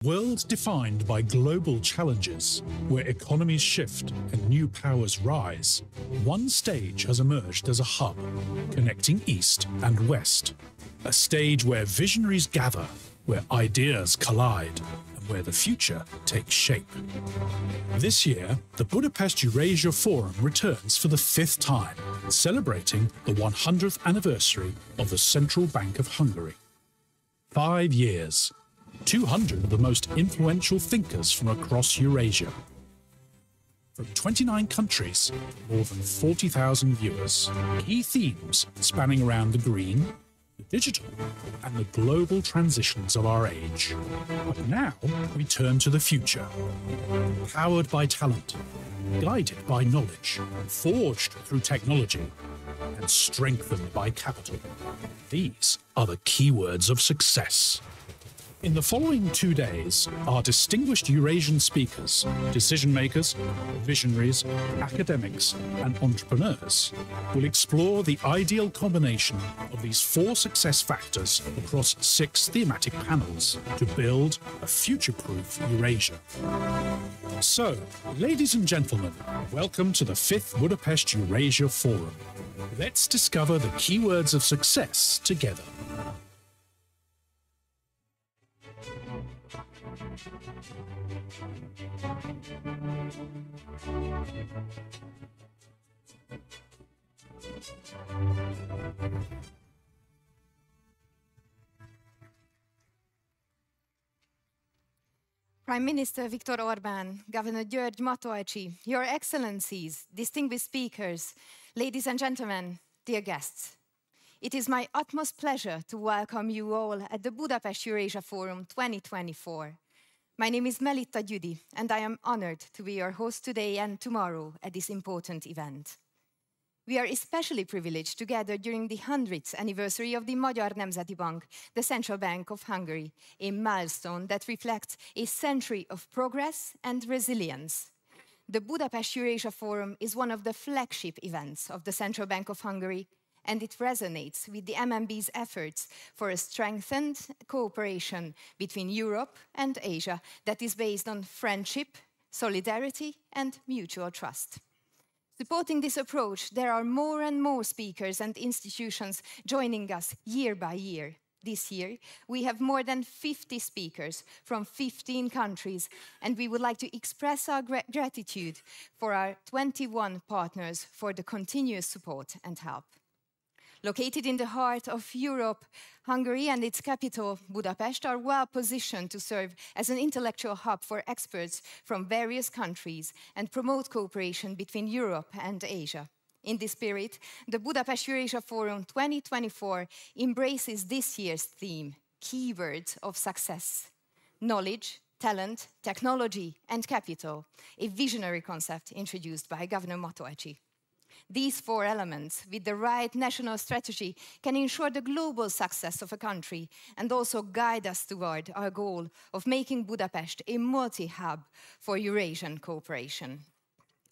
world defined by global challenges, where economies shift and new powers rise, one stage has emerged as a hub, connecting East and West. A stage where visionaries gather, where ideas collide, and where the future takes shape. This year, the Budapest Eurasia Forum returns for the 5th time, celebrating the 100th anniversary of the Central Bank of Hungary. 5 years, 200 of the most influential thinkers from across Eurasia. From 29 countries, more than 40,000 viewers. Key themes spanning around the green, the digital, and the global transitions of our age. But now we turn to the future. Powered by talent, guided by knowledge, forged through technology, and strengthened by capital. These are the keywords of success. In the following 2 days, our distinguished Eurasian speakers, decision makers, visionaries, academics, and entrepreneurs will explore the ideal combination of these 4 success factors across 6 thematic panels to build a future-proof Eurasia. So, ladies and gentlemen, welcome to the 5th Budapest Eurasia Forum. Let's discover the keywords of success together. Prime Minister Viktor Orbán, Governor György Matolcsy, Your Excellencies, distinguished speakers, ladies and gentlemen, dear guests. It is my utmost pleasure to welcome you all at the Budapest Eurasia Forum 2024. My name is Melitta Gyüdi, and I am honored to be your host today and tomorrow at this important event. We are especially privileged to gather during the 100th anniversary of the Magyar Nemzeti Bank, the Central Bank of Hungary, a milestone that reflects a century of progress and resilience. The Budapest Eurasia Forum is one of the flagship events of the Central Bank of Hungary, and it resonates with the MNB's efforts for a strengthened cooperation between Europe and Asia that is based on friendship, solidarity, and mutual trust. Supporting this approach, there are more and more speakers and institutions joining us year by year. This year, we have more than 50 speakers from 15 countries, and we would like to express our gratitude for our 21 partners for the continuous support and help. Located in the heart of Europe, Hungary and its capital, Budapest, are well positioned to serve as an intellectual hub for experts from various countries and promote cooperation between Europe and Asia. In this spirit, the Budapest Eurasia Forum 2024 embraces this year's theme, Keywords of Success: knowledge, talent, technology, and capital, a visionary concept introduced by Governor Matolcsy. These 4 elements, with the right national strategy, can ensure the global success of a country and also guide us toward our goal of making Budapest a multi-hub for Eurasian cooperation.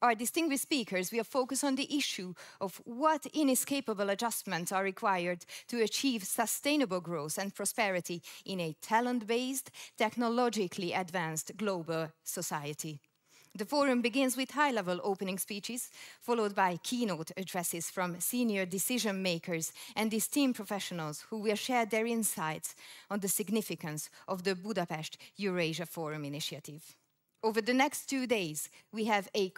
Our distinguished speakers will focus on the issue of what inescapable adjustments are required to achieve sustainable growth and prosperity in a talent-based, technologically advanced global society. The forum begins with high-level opening speeches, followed by keynote addresses from senior decision makers and esteemed professionals who will share their insights on the significance of the Budapest Eurasia Forum initiative. Over the next 2 days, we have a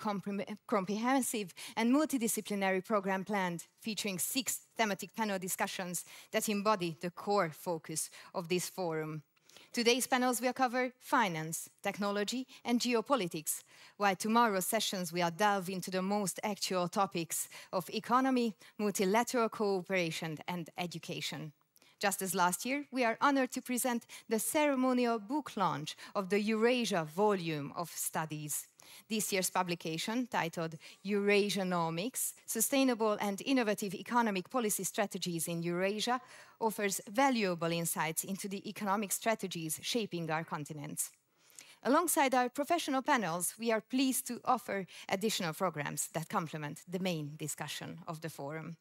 comprehensive and multidisciplinary program planned, featuring 6 thematic panel discussions that embody the core focus of this forum. Today's panels will cover finance, technology, and geopolitics, while tomorrow's sessions will delve into the most actual topics of economy, multilateral cooperation, and education. Just as last year, we are honored to present the ceremonial book launch of the Eurasia volume of studies. This year's publication, titled Eurasianomics: Sustainable and Innovative Economic Policy Strategies in Eurasia, offers valuable insights into the economic strategies shaping our continents. Alongside our professional panels, we are pleased to offer additional programs that complement the main discussion of the forum.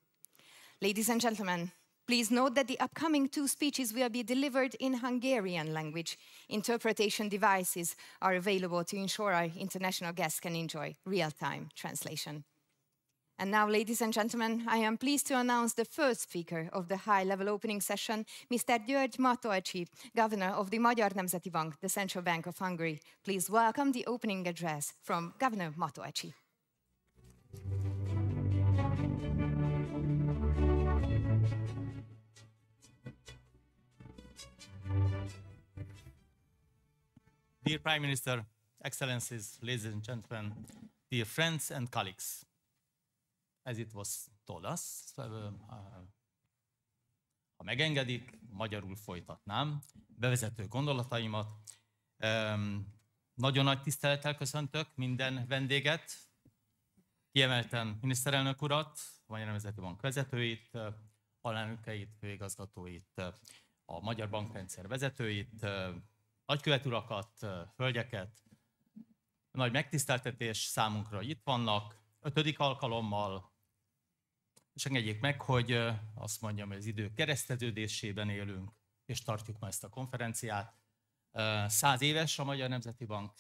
Ladies and gentlemen, Please note that the upcoming 2 speeches will be delivered in Hungarian language. Interpretation devices are available to ensure our international guests can enjoy real-time translation. And now, ladies and gentlemen, I am pleased to announce the first speaker of the high-level opening session, Mr. György Matolcsy, Governor of the Magyar Nemzeti Bank, the Central Bank of Hungary. Please welcome the opening address from Governor Matolcsy. Dear Prime Minister, Excellencies, ladies and gentlemen, dear friends and colleagues, as it was told us, ha megengedik, magyarul folytatnám bevezető gondolataimat. Nagyon nagy tisztelettel köszöntök minden vendéget, kiemelten miniszterelnök urat, a Magyar Nemzeti Bank vezetőit, alelnökeit, főigazgatóit, a Magyar Bankrendszer vezetőit, nagykövet urakat, hölgyeket. Nagy megtiszteltetés számunkra, hogy itt vannak. 5. alkalommal, és engedjék meg, hogy azt mondjam, hogy az idő kereszteződésében élünk, és tartjuk ma ezt a konferenciát. 100 éves a Magyar Nemzeti Bank.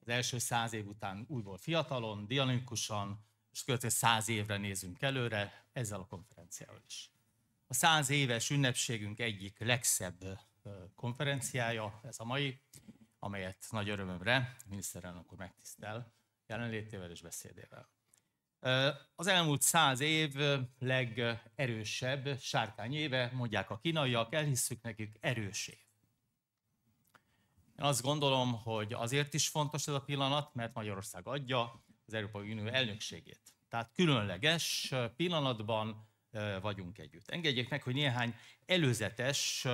Az első 100 év után újból fiatalon, dinamikusan, és következő 100 évre nézünk előre ezzel a konferenciával is. A 100 éves ünnepségünk egyik legszebb konferenciája, ez a mai, amelyet nagy örömömre a miniszterelnök úr megtisztel jelenlétével és beszédével. Az elmúlt 100 év legerősebb sárkányéve, mondják a kínaiak, elhisszük nekik, erős év. Én azt gondolom, hogy azért is fontos ez a pillanat, mert Magyarország adja az Európai Unió elnökségét. Tehát különleges pillanatban vagyunk együtt. Engedjék meg, hogy néhány előzetes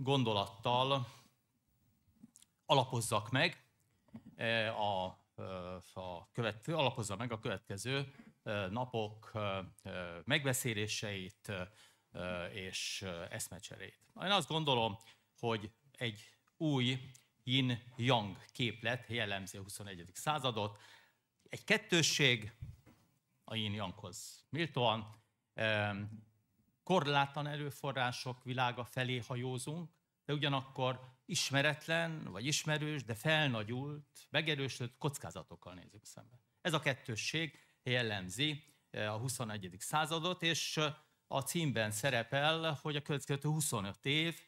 gondolattal alapozzak meg a következő napok megbeszéléseit és eszmecserét. Én azt gondolom, hogy egy új yin-yang képlet jellemzi a 21. századot. Egy kettősség a yin-yanghoz méltóan, korlátlan erőforrások világa felé hajózunk, de ugyanakkor ismeretlen vagy ismerős, de felnagyult, megerősödött kockázatokkal nézünk szembe. Ez a kettősség jellemzi a 21. századot, és a címben szerepel, hogy a következő 25 év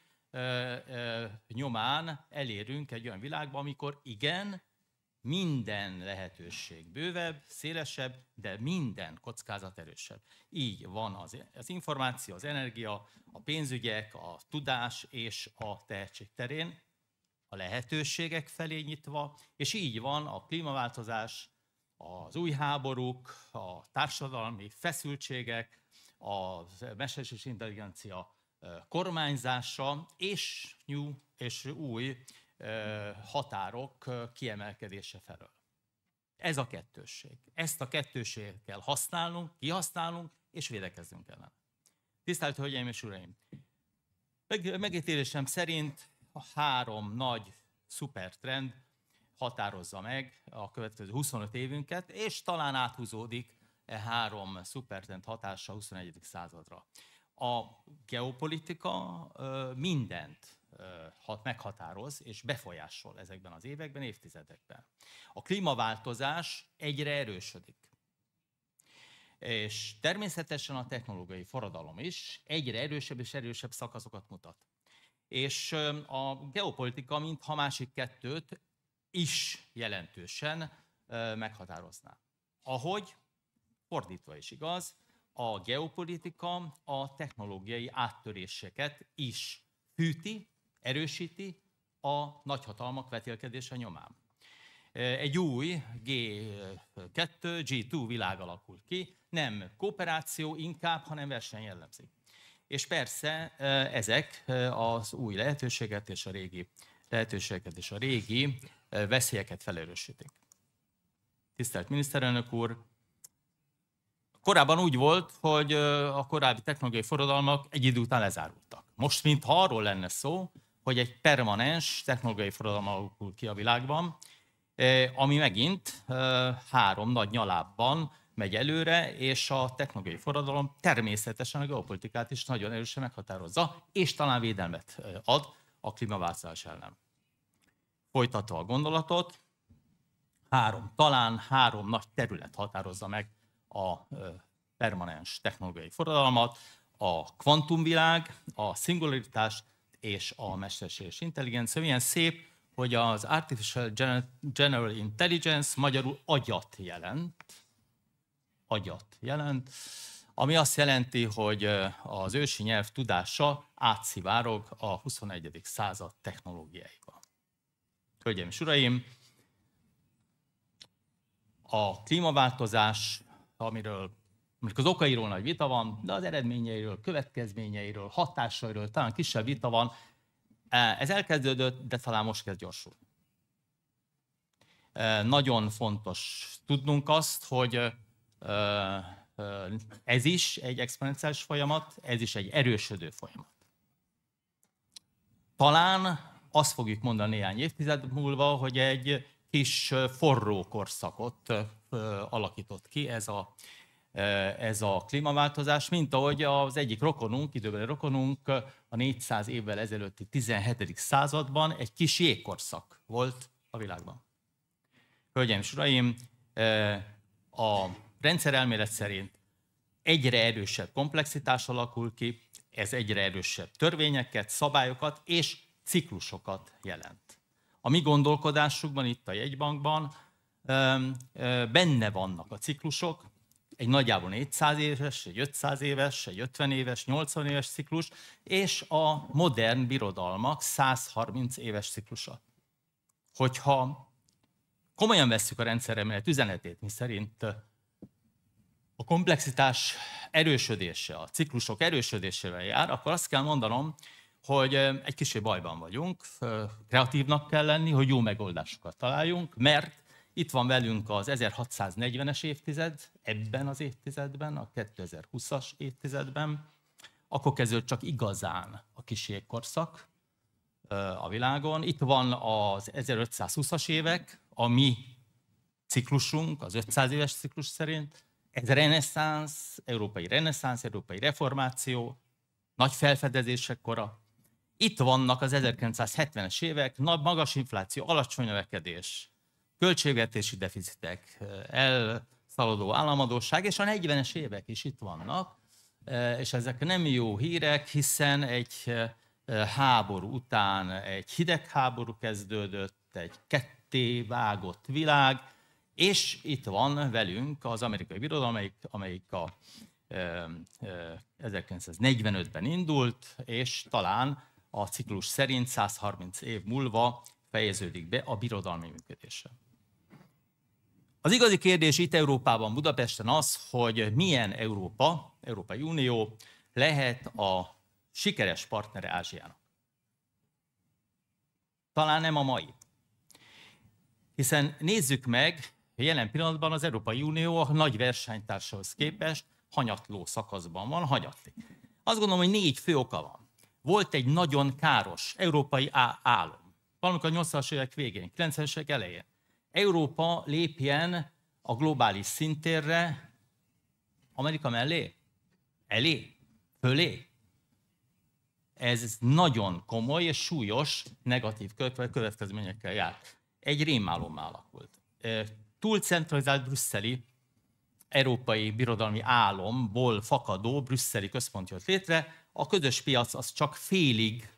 nyomán elérünk egy olyan világba, amikor igen, minden lehetőség bővebb, szélesebb, de minden kockázat erősebb. Így van az információ, az energia, a pénzügyek, a tudás és a tehetség terén a lehetőségek felé nyitva, és így van a klímaváltozás, az új háborúk, a társadalmi feszültségek, a mesterséges intelligencia kormányzása és új határok kiemelkedése felől. Ez a kettősség. Ezt a kettősséget kell használnunk, kihasználnunk és védekeznünk ellen. Tisztelt Hölgyeim és Uraim! Megítélésem szerint a 3 nagy szupertrend határozza meg a következő 25 évünket, és talán áthúzódik 3 szupertrend hatása a 21. századra. A geopolitika mindent meghatároz és befolyásol ezekben az években, évtizedekben. A klímaváltozás egyre erősödik. És természetesen a technológiai forradalom is egyre erősebb és erősebb szakaszokat mutat. És a geopolitika, mintha másik kettőt is jelentősen meghatározná. Ahogy fordítva is igaz, a geopolitika a technológiai áttöréseket is hűti, erősíti a nagyhatalmak vetélkedése nyomán. Egy új G2 világ alakul ki, nem kooperáció inkább, hanem verseny jellemzi. És persze ezek az új lehetőséget és a régi veszélyeket felerősítik. Tisztelt miniszterelnök úr! Korábban úgy volt, hogy a korábbi technológiai forradalmak egy idő után lezárultak. Most mintha arról lenne szó, hogy egy permanens technológiai forradalom alakul ki a világban, ami megint 3 nagy nyalábban megy előre, és a technológiai forradalom természetesen a geopolitikát is nagyon erősen meghatározza, és talán védelmet ad a klímaváltozás ellen. Folytatva a gondolatot, talán három nagy terület határozza meg a permanens technológiai forradalmat: a kvantumvilág, a szingularitás és a mesterséges intelligencia. Milyen szép, hogy az Artificial General Intelligence magyarul agyat jelent, ami azt jelenti, hogy az ősi nyelv tudása átszivárog a 21. század technológiáiba. Hölgyeim és uraim, a klímaváltozás, amikor az okairól nagy vita van, de az eredményeiről, következményeiről, hatásairól talán kisebb vita van, ez elkezdődött, de talán most kezd gyorsulni. Nagyon fontos tudnunk azt, hogy ez is egy exponenciális folyamat, ez is egy erősödő folyamat. Talán azt fogjuk mondani néhány évtized múlva, hogy egy kis forró korszakot alakított ki ez a klímaváltozás, mint ahogy az egyik rokonunk, időbeli rokonunk a 400 évvel ezelőtti 17. században egy kis jégkorszak volt a világban. Hölgyeim és uraim, a rendszerelmélet szerint egyre erősebb komplexitás alakul ki, ez egyre erősebb törvényeket, szabályokat és ciklusokat jelent. A mi gondolkodásukban, itt a jegybankban benne vannak a ciklusok, egy nagyjából 400 éves, egy 500 éves, egy 50 éves, 80 éves ciklus, és a modern birodalmak 130 éves ciklusa. Hogyha komolyan vesszük a rendszerelmélet üzenetét, miszerint a komplexitás erősödése, a ciklusok erősödésével jár, akkor azt kell mondanom, hogy egy kicsit bajban vagyunk, kreatívnak kell lenni, hogy jó megoldásokat találjunk, mert itt van velünk az 1640-es évtized, ebben az évtizedben, a 2020-as évtizedben, akkor kezdődött csak igazán a kis jégkorszak a világon. Itt van az 1520-as évek, a mi ciklusunk, az 500 éves ciklus szerint. Ez reneszánsz, európai reformáció, nagy felfedezések kora. Itt vannak az 1970-es évek, magas infláció, alacsony növekedés, költségvetési deficitek, elszaladó államadósság, és a 40-es évek is itt vannak, és ezek nem jó hírek, hiszen egy háború után egy hidegháború kezdődött, egy kettévágott világ, és itt van velünk az amerikai birodalom, amelyik a 1945-ben indult, és talán a ciklus szerint 130 év múlva fejeződik be a birodalmi működése. Az igazi kérdés itt Európában, Budapesten az, hogy milyen Európai Unió lehet a sikeres partnere Ázsiának. Talán nem a mai. Hiszen nézzük meg, jelen pillanatban az Európai Unió a nagy versenytársához képest hanyatló szakaszban van, hanyatlik. Azt gondolom, hogy 4 fő oka van. Volt egy nagyon káros európai álom, valamikor a 80-as évek végén, 90-es évek elején. Európa lépjen a globális szintérre Amerika mellé, elé, fölé. Ez nagyon komoly és súlyos negatív következményekkel járt. Egy rémálommá alakult. Túl centralizált brüsszeli, európai birodalmi álomból fakadó brüsszeli központ jött létre. A közös piac az csak félig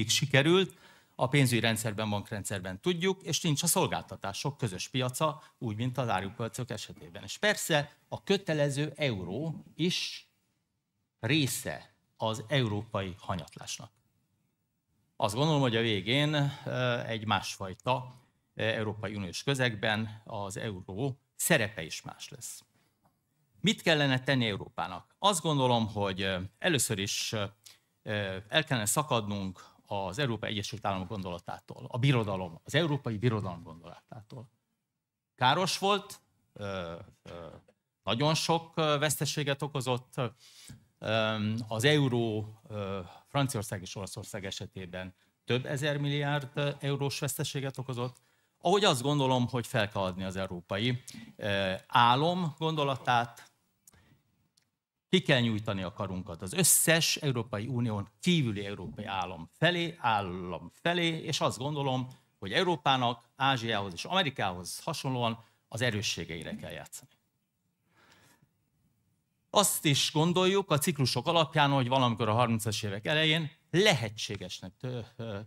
sikerült, a pénzügyi rendszerben, bankrendszerben tudjuk, és nincs a szolgáltatások közös piaca, úgy, mint az árupiacok esetében. És persze a kötelező euró is része az európai hanyatlásnak. Azt gondolom, hogy a végén egy másfajta Európai Uniós közegben az euró szerepe is más lesz. Mit kellene tenni Európának? Azt gondolom, hogy először is el kellene szakadnunk az Európai Egyesült Államok gondolatától, az európai birodalom gondolatától. Káros volt, nagyon sok veszteséget okozott, az euró Franciaország és Olaszország esetében több ezer milliárd eurós veszteséget okozott, ahogy azt gondolom, hogy fel kell adni az európai álom gondolatát, ki kell nyújtani a karunkat az összes Európai Unión kívüli európai állam felé, és azt gondolom, hogy Európának, Ázsiához és Amerikához hasonlóan az erősségeire kell játszani. Azt is gondoljuk a ciklusok alapján, hogy valamikor a 30-as évek elején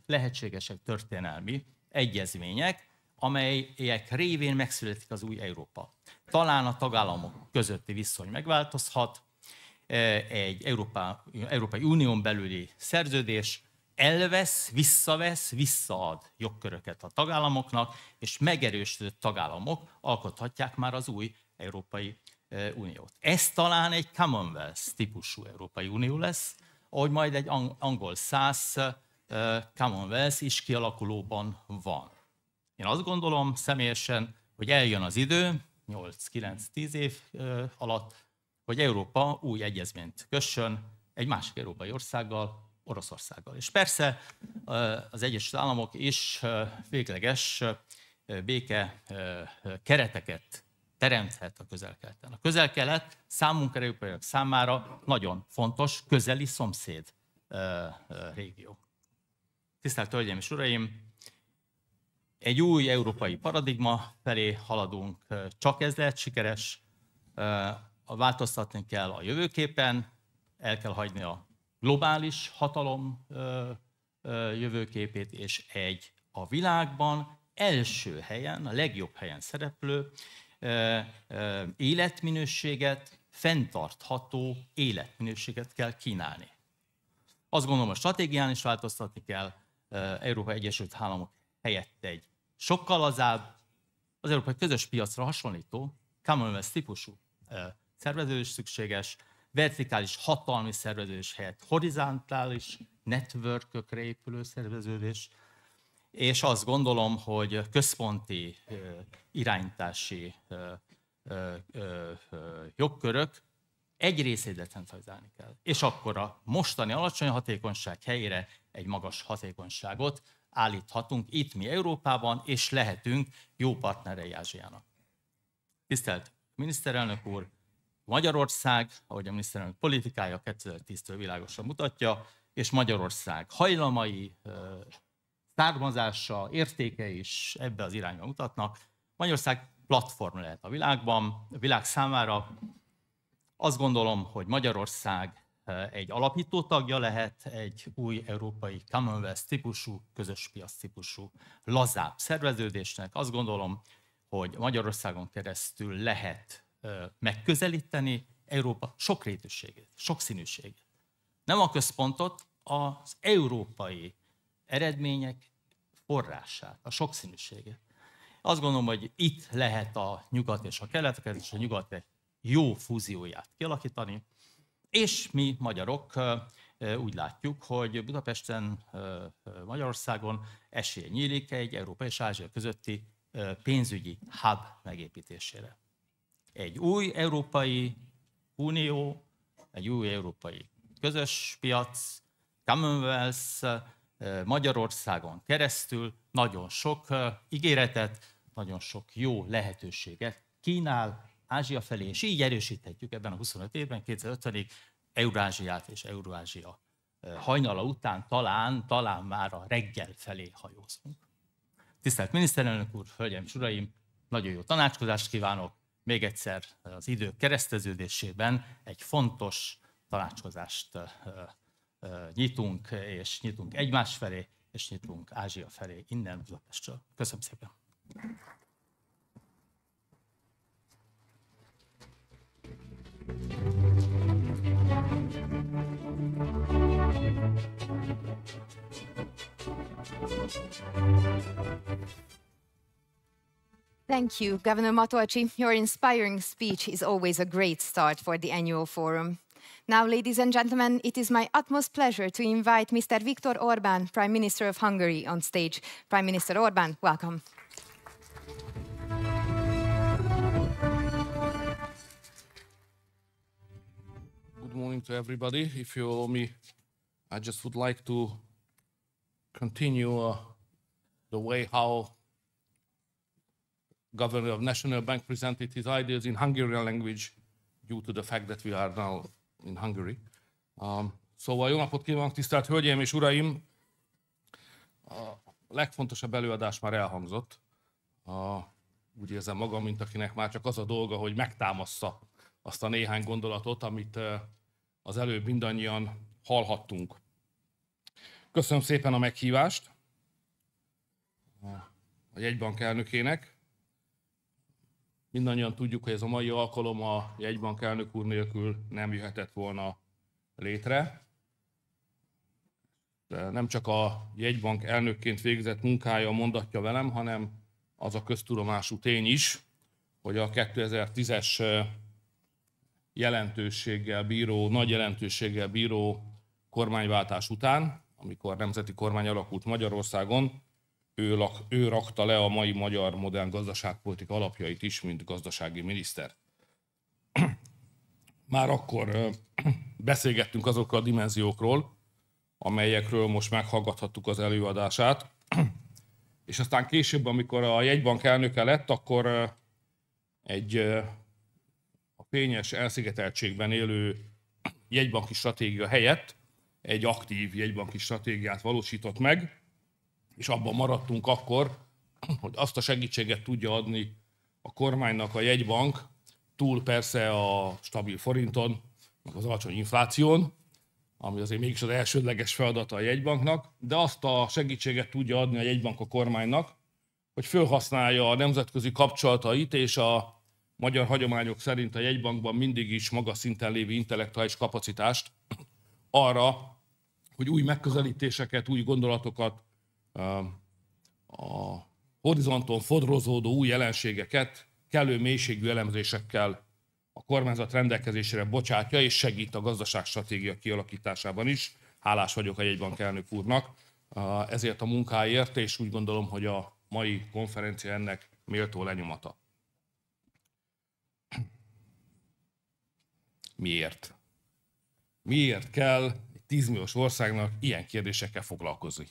lehetségesek történelmi egyezmények, amelyek révén megszületik az új Európa. Talán a tagállamok közötti viszony megváltozhat, egy Európai Unión belüli szerződés elvesz, visszaad jogköröket a tagállamoknak, és megerősödött tagállamok alkothatják már az új Európai Uniót. Ez talán egy Commonwealth típusú Európai Unió lesz, ahogy majd egy angol száz Commonwealth is kialakulóban van. Én azt gondolom személyesen, hogy eljön az idő, 8-9-10 év alatt, hogy Európa új egyezményt kössön egy másik európai országgal, Oroszországgal. És persze az Egyesült Államok is végleges béke kereteket teremthet a Közel-Keleten. A Közel-Kelet számunkra, európaiak számára nagyon fontos, közeli szomszéd régió. Tisztelt Hölgyeim és Uraim! Egy új európai paradigma felé haladunk, csak ez lehet sikeres, változtatni kell a jövőképen, el kell hagyni a globális hatalom jövőképét, és egy a világban első helyen, a legjobb helyen szereplő életminőséget, fenntartható életminőséget kell kínálni. Azt gondolom, a stratégián is változtatni kell, Európai Egyesült Államok helyett egy sokkal lazább, az európai közös piacra hasonlító, Commonwealth típusú szerveződés szükséges, vertikális hatalmi szerveződés helyett horizontális networkökre épülő szerveződés, és azt gondolom, hogy központi irányítási jogkörök egy részét decentralizálni kell. És akkor a mostani alacsony hatékonyság helyére egy magas hatékonyságot állíthatunk itt mi Európában, és lehetünk jó partnerei Ázsiának. Tisztelt miniszterelnök úr, Magyarország, ahogy a miniszterelnök politikája 2010-től világosan mutatja, és Magyarország hajlamai, származása, értékei is ebbe az irányba mutatnak. Magyarország platform lehet a világban, a világ számára. Azt gondolom, hogy Magyarország egy alapító tagja lehet egy új európai Commonwealth típusú, közös piac típusú, lazább szerveződésnek. Azt gondolom, hogy Magyarországon keresztül lehet megközelíteni Európa sokrétűségét, sokszínűségét. Nem a központot, az európai eredmények forrását, a sokszínűséget. Azt gondolom, hogy itt lehet a nyugat és a kelet, és a nyugat egy jó fúzióját kialakítani, és mi magyarok úgy látjuk, hogy Budapesten, Magyarországon esély nyílik egy Európa és Ázsia közötti pénzügyi hub megépítésére. Egy új Európai Unió, egy új európai közös piac, Commonwealth, Magyarországon keresztül nagyon sok ígéretet, nagyon sok jó lehetőséget kínál Ázsia felé, és így erősíthetjük ebben a 25 évben, 2050-ig Eurázsiát és Eurázsia hajnala után talán már a reggel felé hajózunk. Tisztelt miniszterelnök úr, hölgyeim és uraim, nagyon jó tanácskozást kívánok. Még egyszer az idők kereszteződésében egy fontos tanácskozást nyitunk, és nyitunk egymás felé, és nyitunk Ázsia felé innen Budapestről. Köszönöm szépen! Thank you, Governor Matoachi. Your inspiring speech is always a great start for the annual forum. Now, ladies and gentlemen, it is my utmost pleasure to invite Mr. Viktor Orbán, Prime Minister of Hungary, on stage. Prime Minister Orbán, welcome. Good morning to everybody. If you allow me, I just would like to continue the way how governor of National Bank presented his ideas in Hungarian language due to the fact that we are now in Hungary. Szóval jó napot kívánok, tisztelt Hölgyeim és Uraim! A legfontosabb előadás már elhangzott. Úgy érzem magam, mint akinek már csak az a dolga, hogy megtámassza azt a néhány gondolatot, amit az előbb mindannyian hallhattunk. Köszönöm szépen a meghívást a jegybank elnökének. Mindannyian tudjuk, hogy ez a mai alkalom a jegybank elnök úr nélkül nem jöhetett volna létre. De nem csak a jegybank elnökként végzett munkája mondatja velem, hanem az a köztudomású tény is, hogy a 2010-es nagy jelentőséggel bíró kormányváltás után, amikor nemzeti kormány alakult Magyarországon, ő rakta le a mai magyar modern gazdaságpolitika alapjait is, mint gazdasági miniszter. Már akkor beszélgettünk azokról a dimenziókról, amelyekről most meghallgathattuk az előadását, és aztán később, amikor a jegybank elnöke lett, akkor a fényes elszigeteltségben élő jegybanki stratégia helyett egy aktív jegybanki stratégiát valósított meg, és abban maradtunk akkor, hogy azt a segítséget tudja adni a kormánynak a jegybank, túl persze a stabil forinton, meg az alacsony infláción, ami azért mégis az elsődleges feladata a jegybanknak, de azt a segítséget tudja adni a jegybank a kormánynak, hogy felhasználja a nemzetközi kapcsolatait, és a magyar hagyományok szerint a jegybankban mindig is magas szinten lévő intellektuális kapacitást arra, hogy új megközelítéseket, új gondolatokat, a horizonton fodrozódó új jelenségeket kellő mélységű elemzésekkel a kormányzat rendelkezésére bocsátja, és segít a gazdaságstratégia kialakításában is. Hálás vagyok a jegybank elnök úrnak ezért a munkáért, és úgy gondolom, hogy a mai konferencia ennek méltó lenyomata. Miért? Miért kell egy 10 milliós országnak ilyen kérdésekkel foglalkozni?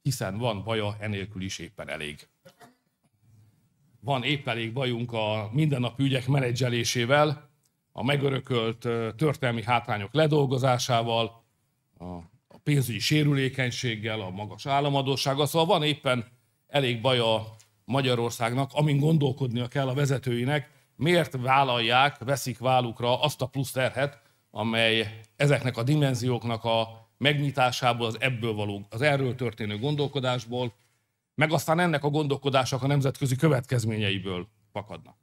Hiszen van baja, enélkül is éppen elég. Van épp elég bajunk a mindennapi ügyek menedzselésével, a megörökölt történelmi hátrányok ledolgozásával, a pénzügyi sérülékenységgel, a magas államadóssággal. Szóval van éppen elég baja Magyarországnak, amin gondolkodnia kell a vezetőinek, miért veszik vállukra azt a plusz terhet, amely ezeknek a dimenzióknak a megnyitásából, az erről történő gondolkodásból, meg aztán ennek a gondolkodásnak a nemzetközi következményeiből fakadnak.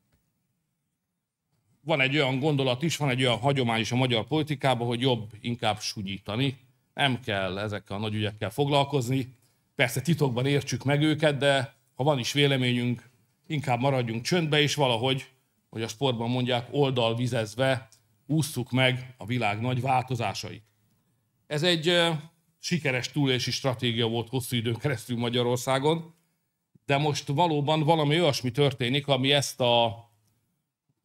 Van egy olyan gondolat is, van egy olyan hagyomány is a magyar politikában, hogy jobb inkább sunyítani, nem kell ezekkel a nagy ügyekkel foglalkozni. Persze titokban értsük meg őket, de ha van is véleményünk, inkább maradjunk csöndbe, és valahogy, hogy a sportban mondják, oldalvizezve ússzuk meg a világ nagy változásait. Ez egy sikeres túlélési stratégia volt hosszú időn keresztül Magyarországon, de most valóban valami olyasmi történik, ami ezt a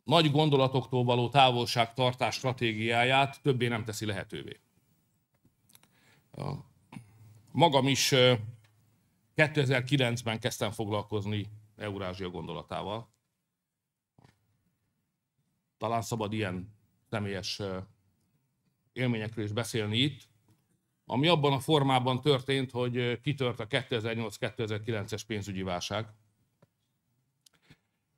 nagy gondolatoktól való távolságtartás stratégiáját többé nem teszi lehetővé. Magam is 2009-ben kezdtem foglalkozni Eurázsia gondolatával. Talán szabad ilyen személyes élményekről is beszélni itt, ami abban a formában történt, hogy kitört a 2008-2009-es pénzügyi válság.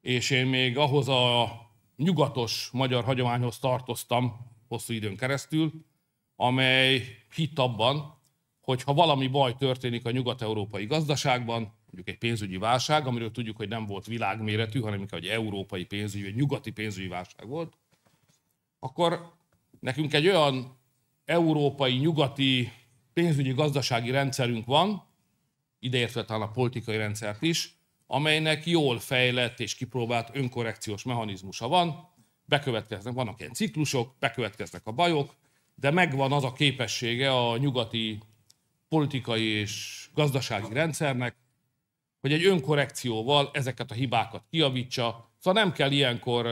És én még ahhoz a nyugatos magyar hagyományhoz tartoztam hosszú időn keresztül, amely hitt abban, hogy ha valami baj történik a nyugat-európai gazdaságban, mondjuk egy pénzügyi válság, amiről tudjuk, hogy nem volt világméretű, hanem inkább egy európai pénzügyi, vagy nyugati pénzügyi válság volt, akkor nekünk egy olyan európai, nyugati pénzügyi gazdasági rendszerünk van, ideértve talán a politikai rendszert is, amelynek jól fejlett és kipróbált önkorrekciós mechanizmusa van, vannak ilyen ciklusok, bekövetkeznek a bajok, de megvan az a képessége a nyugati politikai és gazdasági rendszernek, hogy egy önkorrekcióval ezeket a hibákat kijavítsa. Szóval nem kell ilyenkor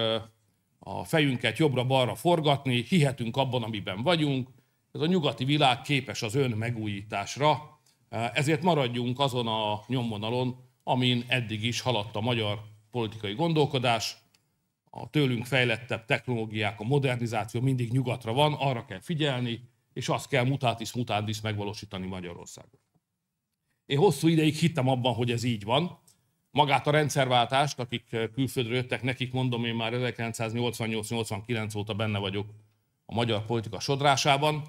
a fejünket jobbra-balra forgatni, hihetünk abban, amiben vagyunk. Ez a nyugati világ képes az önmegújításra, ezért maradjunk azon a nyomvonalon, amin eddig is haladt a magyar politikai gondolkodás, a tőlünk fejlettebb technológiák, a modernizáció mindig nyugatra van, arra kell figyelni, és azt kell mutatis mutandis megvalósítani Magyarországon. Én hosszú ideig hittem abban, hogy ez így van. Magát a rendszerváltást, akik külföldről jöttek, nekik mondom, én már 1988-89 óta benne vagyok a magyar politika sodrásában.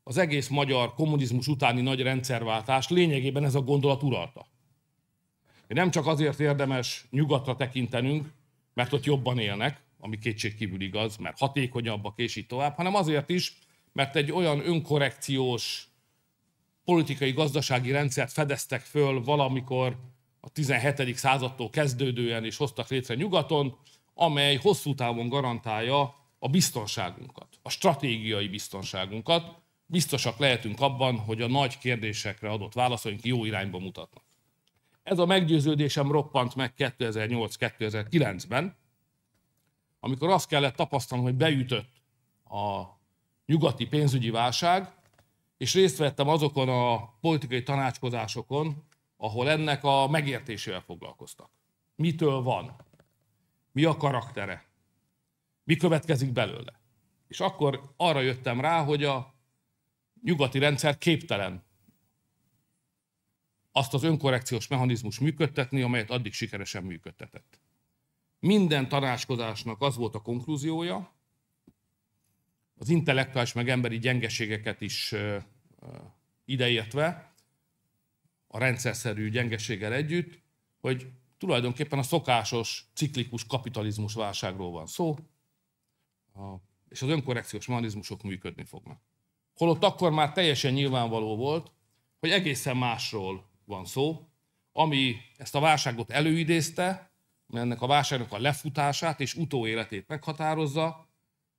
Az egész magyar kommunizmus utáni nagy rendszerváltás lényegében ez a gondolat uralta. Nem csak azért érdemes nyugatra tekintenünk, mert ott jobban élnek, ami kétségkívül igaz, mert hatékonyabbak és így tovább, hanem azért is, mert egy olyan önkorrekciós politikai-gazdasági rendszert fedeztek föl valamikor a 17. századtól kezdődően és hoztak létre nyugaton, amely hosszú távon garantálja a biztonságunkat, a stratégiai biztonságunkat. Biztosak lehetünk abban, hogy a nagy kérdésekre adott válaszaink jó irányba mutatnak. Ez a meggyőződésem roppant meg 2008-2009-ben, amikor azt kellett tapasztalnom, hogy beütött a nyugati pénzügyi válság, és részt vettem azokon a politikai tanácskozásokon, ahol ennek a megértésével foglalkoztak. Mitől van? Mi a karaktere? Mi következik belőle? És akkor arra jöttem rá, hogy a nyugati rendszer képtelen azt az önkorrekciós mechanizmus működtetni, amelyet addig sikeresen működtetett. Minden tanácskozásnak az volt a konklúziója, az intellektuális meg emberi gyengeségeket is ideértve, a rendszerszerű gyengeséggel együtt, hogy tulajdonképpen a szokásos ciklikus kapitalizmus válságról van szó, és az önkorrekciós mechanizmusok működni fognak. Holott akkor már teljesen nyilvánvaló volt, hogy egészen másról van szó, ami ezt a válságot előidézte, ennek a válságnak a lefutását és utóéletét meghatározza,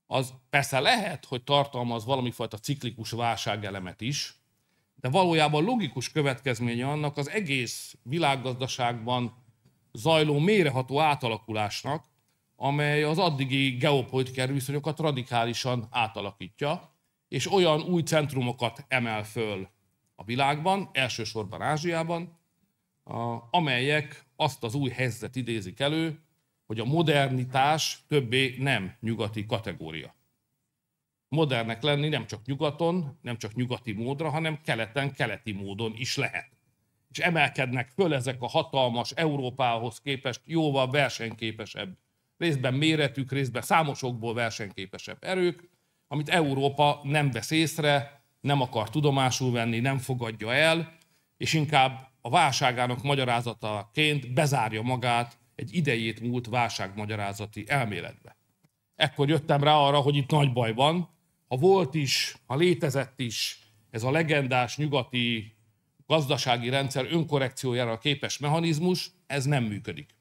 az persze lehet, hogy tartalmaz valamifajta ciklikus válságelemet is, de valójában logikus következménye annak az egész világgazdaságban zajló mélyreható átalakulásnak, amely az addigi geopolitikai viszonyokat radikálisan átalakítja, és olyan új centrumokat emel föl a világban, elsősorban Ázsiában, amelyek azt az új helyzetet idézik elő, hogy a modernitás többé nem nyugati kategória. Modernek lenni nem csak nyugaton, nem csak nyugati módra, hanem keleten, keleti módon is lehet. És emelkednek föl ezek a hatalmas, Európához képest jóval versenyképesebb, részben méretük, részben számosokból versenyképesebb erők, amit Európa nem vesz észre, nem akar tudomásul venni, nem fogadja el, és inkább a válságának magyarázataként bezárja magát egy idejét múlt válságmagyarázati elméletbe. Ekkor jöttem rá arra, hogy itt nagy baj van. Ha volt is, ha létezett is ez a legendás nyugati gazdasági rendszer önkorrekciójára képes mechanizmus, ez nem működik.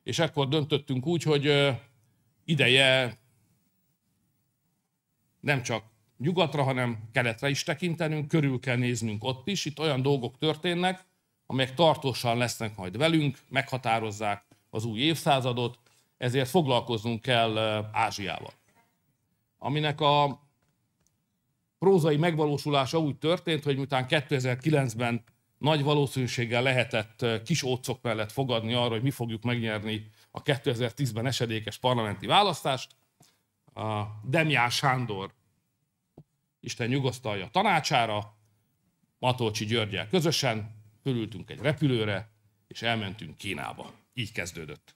És ekkor döntöttünk úgy, hogy ideje nem csak nyugatra, hanem keletre is tekintenünk, körül kell néznünk ott is. Itt olyan dolgok történnek, amelyek tartósan lesznek majd velünk, meghatározzák az új évszázadot, ezért foglalkoznunk kell Ázsiával. Aminek a prózai megvalósulása úgy történt, hogy miután 2009-ben nagy valószínűséggel lehetett kis ócok mellett fogadni arra, hogy mi fogjuk megnyerni a 2010-ben esedékes parlamenti választást, a Demján Sándor, Isten nyugosztalja, tanácsára, Matolcsy Györggyel közösen fölültünk egy repülőre, és elmentünk Kínába. Így kezdődött.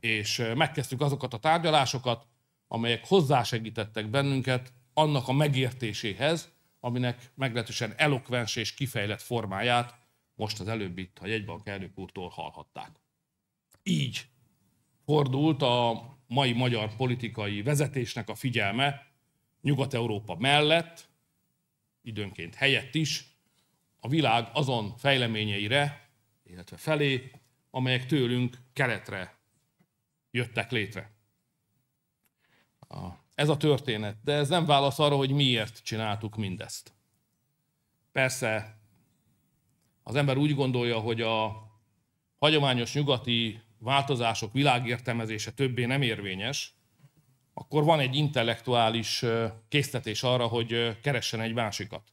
És megkezdtük azokat a tárgyalásokat, amelyek hozzásegítettek bennünket annak a megértéséhez, aminek meglehetősen elokvens és kifejlett formáját most az előbb itt a jegybank elnök úrtól hallhatták. Így fordult a mai magyar politikai vezetésnek a figyelme Nyugat-Európa mellett, időnként helyett is, a világ azon fejleményeire, illetve felé, amelyek tőlünk keletre jöttek létre. Ez a történet, de ez nem válasz arra, hogy miért csináltuk mindezt. Persze az ember úgy gondolja, hogy a hagyományos nyugati változások világértelmezése többé nem érvényes, akkor van egy intellektuális késztetés arra, hogy keressen egy másikat.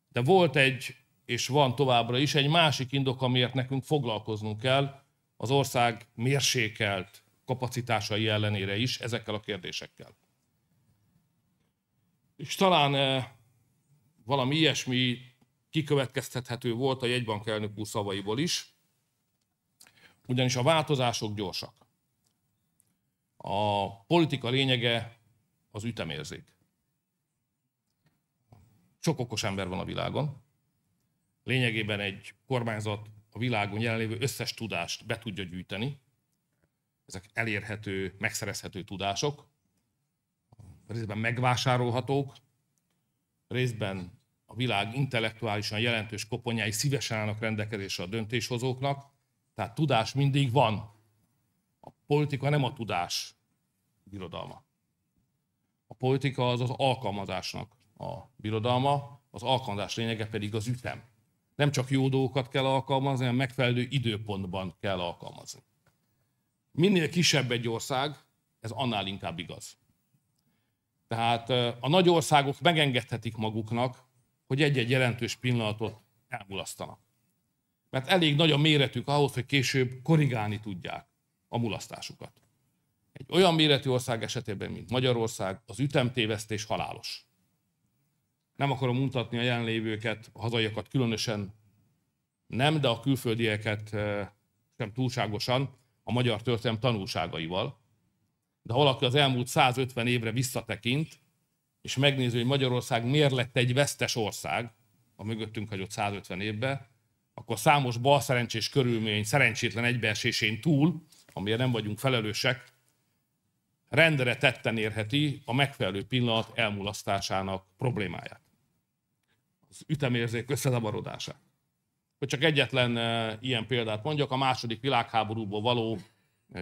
De volt egy és van továbbra is egy másik indok, amiért nekünk foglalkoznunk kell az ország mérsékelt kapacitásai ellenére is ezekkel a kérdésekkel. És talán valami ilyesmi kikövetkeztethető volt a jegybank elnök úr szavaiból is, ugyanis a változások gyorsak. A politika lényege az ütemérzék. Sok okos ember van a világon. Lényegében egy kormányzat a világon jelenlévő összes tudást be tudja gyűjteni. Ezek elérhető, megszerezhető tudások. Részben megvásárolhatók, részben a világ intellektuálisan jelentős koponyái szívesen állnak rendelkezésre a döntéshozóknak. Tehát tudás mindig van. A politika nem a tudás birodalma. A politika az az alkalmazásnak a birodalma, az alkalmazás lényege pedig az ütem. Nem csak jó dolgokat kell alkalmazni, hanem megfelelő időpontban kell alkalmazni. Minél kisebb egy ország, ez annál inkább igaz. Tehát a nagy országok megengedhetik maguknak, hogy egy-egy jelentős pillanatot elmulasztanak. Mert elég nagy a méretük ahhoz, hogy később korrigálni tudják a mulasztásukat. Egy olyan méretű ország esetében, mint Magyarország, az ütemtévesztés halálos. Nem akarom mutatni a jelenlévőket, a hazaiakat különösen nem, de a külföldieket sem túlságosan a magyar történelem tanulságaival. De ha valaki az elmúlt 150 évre visszatekint, és megnézi, hogy Magyarország miért lett egy vesztes ország a mögöttünk hagyott 150 évben, akkor számos balszerencsés körülmény szerencsétlen egybeesésén túl, amire nem vagyunk felelősek, rendre tetten érheti a megfelelő pillanat elmulasztásának problémáját. Az ütemérzék összezavarodását. Hogy csak egyetlen ilyen példát mondjak, a II. Világháborúból való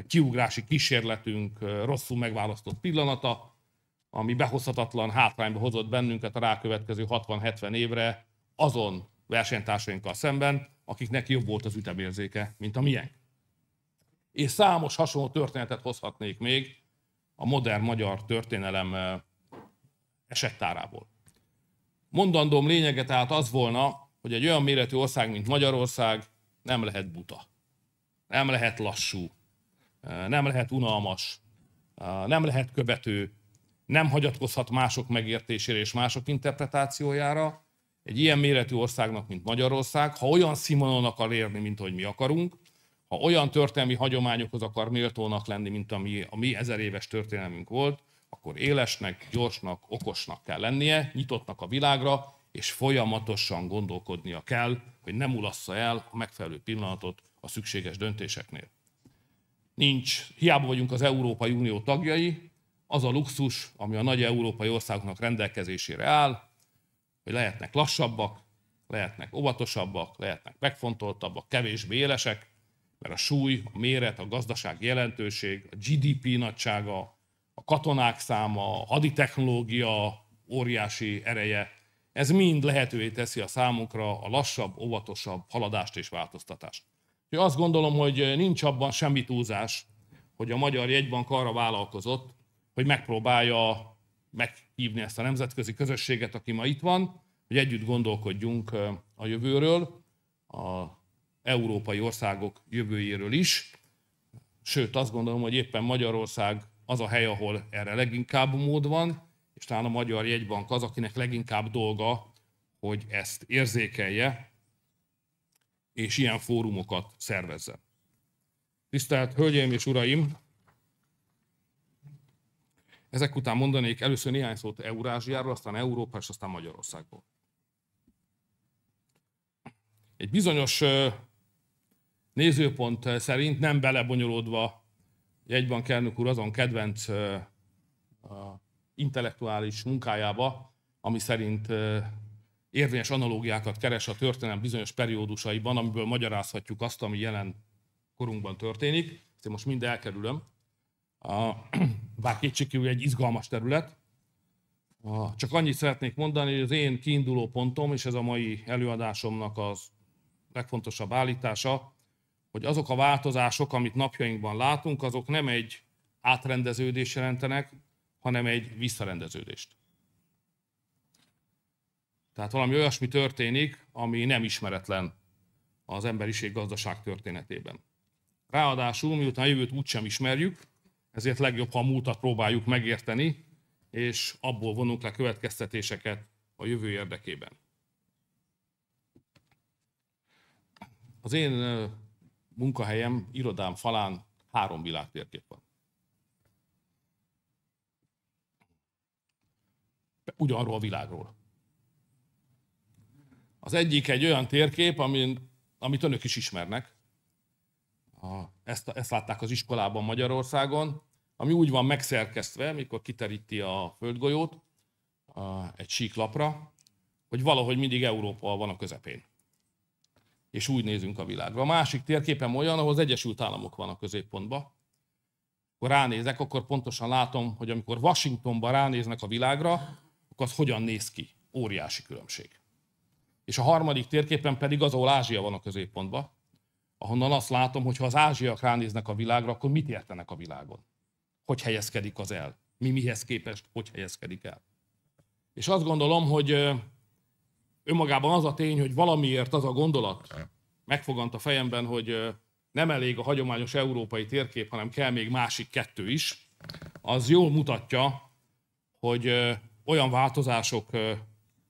kiugrási kísérletünk rosszul megválasztott pillanata, ami behozhatatlan hátrányba hozott bennünket a rákövetkező 60-70 évre azon versenytársainkkal szemben, akiknek jobb volt az ütemérzéke, mint a miénk. És számos hasonló történetet hozhatnék még a modern magyar történelem esettárából. Mondandóm lényege tehát az volna, hogy egy olyan méretű ország, mint Magyarország nem lehet buta, nem lehet lassú, nem lehet unalmas, nem lehet követő, nem hagyatkozhat mások megértésére és mások interpretációjára. Egy ilyen méretű országnak, mint Magyarország, ha olyan színvonalon akar érni, mint ahogy mi akarunk, ha olyan történelmi hagyományokhoz akar méltónak lenni, mint ami a mi 1000 éves történelmünk volt, akkor élesnek, gyorsnak, okosnak kell lennie, nyitottnak a világra, és folyamatosan gondolkodnia kell, hogy ne mulassza el a megfelelő pillanatot a szükséges döntéseknél. Hiába vagyunk az Európai Unió tagjai, az a luxus, ami a nagy európai országoknak rendelkezésére áll, hogy lehetnek lassabbak, lehetnek óvatosabbak, lehetnek megfontoltabbak, kevésbé élesek, mert a súly, a méret, a gazdasági jelentőség, a GDP nagysága, a katonák száma, a haditechnológia óriási ereje, ez mind lehetővé teszi a számunkra a lassabb, óvatosabb haladást és változtatást. Én azt gondolom, hogy nincs abban semmi túlzás, hogy a Magyar Jegybank arra vállalkozott, hogy megpróbálja meghívni ezt a nemzetközi közösséget, aki ma itt van, hogy együtt gondolkodjunk a jövőről, az európai országok jövőjéről is. Sőt, azt gondolom, hogy éppen Magyarország az a hely, ahol erre leginkább mód van, és talán a Magyar Jegybank az, akinek leginkább dolga, hogy ezt érzékelje, és ilyen fórumokat szervezze. Tisztelt Hölgyeim és Uraim! Ezek után mondanék először néhány szót Eurázsiáról, aztán Európa, és aztán Magyarországból. Egy bizonyos nézőpont szerint, nem belebonyolódva Jegybank elnök úr azon kedvenc intellektuális munkájába, ami szerint érvényes analógiákat keres a történelem bizonyos periódusaiban, amiből magyarázhatjuk azt, ami jelen korunkban történik. Ezt én most mind elkerülöm. Bár kétségkívül egy izgalmas terület. Csak annyit szeretnék mondani, hogy az én kiinduló pontom, és ez a mai előadásomnak az legfontosabb állítása, hogy azok a változások, amit napjainkban látunk, azok nem egy átrendeződést jelentenek, hanem egy visszarendeződést. Tehát valami olyasmi történik, ami nem ismeretlen az emberiség gazdaság történetében. Ráadásul, miután a jövőt úgysem ismerjük, ezért legjobb, ha a múltat próbáljuk megérteni, és abból vonunk le következtetéseket a jövő érdekében. Az én munkahelyem, irodám falán 3 világtérkép van. Ugyanarról a világról. Az egyik egy olyan térkép, amit önök is ismernek. Ezt látták az iskolában Magyarországon, ami úgy van megszerkesztve, mikor kiteríti a földgolyót egy síklapra, hogy valahogy mindig Európa van a közepén. És úgy nézünk a világra. A másik térképem olyan, ahol az Egyesült Államok van a középpontban. Akkor ránézek, akkor pontosan látom, hogy amikor Washingtonban ránéznek a világra, akkor az hogyan néz ki. Óriási különbség. És a harmadik térképen pedig az, ahol Ázsia van a középpontban, ahonnan azt látom, hogy ha az ázsiak ránéznek a világra, akkor mit értenek a világon? Hogy helyezkedik az el? Mi mihez képest, hogy helyezkedik el? És azt gondolom, hogy önmagában az a tény, hogy valamiért az a gondolat megfogant a fejemben, hogy nem elég a hagyományos európai térkép, hanem kell még másik 2 is, az jól mutatja, hogy olyan változások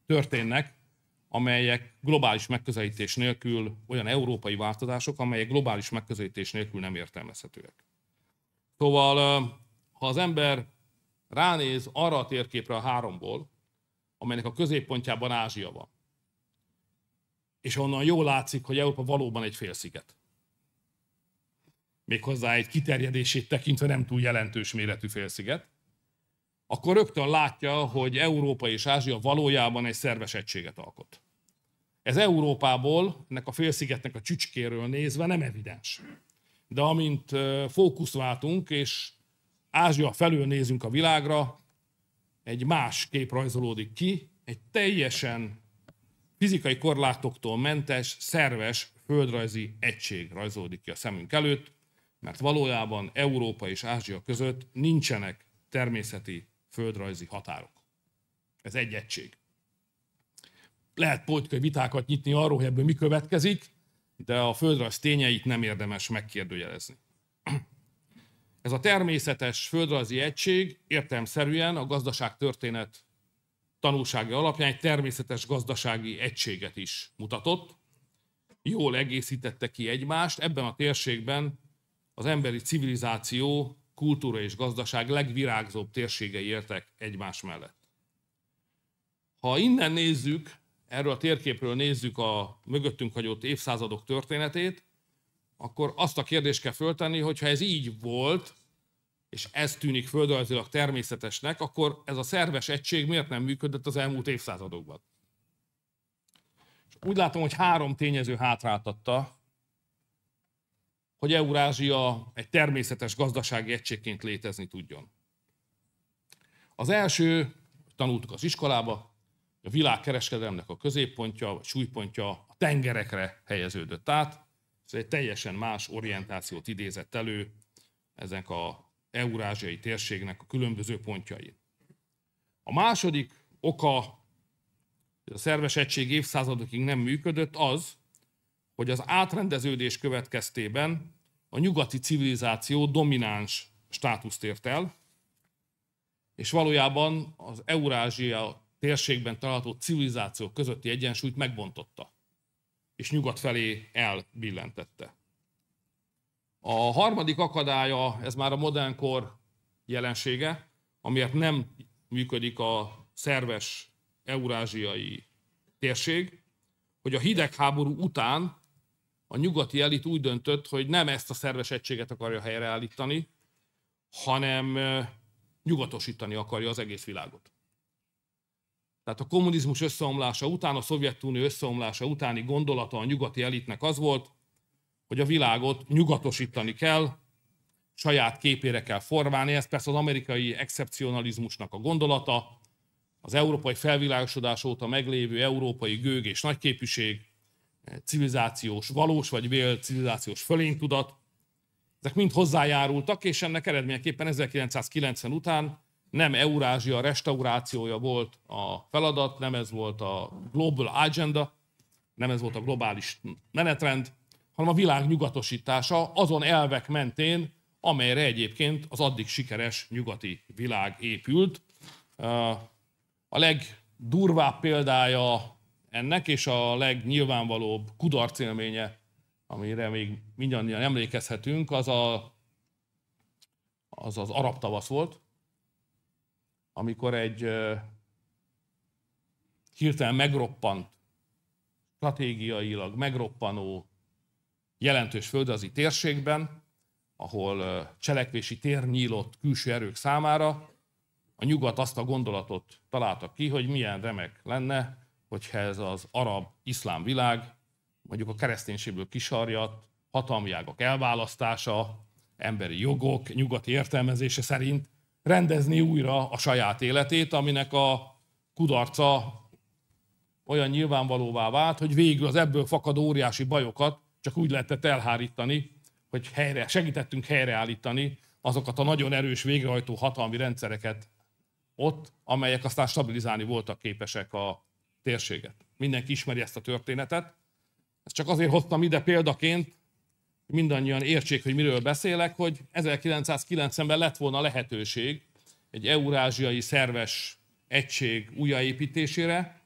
történnek, amelyek globális megközelítés nélkül, olyan európai változások, amelyek globális megközelítés nélkül nem értelmezhetőek. Szóval, ha az ember ránéz arra a térképre a 3-ból, amelynek a középpontjában Ázsia van, és onnan jól látszik, hogy Európa valóban egy félsziget. Méghozzá egy kiterjedését tekintve nem túl jelentős méretű félsziget, akkor rögtön látja, hogy Európa és Ázsia valójában egy szerves egységet alkot. Ez Európából, ennek a félszigetnek a csücskéről nézve nem evidens. De amint fókuszt váltunk, és Ázsia felől nézünk a világra, egy más kép rajzolódik ki, egy teljesen fizikai korlátoktól mentes, szerves, földrajzi egység rajzolódik ki a szemünk előtt, mert valójában Európa és Ázsia között nincsenek természeti, földrajzi határok. Ez egy egység. Lehet politikai vitákat nyitni arról, hogy ebből mi következik, de a földrajz tényeit nem érdemes megkérdőjelezni. Ez a természetes földrajzi egység értelemszerűen a gazdaságtörténet tanulsága alapján egy természetes gazdasági egységet is mutatott. Jól egészítette ki egymást. Ebben a térségben az emberi civilizáció, kultúra és gazdaság legvirágzóbb térségei éltek egymás mellett. Ha innen nézzük, erről a térképről nézzük a mögöttünk hagyott évszázadok történetét, akkor azt a kérdést kell föltenni, hogy ha ez így volt, és ez tűnik földrajzilag természetesnek, akkor ez a szerves egység miért nem működött az elmúlt évszázadokban? És úgy látom, hogy 3 tényező hátráltatta, hogy Eurázsia egy természetes gazdasági egységként létezni tudjon. Az első, tanultuk az iskolába, a világkereskedelemnek a középpontja, vagy súlypontja a tengerekre helyeződött át. Ez egy teljesen más orientációt idézett elő ezek az eurázsiai térségnek a különböző pontjain. A második oka, hogy a szerves egység évszázadokig nem működött, az, hogy az átrendeződés következtében a nyugati civilizáció domináns státuszt ért el, és valójában az Eurázsia térségben található civilizációk közötti egyensúlyt megbontotta, és nyugat felé elbillentette. A harmadik akadálya, ez már a modernkor jelensége, amiért nem működik a szerves eurázsiai térség, hogy a hidegháború után a nyugati elit úgy döntött, hogy nem ezt a szerves egységet akarja helyreállítani, hanem nyugatosítani akarja az egész világot. Tehát a kommunizmus összeomlása után, a Szovjetunió összeomlása utáni gondolata a nyugati elitnek az volt, hogy a világot nyugatosítani kell, saját képére kell formálni. Ez persze az amerikai excepcionalizmusnak a gondolata, az európai felvilágosodás óta meglévő európai gőg és nagyképűség, civilizációs, valós vagy vélt civilizációs fölénytudat, ezek mind hozzájárultak, és ennek eredményeképpen 1990 után nem Eurázsia restaurációja volt a feladat, nem ez volt a Global Agenda, nem ez volt a globális menetrend, hanem a világ nyugatosítása azon elvek mentén, amelyre egyébként az addig sikeres nyugati világ épült. A legdurvább példája ennek, és a legnyilvánvalóbb kudarcélménye, amire még mindannyian emlékezhetünk, az az arab tavasz volt, amikor egy hirtelen megroppant, stratégiailag megroppanó, jelentős földrajzi térségben, ahol cselekvési tér nyílott külső erők számára, a nyugat azt a gondolatot találta ki, hogy milyen remek lenne, hogyha ez az arab-iszlám világ, mondjuk a kereszténységből kisarjadt, hatalmi ágak elválasztása, emberi jogok nyugati értelmezése szerint rendezni újra a saját életét, aminek a kudarca olyan nyilvánvalóvá vált, hogy végül az ebből fakadó óriási bajokat csak úgy lehetett elhárítani, hogy segítettünk helyreállítani azokat a nagyon erős végrehajtó hatalmi rendszereket ott, amelyek aztán stabilizálni voltak képesek a térséget. Mindenki ismeri ezt a történetet. Ezt csak azért hoztam ide példaként, hogy mindannyian értsék, hogy miről beszélek, hogy 1990-ben lett volna lehetőség egy eurázsiai szerves egység újjáépítésére,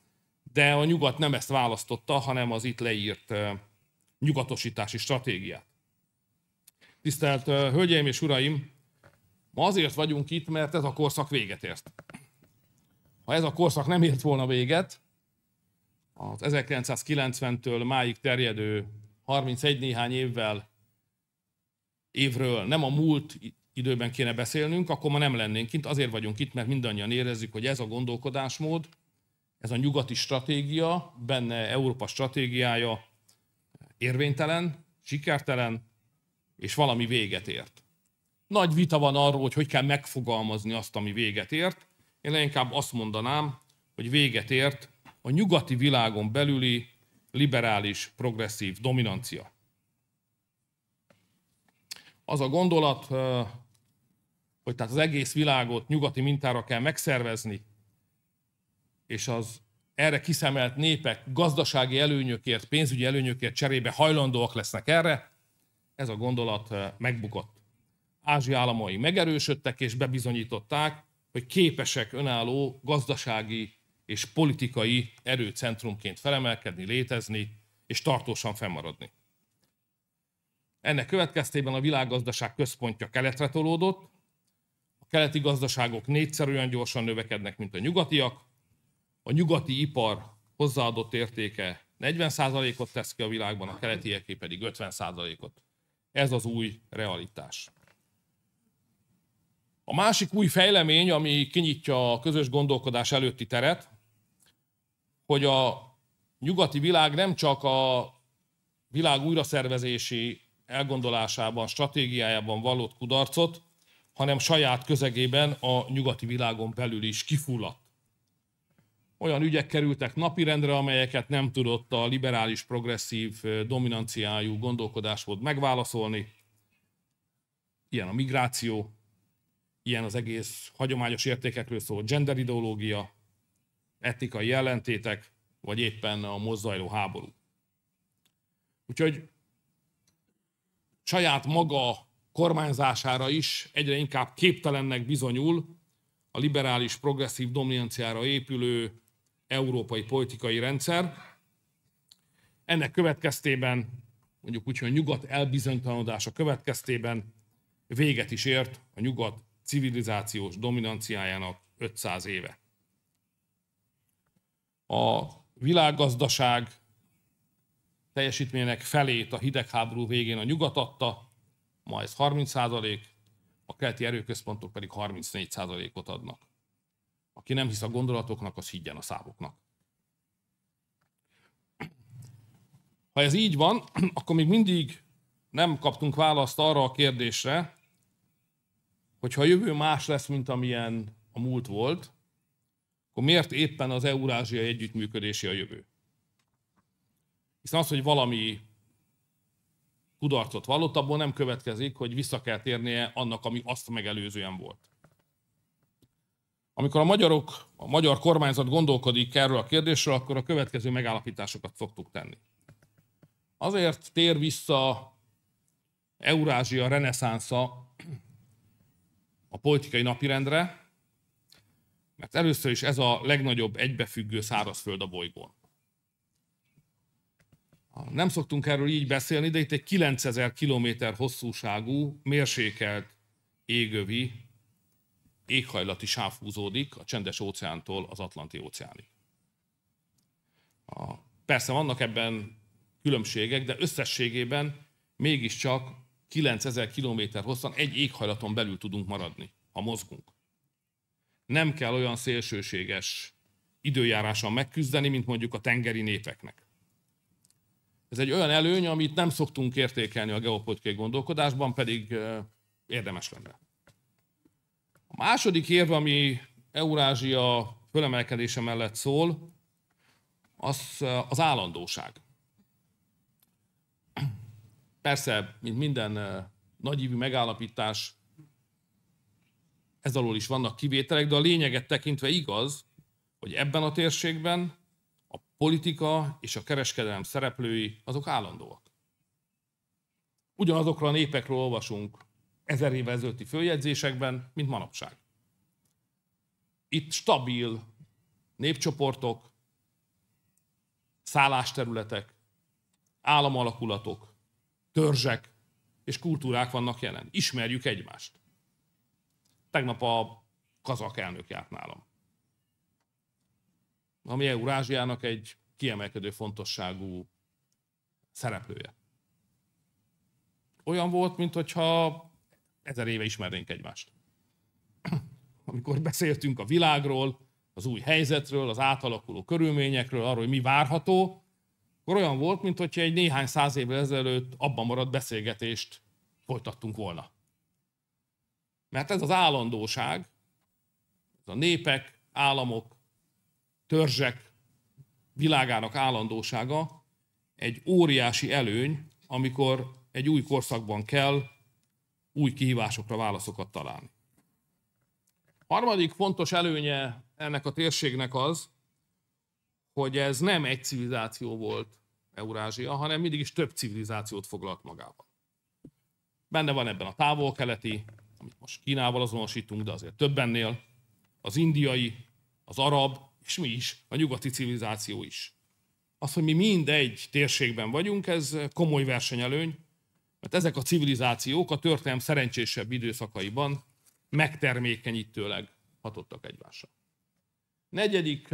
de a nyugat nem ezt választotta, hanem az itt leírt nyugatosítási stratégiát. Tisztelt Hölgyeim és Uraim! Ma azért vagyunk itt, mert ez a korszak véget ért. Ha ez a korszak nem ért volna véget, az 1990-től máig terjedő 31 néhány évről nem a múlt időben kéne beszélnünk, akkor ma nem lennénk itt. Azért vagyunk itt, mert mindannyian érezzük, hogy ez a gondolkodásmód, ez a nyugati stratégia, benne Európa stratégiája érvénytelen, sikertelen, és valami véget ért. Nagy vita van arról, hogy kell megfogalmazni azt, ami véget ért. Én leginkább azt mondanám, hogy véget ért a nyugati világon belüli liberális, progresszív dominancia. Az a gondolat, hogy tehát az egész világot nyugati mintára kell megszervezni, és az erre kiszemelt népek gazdasági előnyökért, pénzügyi előnyökért cserébe hajlandóak lesznek erre, ez a gondolat megbukott. Ázsia államai megerősödtek és bebizonyították, hogy képesek önálló gazdasági és politikai erőcentrumként felemelkedni, létezni és tartósan fennmaradni. Ennek következtében a világgazdaság központja keletre tolódott, a keleti gazdaságok 4-szer olyan gyorsan növekednek, mint a nyugatiak, a nyugati ipar hozzáadott értéke 40%-ot tesz ki a világban, a keletieké pedig 50%-ot. Ez az új realitás. A másik új fejlemény, ami kinyitja a közös gondolkodás előtti teret, hogy a nyugati világ nem csak a világ újraszervezési elgondolásában, stratégiájában vallott kudarcot, hanem saját közegében a nyugati világon belül is kifulladt. Olyan ügyek kerültek napirendre, amelyeket nem tudott a liberális, progresszív, dominanciájú gondolkodásmód megválaszolni. Ilyen a migráció, ilyen az egész hagyományos értékekről szóló gender ideológia, etikai ellentétek, vagy éppen a most zajló háború. Úgyhogy saját maga kormányzására is egyre inkább képtelennek bizonyul a liberális, progresszív dominanciára épülő európai politikai rendszer. Ennek következtében, mondjuk úgy, hogy a nyugat elbizonytalanodása következtében véget is ért a nyugat civilizációs dominanciájának 500 éve. A világgazdaság teljesítményének felét a hidegháború végén a nyugat adta, ma ez 30%, a keleti erőközpontok pedig 34%-ot adnak. Aki nem hisz a gondolatoknak, az higgyen a szávoknak. Ha ez így van, akkor még mindig nem kaptunk választ arra a kérdésre, hogy ha a jövő más lesz, mint amilyen a múlt volt, akkor miért éppen az eurázsiai együttműködési a jövő? Hiszen az, hogy valami kudarcot vallott, abból nem következik, hogy vissza kell térnie annak, ami azt megelőzően volt. Amikor a magyar kormányzat gondolkodik erről a kérdésről, akkor a következő megállapításokat szoktuk tenni. Azért tér vissza Eurázsia reneszánsza a politikai napirendre, mert először is ez a legnagyobb egybefüggő szárazföld a bolygón. Nem szoktunk erről így beszélni, de itt egy 9000 kilométer hosszúságú, mérsékelt égövi éghajlati sáv húzódik a Csendes-óceántól az Atlanti-óceánig. Persze vannak ebben különbségek, de összességében mégiscsak 9000 kilométer hosszan egy éghajlaton belül tudunk maradni, ha mozgunk. Nem kell olyan szélsőséges időjárással megküzdeni, mint mondjuk a tengeri népeknek. Ez egy olyan előny, amit nem szoktunk értékelni a geopolitikai gondolkodásban, pedig érdemes lenne. A második érv, ami Eurázsia fölemelkedése mellett szól, az állandóság. Persze, mint minden nagyívű megállapítás, ez alól is vannak kivételek, de a lényeget tekintve igaz, hogy ebben a térségben a politika és a kereskedelem szereplői azok állandóak. Ugyanazokról a népekről olvasunk 1000 évvel ezelőtti följegyzésekben, mint manapság. Itt stabil népcsoportok, szállásterületek, államalakulatok, törzsek és kultúrák vannak jelen. Ismerjük egymást. Tegnap a kazak elnök járt nálam, ami Eurázsiának egy kiemelkedő fontosságú szereplője. Olyan volt, mintha 1000 éve ismernénk egymást. Amikor beszéltünk a világról, az új helyzetről, az átalakuló körülményekről, arról, hogy mi várható, akkor olyan volt, mintha egy néhány száz évvel ezelőtt abban maradt beszélgetést folytattunk volna. Mert ez az állandóság, ez a népek, államok, törzsek világának állandósága egy óriási előny, amikor egy új korszakban kell új kihívásokra válaszokat találni. Harmadik fontos előnye ennek a térségnek az, hogy ez nem egy civilizáció volt Eurázsia, hanem mindig is több civilizációt foglalt magába. Benne van ebben a távol-keleti, amit most Kínával azonosítunk, de azért több ennél, az indiai, az arab, és mi is, a nyugati civilizáció is. Az, hogy mi mind egy térségben vagyunk, ez komoly versenyelőny, mert ezek a civilizációk a történelem szerencsésebb időszakaiban megtermékenyítőleg hatottak egymásra. Negyedik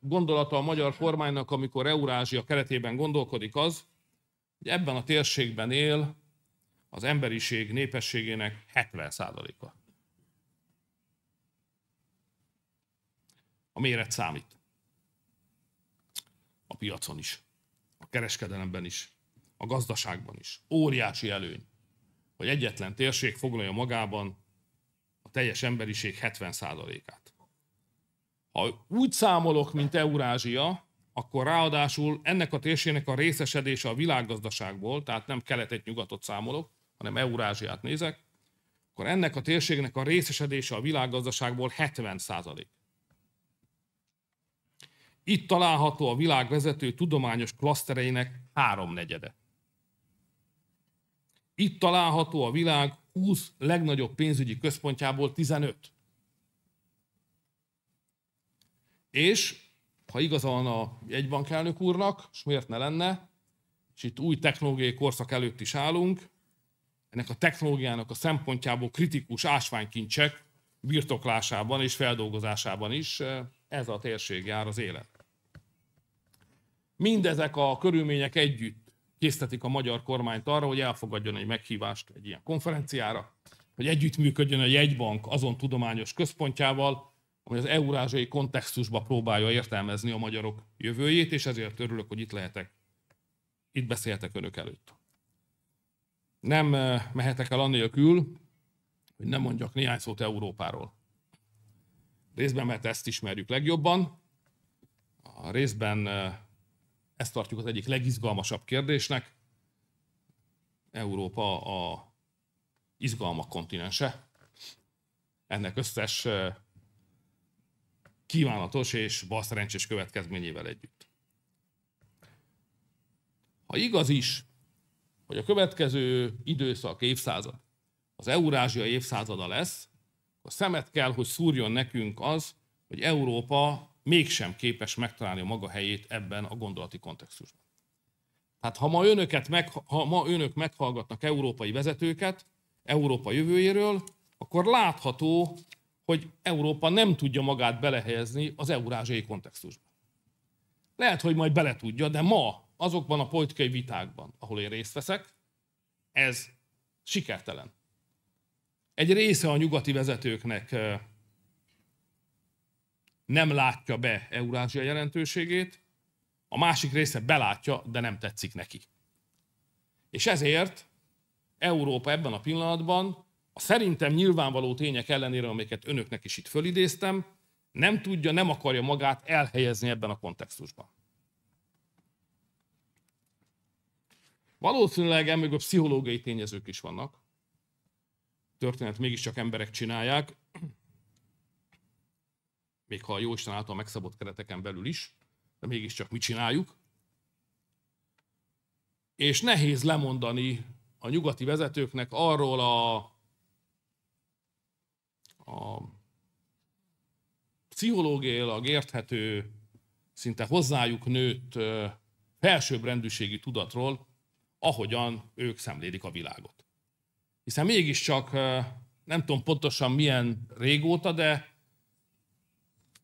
gondolata a magyar kormánynak, amikor Eurázsia keretében gondolkodik az, hogy ebben a térségben él az emberiség népességének 70%-a. A méret számít. A piacon is, a kereskedelemben is, a gazdaságban is. Óriási előny, hogy egyetlen térség foglalja magában a teljes emberiség 70%-át. Ha úgy számolok, mint Eurázsia, akkor ráadásul ennek a térségnek a részesedése a világgazdaságból, tehát nem keletet-nyugatot számolok, hanem Eurázsiát nézek, akkor ennek a térségnek a részesedése a világgazdaságból 70%. Itt található a világ vezető tudományos klasztereinek 3/4. Itt található a világ 20 legnagyobb pénzügyi központjából 15. És, ha igaza van a jegybankelnök úrnak, és miért ne lenne, és itt új technológiai korszak előtt is állunk, ennek a technológiának a szempontjából kritikus ásványkincsek birtoklásában és feldolgozásában is ez a térség jár az élen. Mindezek a körülmények együtt késztetik a magyar kormányt arra, hogy elfogadjon egy meghívást egy ilyen konferenciára, hogy együttműködjön a jegybank azon tudományos központjával, ami az eurázsiai kontextusba próbálja értelmezni a magyarok jövőjét, és ezért örülök, hogy itt lehetek. Itt beszélhetek önök előtt. Nem mehetek el annélkül, hogy nem mondjak néhány szót Európáról. Részben, mert ezt ismerjük legjobban, a részben ezt tartjuk az egyik legizgalmasabb kérdésnek. Európa a izgalmak kontinense. Ennek összes kívánatos és balszerencsés következményével együtt. Ha igaz is, hogy a következő időszak, évszázad az Eurázsia évszázada lesz, akkor szemet kell, hogy szúrjon nekünk az, hogy Európa mégsem képes megtalálni a maga helyét ebben a gondolati kontextusban. Tehát ha ma önök meghallgatnak európai vezetőket, Európa jövőjéről, akkor látható, hogy Európa nem tudja magát belehelyezni az eurázsiai kontextusba. Lehet, hogy majd bele tudja, de ma azokban a politikai vitákban, ahol én részt veszek, ez sikertelen. Egy része a nyugati vezetőknek nem látja be Eurázsia jelentőségét, a másik része belátja, de nem tetszik neki. És ezért Európa ebben a pillanatban a szerintem nyilvánvaló tények ellenére, amiket önöknek is itt fölidéztem, nem tudja, nem akarja magát elhelyezni ebben a kontextusban. Valószínűleg emögött pszichológiai tényezők is vannak. A történet mégiscsak emberek csinálják, még ha a Jóisten által megszabott kereteken belül is, de mégiscsak mi csináljuk. És nehéz lemondani a nyugati vezetőknek arról a pszichológiailag érthető, szinte hozzájuk nőtt felsőbbrendűségi tudatról, ahogyan ők szemlélik a világot. Hiszen mégiscsak nem tudom pontosan milyen régóta, de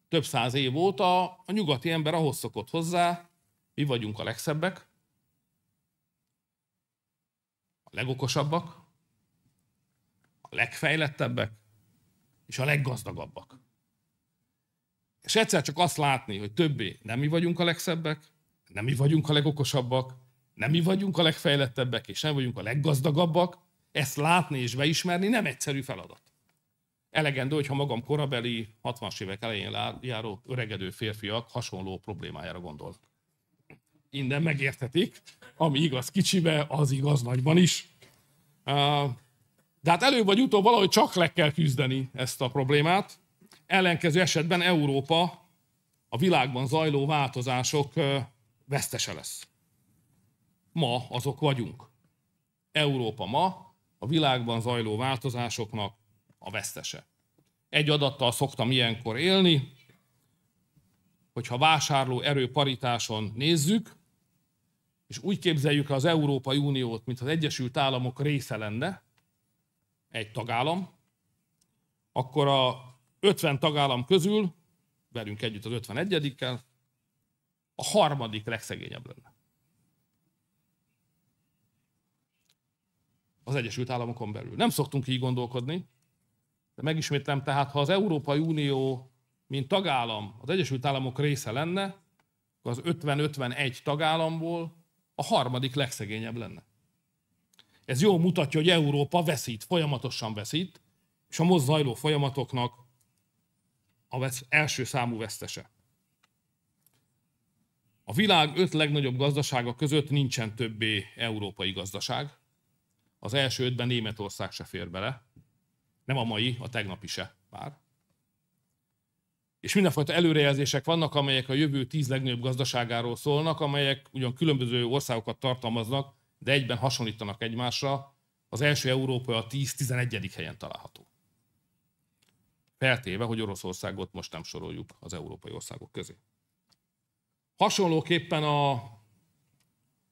több száz év óta a nyugati ember ahhoz szokott hozzá, mi vagyunk a legszebbek, a legokosabbak, a legfejlettebbek és a leggazdagabbak. És egyszer csak azt látni, hogy többé nem mi vagyunk a legszebbek, nem mi vagyunk a legokosabbak, nem mi vagyunk a legfejlettebbek, és nem vagyunk a leggazdagabbak, ezt látni és beismerni nem egyszerű feladat. Elegendő, hogyha magam korabeli, 60-as évek elején járó öregedő férfiak hasonló problémájára gondolnak. Innen megérthetik, ami igaz kicsibe, az igaz nagyban is. De hát előbb vagy utóbb valahogy csak le kell küzdeni ezt a problémát. Ellenkező esetben Európa a világban zajló változások vesztese lesz. Ma azok vagyunk. Európa ma a világban zajló változásoknak a vesztese. Egy adattal szoktam ilyenkor élni, hogyha vásárló erő paritáson nézzük, és úgy képzeljük az Európai Uniót, mint az Egyesült Államok része lenne, egy tagállam, akkor a 50 tagállam közül, velünk együtt az 51-kel, a harmadik legszegényebb lenne. Az Egyesült Államokon belül. Nem szoktunk így gondolkodni, de megismétlem, tehát ha az Európai Unió, mint tagállam, az Egyesült Államok része lenne, akkor az 50-51 tagállamból a harmadik legszegényebb lenne. Ez jól mutatja, hogy Európa veszít, folyamatosan veszít, és a most zajló folyamatoknak az első számú vesztese. A világ 5 legnagyobb gazdasága között nincsen többé európai gazdaság. Az első 5-ben Németország se fér bele. Nem a mai, a tegnapi se már. És mindenfajta előrejelzések vannak, amelyek a jövő 10 legnagyobb gazdaságáról szólnak, amelyek ugyan különböző országokat tartalmaznak, de egyben hasonlítanak egymásra. Az első Európa a 10-11. helyen található. Feltéve, hogy Oroszországot most nem soroljuk az európai országok közé. Hasonlóképpen a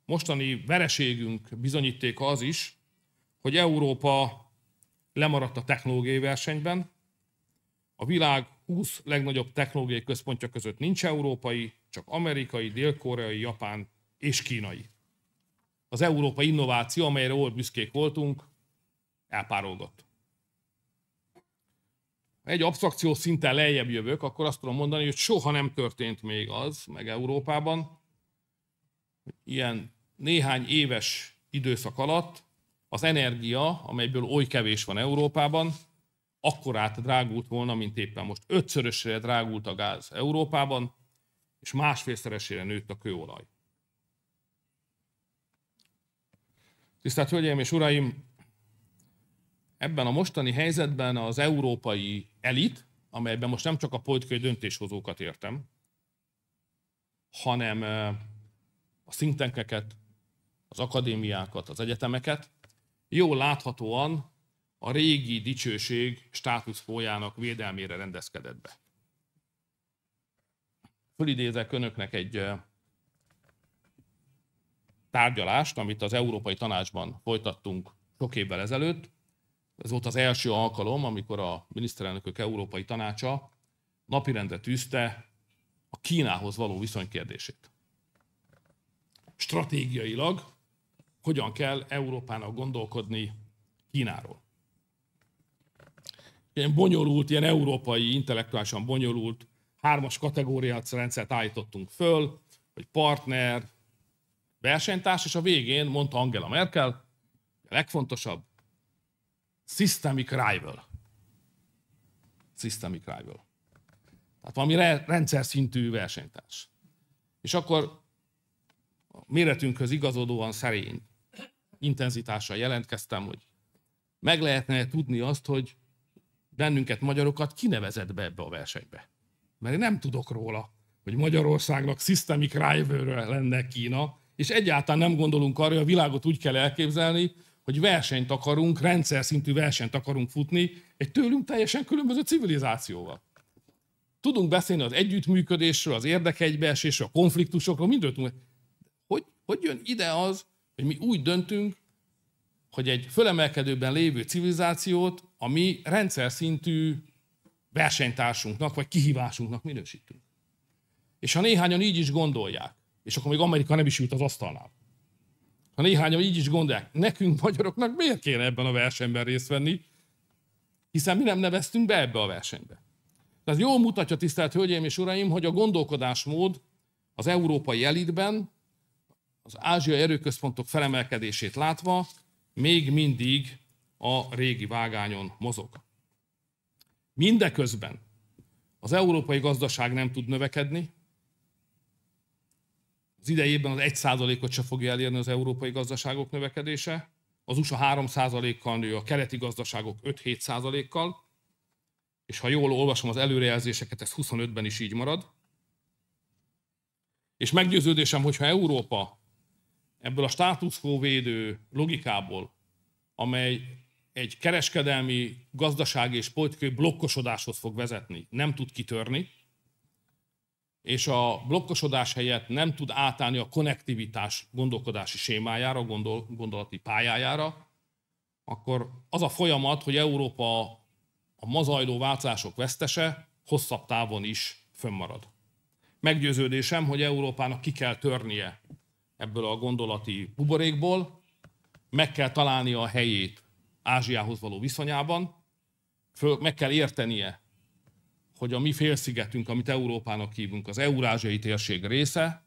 mostani vereségünk bizonyítéka az is, hogy Európa lemaradt a technológiai versenyben. A világ 20 legnagyobb technológiai központja között nincs európai, csak amerikai, dél-koreai, japán és kínai. Az európai innováció, amelyre oly büszkék voltunk, elpárolgott. Ha egy absztrakció szinten lejjebb jövök, akkor azt tudom mondani, hogy soha nem történt még az, meg Európában, hogy ilyen néhány éves időszak alatt az energia, amelyből oly kevés van Európában, akkorát drágult volna, mint éppen most. 5-szörösére drágult a gáz Európában, és 1,5-szeresére nőtt a kőolaj. Tisztelt Hölgyeim és Uraim! Ebben a mostani helyzetben az európai elit, amelyben most nem csak a politikai döntéshozókat értem, hanem a think tankeket, az akadémiákat, az egyetemeket, jól láthatóan a régi dicsőség státuszkójának védelmére rendezkedett be. Fölidézek önöknek egy tárgyalást, amit az Európai Tanácsban folytattunk sok évvel ezelőtt. Ez volt az első alkalom, amikor a miniszterelnökök Európai Tanácsa napirendre tűzte a Kínához való viszony kérdését. Stratégiailag hogyan kell Európának gondolkodni Kínáról. Ilyen bonyolult, ilyen európai, intellektuálisan bonyolult, 3-as kategóriát rendszert állítottunk föl, hogy partner, versenytárs, és a végén mondta Angela Merkel, a legfontosabb, systemic rival. Systemic rival. Tehát valami rendszer szintű versenytárs. És akkor a méretünkhöz igazodóan szerény intenzitással jelentkeztem, hogy meg lehetne tudni azt, hogy bennünket, magyarokat kinevezett be ebbe a versenybe. Mert én nem tudok róla, hogy Magyarországnak systemic rival lenne Kína, és egyáltalán nem gondolunk arra, hogy a világot úgy kell elképzelni, hogy versenyt akarunk, rendszer szintű versenyt akarunk futni egy tőlünk teljesen különböző civilizációval. Tudunk beszélni az együttműködésről, az érdekegybeesésről, a konfliktusokról, mindről tudunk. Hogy jön ide az, hogy mi úgy döntünk, hogy egy fölemelkedőben lévő civilizációt a mi rendszer szintű versenytársunknak vagy kihívásunknak minősítünk. És ha néhányan így is gondolják, és akkor még Amerika nem is ült az asztalnál, ha néhányan így is gondolják, nekünk magyaroknak miért kéne ebben a versenyben részt venni, hiszen mi nem neveztünk be ebbe a versenybe. Tehát jól mutatja, tisztelt Hölgyeim és Uraim, hogy a gondolkodásmód az európai elitben, az ázsiai erőközpontok felemelkedését látva még mindig a régi vágányon mozog. Mindeközben az európai gazdaság nem tud növekedni, az idejében az 1%-ot se fogja elérni az európai gazdaságok növekedése, az USA 3%-kal nő, a keleti gazdaságok 5-7%-kal, és ha jól olvasom az előrejelzéseket, ez 25-ben is így marad. És meggyőződésem, hogyha Európa ebből a status quo védő logikából, amely egy kereskedelmi, gazdasági és politikai blokkosodáshoz fog vezetni, nem tud kitörni, és a blokkosodás helyett nem tud átállni a konnektivitás gondolkodási sémájára, gondolati pályájára, akkor az a folyamat, hogy Európa a ma zajló változások vesztese, hosszabb távon is fönnmarad. Meggyőződésem, hogy Európának ki kell törnie ebből a gondolati buborékból, meg kell találnia a helyét Ázsiához való viszonyában, meg kell értenie, hogy a mi félszigetünk, amit Európának hívunk, az eurázsiai térség része,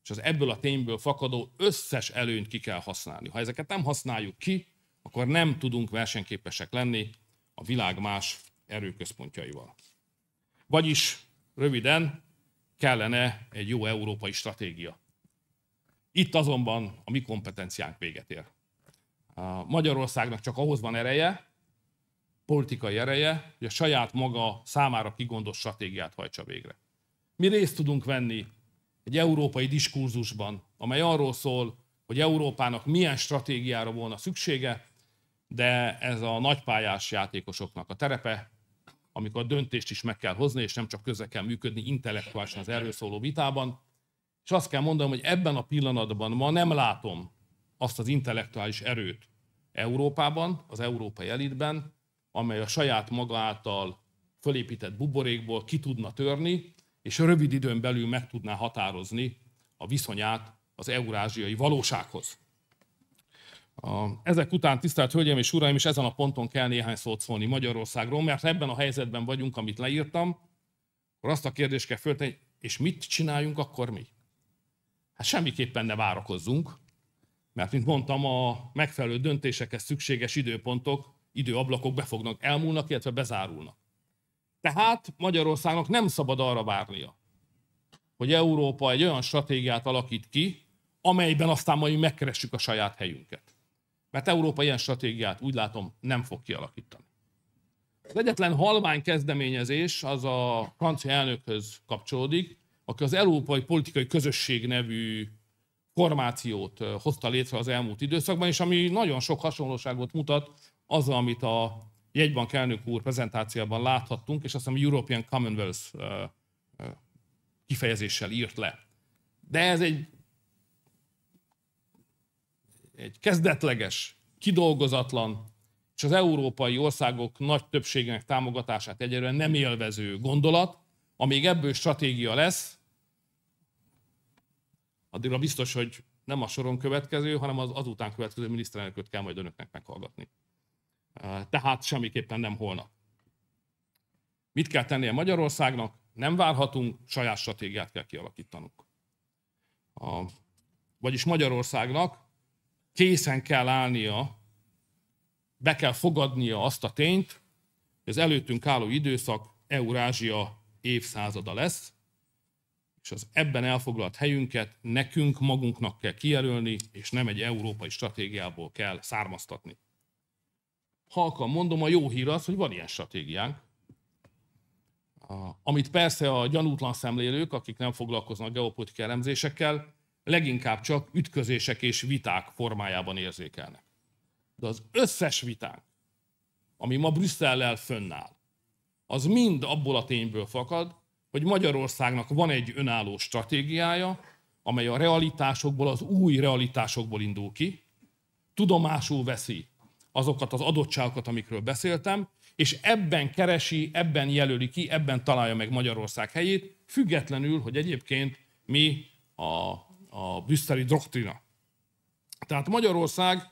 és az ebből a tényből fakadó összes előnyt ki kell használni. Ha ezeket nem használjuk ki, akkor nem tudunk versenyképesek lenni a világ más erőközpontjaival. Vagyis röviden kellene egy jó európai stratégia. Itt azonban a mi kompetenciánk véget ér. Magyarországnak csak ahhoz van ereje, politikai ereje, hogy a saját maga számára kigondolt stratégiát hajtsa végre. Mi részt tudunk venni egy európai diskurzusban, amely arról szól, hogy Európának milyen stratégiára volna szüksége, de ez a nagypályás játékosoknak a terepe, amikor a döntést is meg kell hozni, és nem csak közre kell működni intellektuálisan az erről szóló vitában. És azt kell mondanom, hogy ebben a pillanatban ma nem látom azt az intellektuális erőt Európában, az európai elitben, amely a saját maga által fölépített buborékból ki tudna törni, és rövid időn belül meg tudná határozni a viszonyát az eurázsiai valósághoz. Ezek után, tisztelt Hölgyeim és Uraim, és ezen a ponton kell néhány szót szólni Magyarországról, mert ebben a helyzetben vagyunk, amit leírtam, akkor azt a kérdést kell föltenni, és mit csináljunk akkor mi? Hát semmiképpen ne várakozzunk, mert, mint mondtam, a megfelelő döntésekhez szükséges időpontok, időablakok be fognak elmúlnak, illetve bezárulnak. Tehát Magyarországnak nem szabad arra várnia, hogy Európa egy olyan stratégiát alakít ki, amelyben aztán majd megkeressük a saját helyünket. Mert Európa ilyen stratégiát, úgy látom, nem fog kialakítani. Az egyetlen halvány kezdeményezés az a francia elnökhöz kapcsolódik, aki az Európai Politikai Közösség nevű formációt hozta létre az elmúlt időszakban, és ami nagyon sok hasonlóságot mutat azzal, amit a jegybank elnök úr prezentációban láthattunk, és azt hiszem European Commonwealth kifejezéssel írt le. De ez egy kezdetleges, kidolgozatlan, és az európai országok nagy többségének támogatását egyelőre nem élvező gondolat, amíg ebből stratégia lesz, addigra biztos, hogy nem a soron következő, hanem az azután következő miniszterelnököt kell majd önöknek meghallgatni. Tehát semmiképpen nem holnap. Mit kell tennie Magyarországnak? Nem várhatunk, saját stratégiát kell kialakítanunk. Vagyis Magyarországnak készen kell állnia, be kell fogadnia azt a tényt, hogy az előttünk álló időszak Eurázsia évszázada lesz, és az ebben elfoglalt helyünket nekünk magunknak kell kijelölni, és nem egy európai stratégiából kell származtatni. Halkan mondom, a jó hír az, hogy van ilyen stratégiánk, amit persze a gyanútlan szemlélők, akik nem foglalkoznak geopolitikai elemzésekkel, leginkább csak ütközések és viták formájában érzékelnek. De az összes vitánk, ami ma Brüsszellel fönnáll, az mind abból a tényből fakad, hogy Magyarországnak van egy önálló stratégiája, amely a realitásokból, az új realitásokból indul ki, tudomásul veszi azokat az adottságokat, amikről beszéltem, és ebben keresi, ebben jelöli ki, ebben találja meg Magyarország helyét, függetlenül, hogy egyébként mi a brüsszeli doktrina. Tehát Magyarország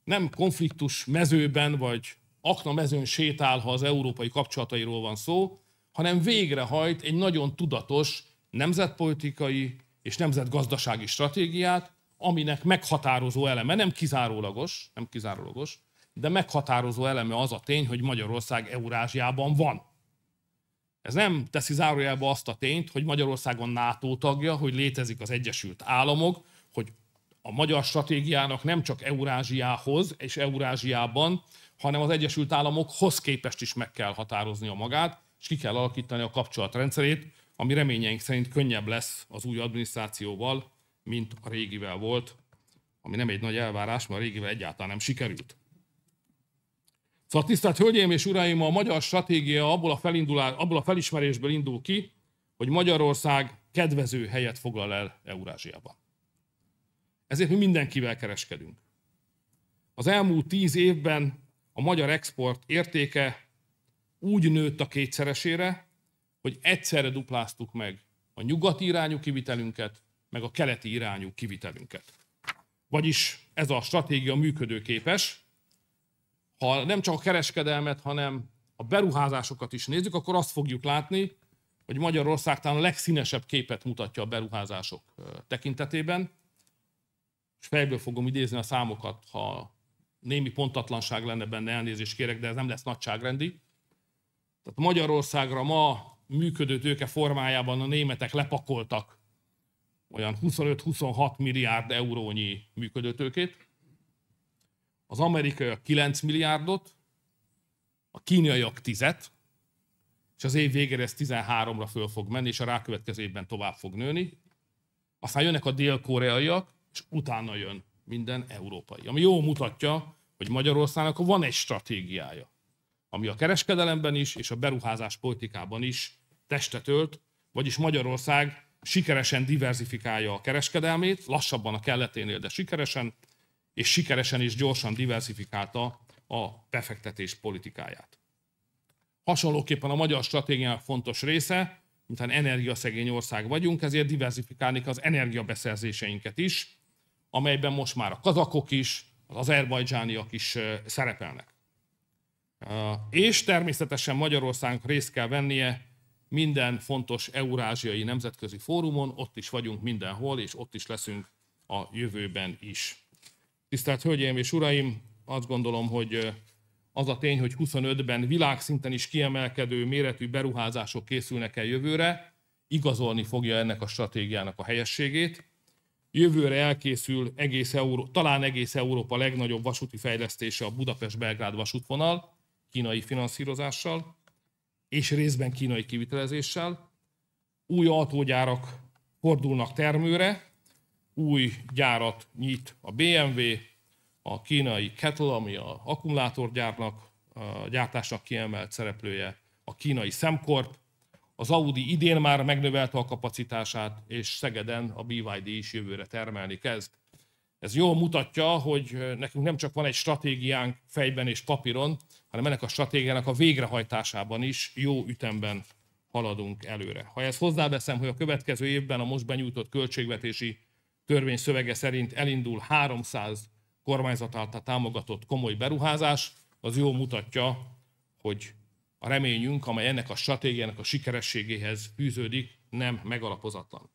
nem konfliktus mezőben, vagy aknamezőn sétál, ha az európai kapcsolatairól van szó, hanem végrehajt egy nagyon tudatos nemzetpolitikai és nemzetgazdasági stratégiát, aminek meghatározó eleme, nem kizárólagos, de meghatározó eleme az a tény, hogy Magyarország Eurázsiában van. Ez nem teszi zárójelbe azt a tényt, hogy Magyarországon NATO tagja, hogy létezik az Egyesült Államok, hogy a magyar stratégiának nem csak Eurázsiához és Eurázsiában, hanem az Egyesült Államokhoz képest is meg kell határoznia magát, és ki kell alakítani a kapcsolatrendszerét, ami reményeink szerint könnyebb lesz az új adminisztrációval, mint a régivel volt, ami nem egy nagy elvárás, mert a régivel egyáltalán nem sikerült. Szóval tisztelt Hölgyeim és Uraim, a magyar stratégia abból a felismerésből indul ki, hogy Magyarország kedvező helyet foglal el Eurázsiában. Ezért mi mindenkivel kereskedünk. Az elmúlt 10 évben a magyar export értéke úgy nőtt a kétszeresére, hogy egyszerre dupláztuk meg a nyugati irányú kivitelünket, meg a keleti irányú kivitelünket. Vagyis ez a stratégia működőképes. Ha nem csak a kereskedelmet, hanem a beruházásokat is nézzük, akkor azt fogjuk látni, hogy Magyarország talán a legszínesebb képet mutatja a beruházások tekintetében. És fejből fogom idézni a számokat, ha némi pontatlanság lenne benne, elnézést kérek, de ez nem lesz nagyságrendi. Tehát Magyarországra ma működő tőke formájában a németek lepakoltak olyan 25-26 milliárd eurónyi működőtőkét, az amerikaiak 9 milliárdot, a kínaiak 10-et, és az év végére ez 13-ra föl fog menni, és a rákövetkező évben tovább fog nőni. Aztán jönnek a dél-koreaiak, és utána jön minden európai. Ami jól mutatja, hogy Magyarországnak van egy stratégiája, ami a kereskedelemben is, és a beruházás politikában is testet ölt, vagyis Magyarország sikeresen diverzifikálja a kereskedelmét, lassabban a kelleténél, de sikeresen, és sikeresen és gyorsan diverzifikálta a befektetés politikáját. Hasonlóképpen a magyar stratégiának fontos része, mintha energiaszegény ország vagyunk, ezért diverzifikálni kell az energiabeszerzéseinket is, amelyben most már a kazakok is, az azerbajdzsániak is szerepelnek. És természetesen Magyarországnak részt kell vennie minden fontos eurázsiai nemzetközi fórumon, ott is vagyunk mindenhol, és ott is leszünk a jövőben is. Tisztelt Hölgyeim és Uraim, azt gondolom, hogy az a tény, hogy 25-ben világszinten is kiemelkedő méretű beruházások készülnek el jövőre, igazolni fogja ennek a stratégiának a helyességét. Jövőre elkészül talán egész Európa legnagyobb vasúti fejlesztése, a Budapest-Belgrád vasútvonal, kínai finanszírozással és részben kínai kivitelezéssel. Új autógyárak fordulnak termőre, új gyárat nyit a BMW, a kínai Kettle, ami az akkumulátorgyárnak, a gyártásnak kiemelt szereplője, a kínai Semcorp, az Audi idén már megnövelte a kapacitását, és Szegeden a BYD is jövőre termelni kezd. Ez jól mutatja, hogy nekünk nem csak van egy stratégiánk fejben és papíron, hanem ennek a stratégiának a végrehajtásában is jó ütemben haladunk előre. Ha ezt hozzáveszem, hogy a következő évben a most benyújtott költségvetési törvény szövege szerint elindul 300 kormányzat által támogatott komoly beruházás, az jól mutatja, hogy a reményünk, amely ennek a stratégiának a sikerességéhez fűződik, nem megalapozatlan.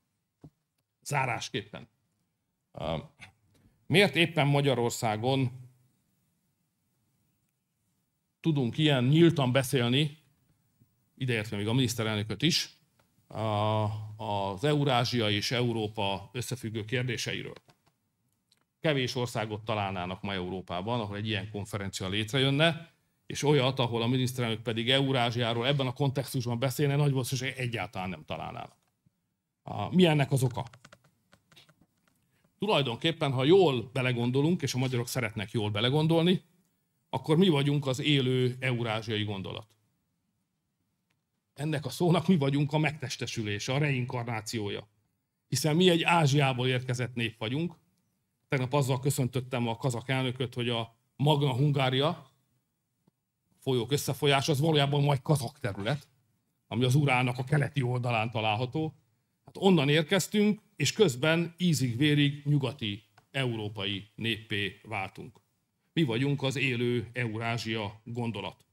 Zárásképpen. Miért éppen Magyarországon tudunk ilyen nyíltan beszélni, ideértve még a miniszterelnököt is, az Eurázsia és Európa összefüggő kérdéseiről? Kevés országot találnának ma Európában, ahol egy ilyen konferencia létrejönne, és olyat, ahol a miniszterelnök pedig Eurázsiáról ebben a kontextusban beszélne, nagy valószínűség egyáltalán nem találnának. Mi ennek az oka? Tulajdonképpen, ha jól belegondolunk, és a magyarok szeretnek jól belegondolni, akkor mi vagyunk az élő eurázsiai gondolat. Ennek a szónak mi vagyunk a megtestesülése, a reinkarnációja. Hiszen mi egy Ázsiából érkezett nép vagyunk. Tegnap azzal köszöntöttem a kazak elnököt, hogy a Magna Hungária, folyók összefolyás, az valójában majd kazak terület, ami az Urálnak a keleti oldalán található. Hát onnan érkeztünk, és közben ízig-vérig nyugati európai néppé váltunk. Mi vagyunk az élő Eurázsia gondolat.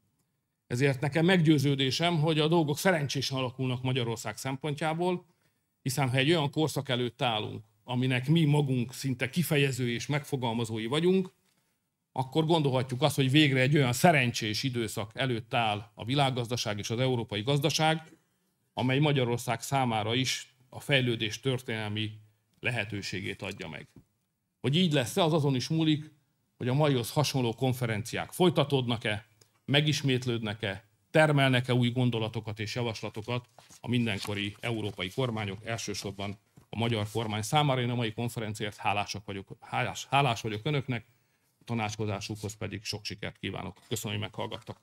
Ezért nekem meggyőződésem, hogy a dolgok szerencsésen alakulnak Magyarország szempontjából, hiszen ha egy olyan korszak előtt állunk, aminek mi magunk szinte kifejező és megfogalmazói vagyunk, akkor gondolhatjuk azt, hogy végre egy olyan szerencsés időszak előtt áll a világgazdaság és az európai gazdaság, amely Magyarország számára is a fejlődés történelmi lehetőségét adja meg. Hogy így lesz-e, az azon is múlik, hogy a maihoz hasonló konferenciák folytatódnak-e, megismétlődnek-e, termelnek-e új gondolatokat és javaslatokat a mindenkori európai kormányok, elsősorban a magyar kormány számára. Én a mai konferenciáért hálás vagyok önöknek, a tanácskozásukhoz pedig sok sikert kívánok. Köszönöm, hogy meghallgattak.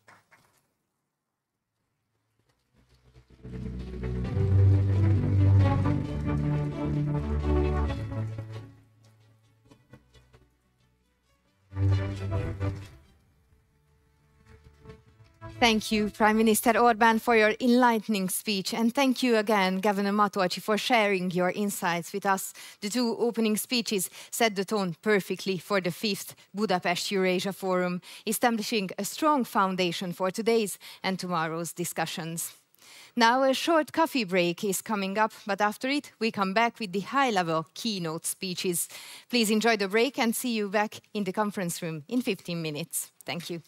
Thank you, Prime Minister Orbán, for your enlightening speech. And thank you again, Governor Matolcsy, for sharing your insights with us. The two opening speeches set the tone perfectly for the 5th Budapest Eurasia Forum, establishing a strong foundation for today's and tomorrow's discussions. Now a short coffee break is coming up, but after it, we come back with the high-level keynote speeches. Please enjoy the break and see you back in the conference room in 15 minutes. Thank you.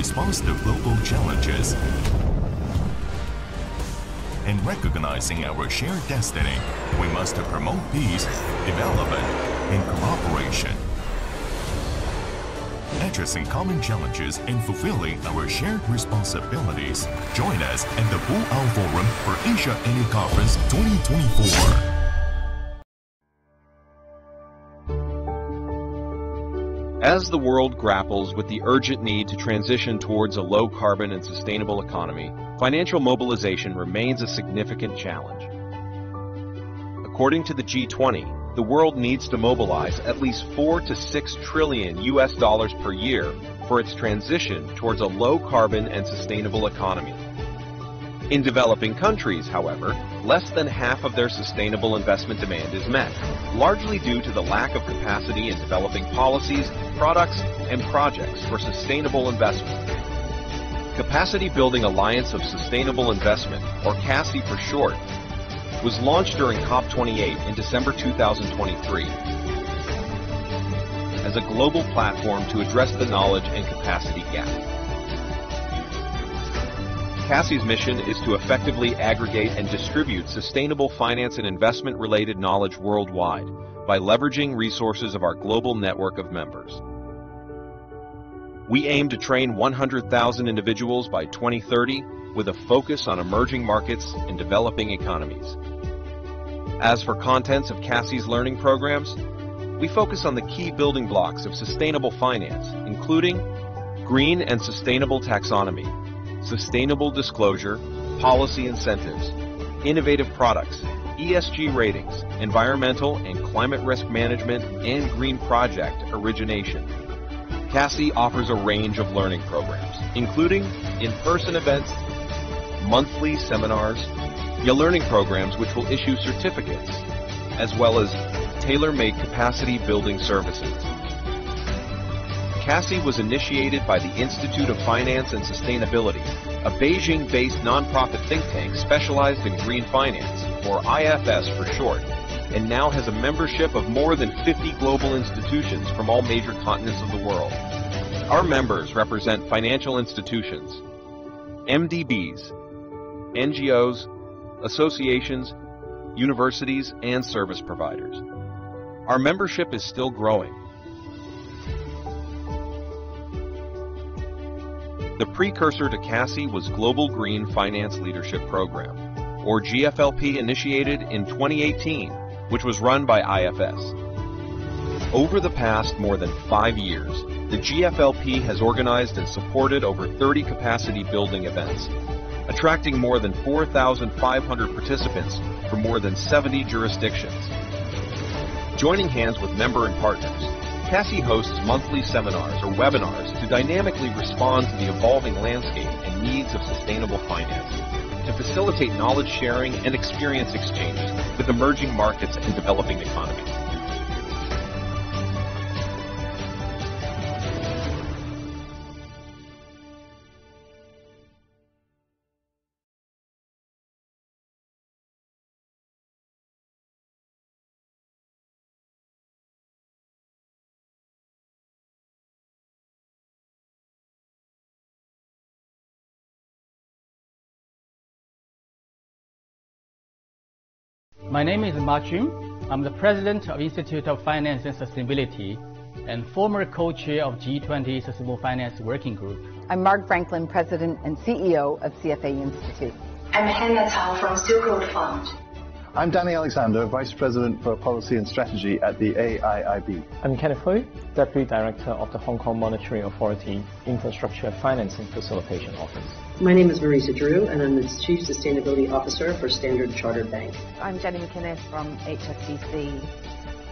Response to global challenges and recognizing our shared destiny, we must promote peace, development, and cooperation. Addressing common challenges and fulfilling our shared responsibilities, join us at the Pu'ao Forum for Asia Annual Conference 2024. As the world grapples with the urgent need to transition towards a low-carbon and sustainable economy, financial mobilization remains a significant challenge. According to the G20, the world needs to mobilize at least $4 to $6 trillion per year for its transition towards a low-carbon and sustainable economy. In developing countries, however, less than half of their sustainable investment demand is met, largely due to the lack of capacity in developing policies, products, and projects for sustainable investment. Capacity Building Alliance of Sustainable Investment, or CASI for short, was launched during COP28 in December 2023 as a global platform to address the knowledge and capacity gap. CASI's mission is to effectively aggregate and distribute sustainable finance and investment-related knowledge worldwide by leveraging resources of our global network of members. We aim to train 100,000 individuals by 2030 with a focus on emerging markets and developing economies. As for contents of CASI's learning programs, we focus on the key building blocks of sustainable finance, including green and sustainable taxonomy, sustainable disclosure, policy incentives, innovative products, ESG ratings, environmental and climate risk management, and green project origination. CASI offers a range of learning programs, including in-person events, monthly seminars, learning programs which will issue certificates, as well as tailor-made capacity building services. CASI was initiated by the Institute of Finance and Sustainability, a Beijing-based nonprofit think tank specialized in green finance, or IFS for short, and now has a membership of more than 50 global institutions from all major continents of the world. Our members represent financial institutions, MDBs, NGOs, associations, universities, and service providers. Our membership is still growing. The precursor to CASI was Global Green Finance Leadership Program, or GFLP, initiated in 2018, which was run by IFS. Over the past more than 5 years, the GFLP has organized and supported over 30 capacity building events, attracting more than 4,500 participants from more than 70 jurisdictions. Joining hands with member and partners, CASI hosts monthly seminars or webinars to dynamically respond to the evolving landscape and needs of sustainable finance, to facilitate knowledge sharing and experience exchanges with emerging markets and developing economies. My name is Ma Jun. I'm the president of Institute of Finance and Sustainability and former co-chair of G20 Sustainable Finance Working Group. I'm Mark Franklin, president and CEO of CFA Institute. I'm Hannah Tao from Silk Road Fund. I'm Danny Alexander, Vice President for Policy and Strategy at the AIIB. I'm Kenneth Hui, Deputy Director of the Hong Kong Monetary Authority Infrastructure Financing Facilitation Office. My name is Marisa Drew, and I'm the Chief Sustainability Officer for Standard Chartered Bank. I'm Jenny McInnes from HSBC.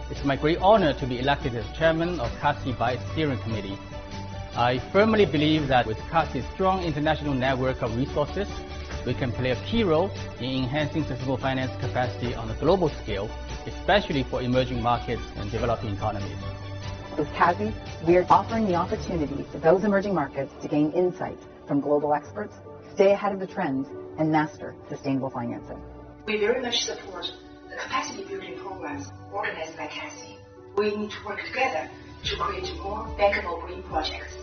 It's my great honor to be elected as Chairman of CASI by its steering committee. I firmly believe that with CASI's strong international network of resources, we can play a key role in enhancing sustainable finance capacity on a global scale, especially for emerging markets and developing economies. With CASI, we are offering the opportunity to those emerging markets to gain insight from global experts, stay ahead of the trends, and master sustainable financing. We very much support the capacity building programs organized by CASI. We need to work together to create more bankable green projects.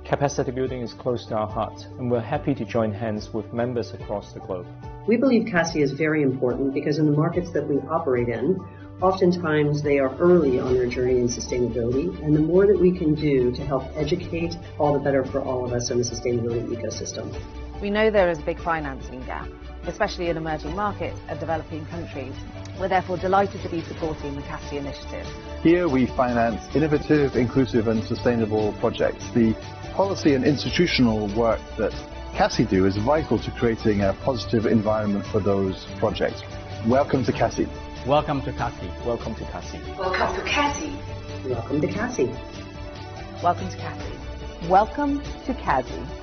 Capacity building is close to our heart, and we're happy to join hands with members across the globe. We believe CASI is very important because in the markets that we operate in, oftentimes they are early on their journey in sustainability, and the more that we can do to help educate, all the better for all of us in the sustainability ecosystem. We know there is a big financing gap, especially in emerging markets and developing countries. We're therefore delighted to be supporting the CASI initiative. Here we finance innovative, inclusive and sustainable projects. The policy and institutional work that CASI do is vital to creating a positive environment for those projects. Welcome to CASI. Welcome to CASI. Welcome to CASI. Welcome to CASI. Welcome to CASI. Welcome to CASI. Welcome to CASI.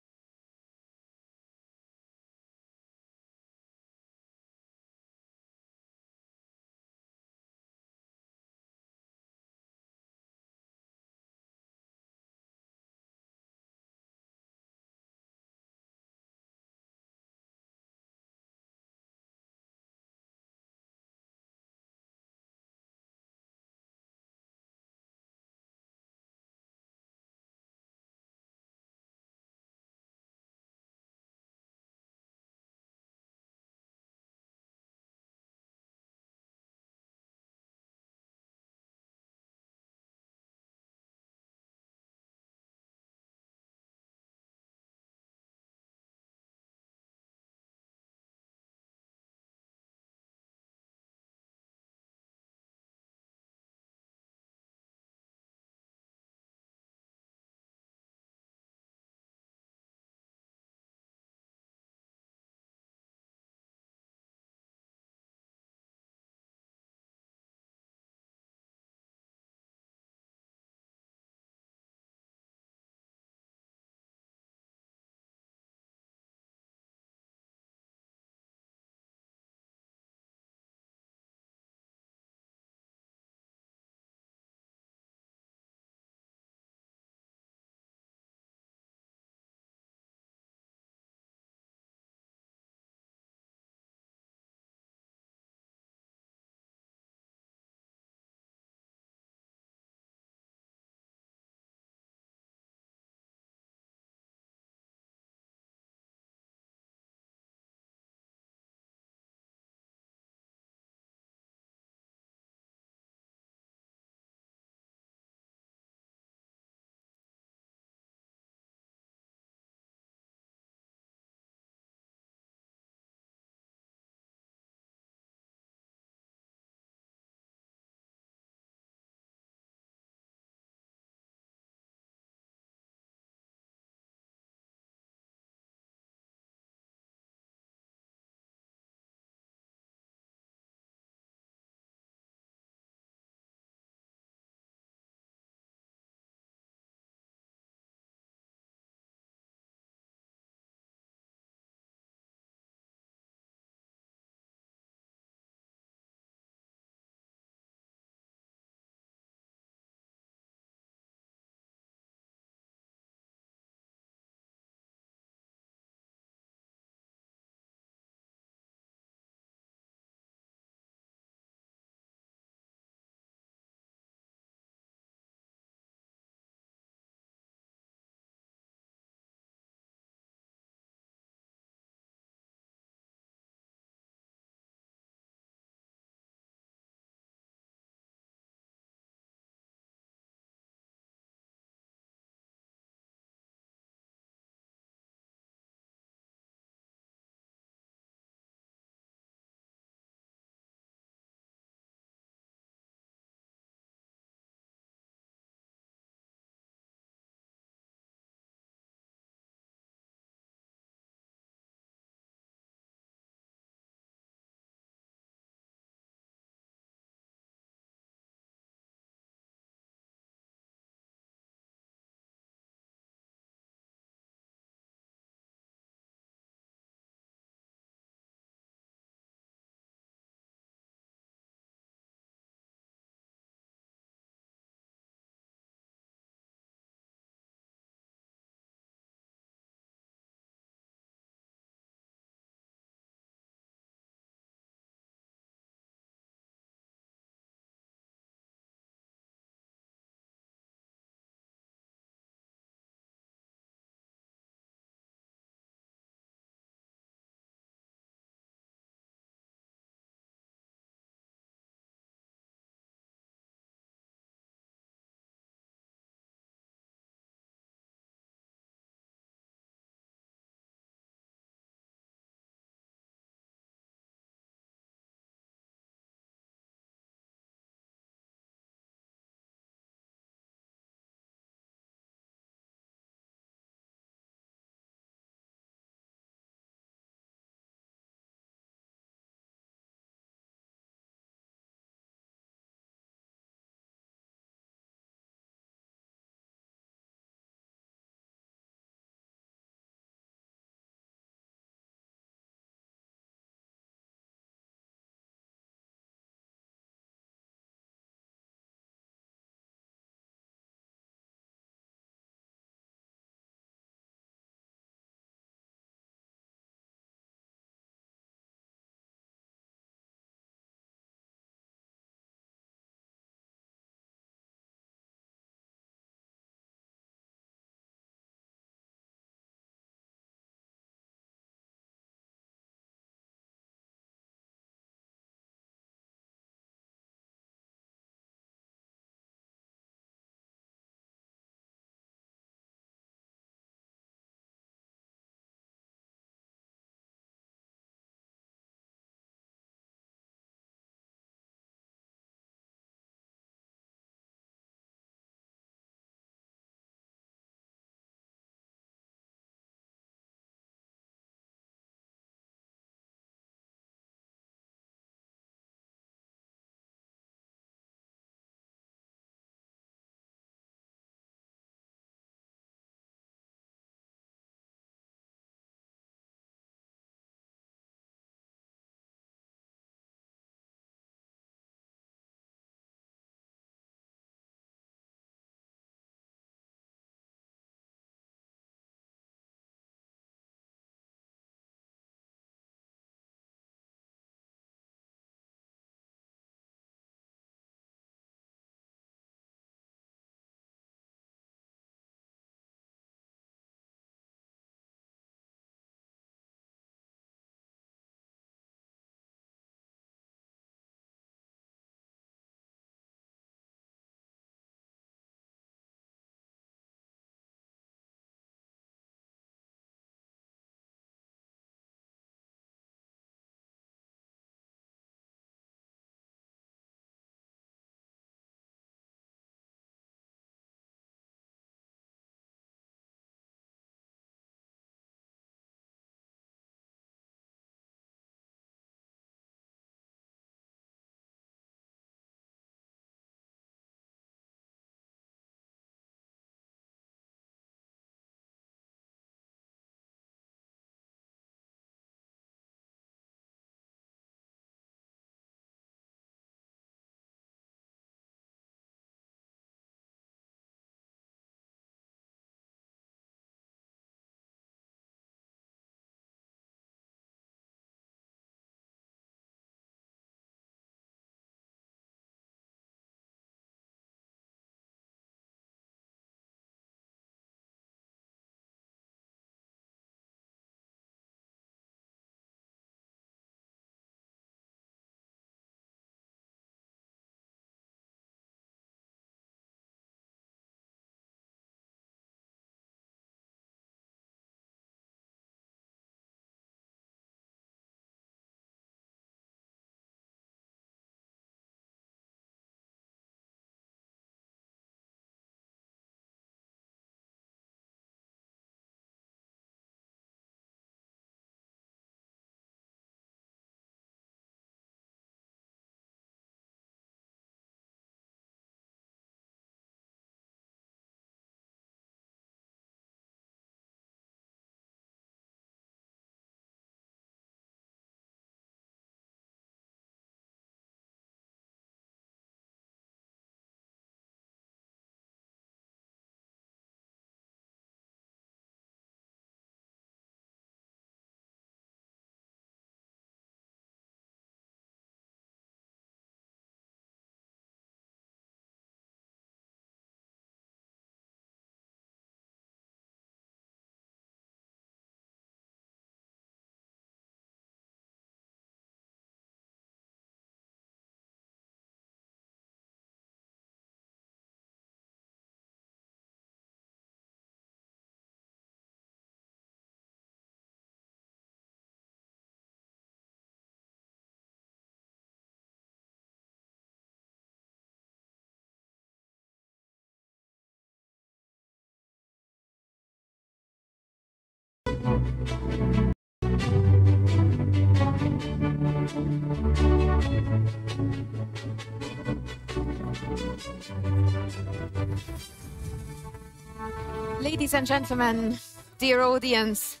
Ladies and gentlemen, dear audience,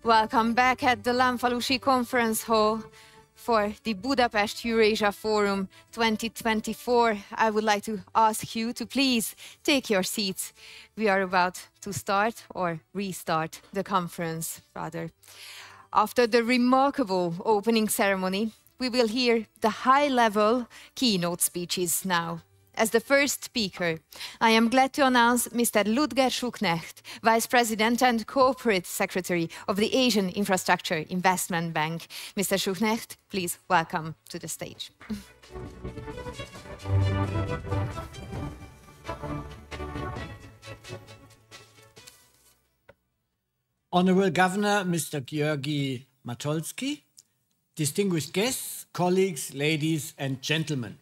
welcome back at the Lamfalussy Conference Hall for the Budapest Eurasia Forum 2024. I would like to ask you to please take your seats. We are about to start or restart the conference, rather. After the remarkable opening ceremony, we will hear the high-level keynote speeches now. As the first speaker, I am glad to announce Mr. Ludger Schuknecht, Vice President and Corporate Secretary of the Asian Infrastructure Investment Bank. Mr. Schuknecht, please welcome to the stage. Honorable Governor, Mr. György Matolszki, distinguished guests, colleagues, ladies and gentlemen.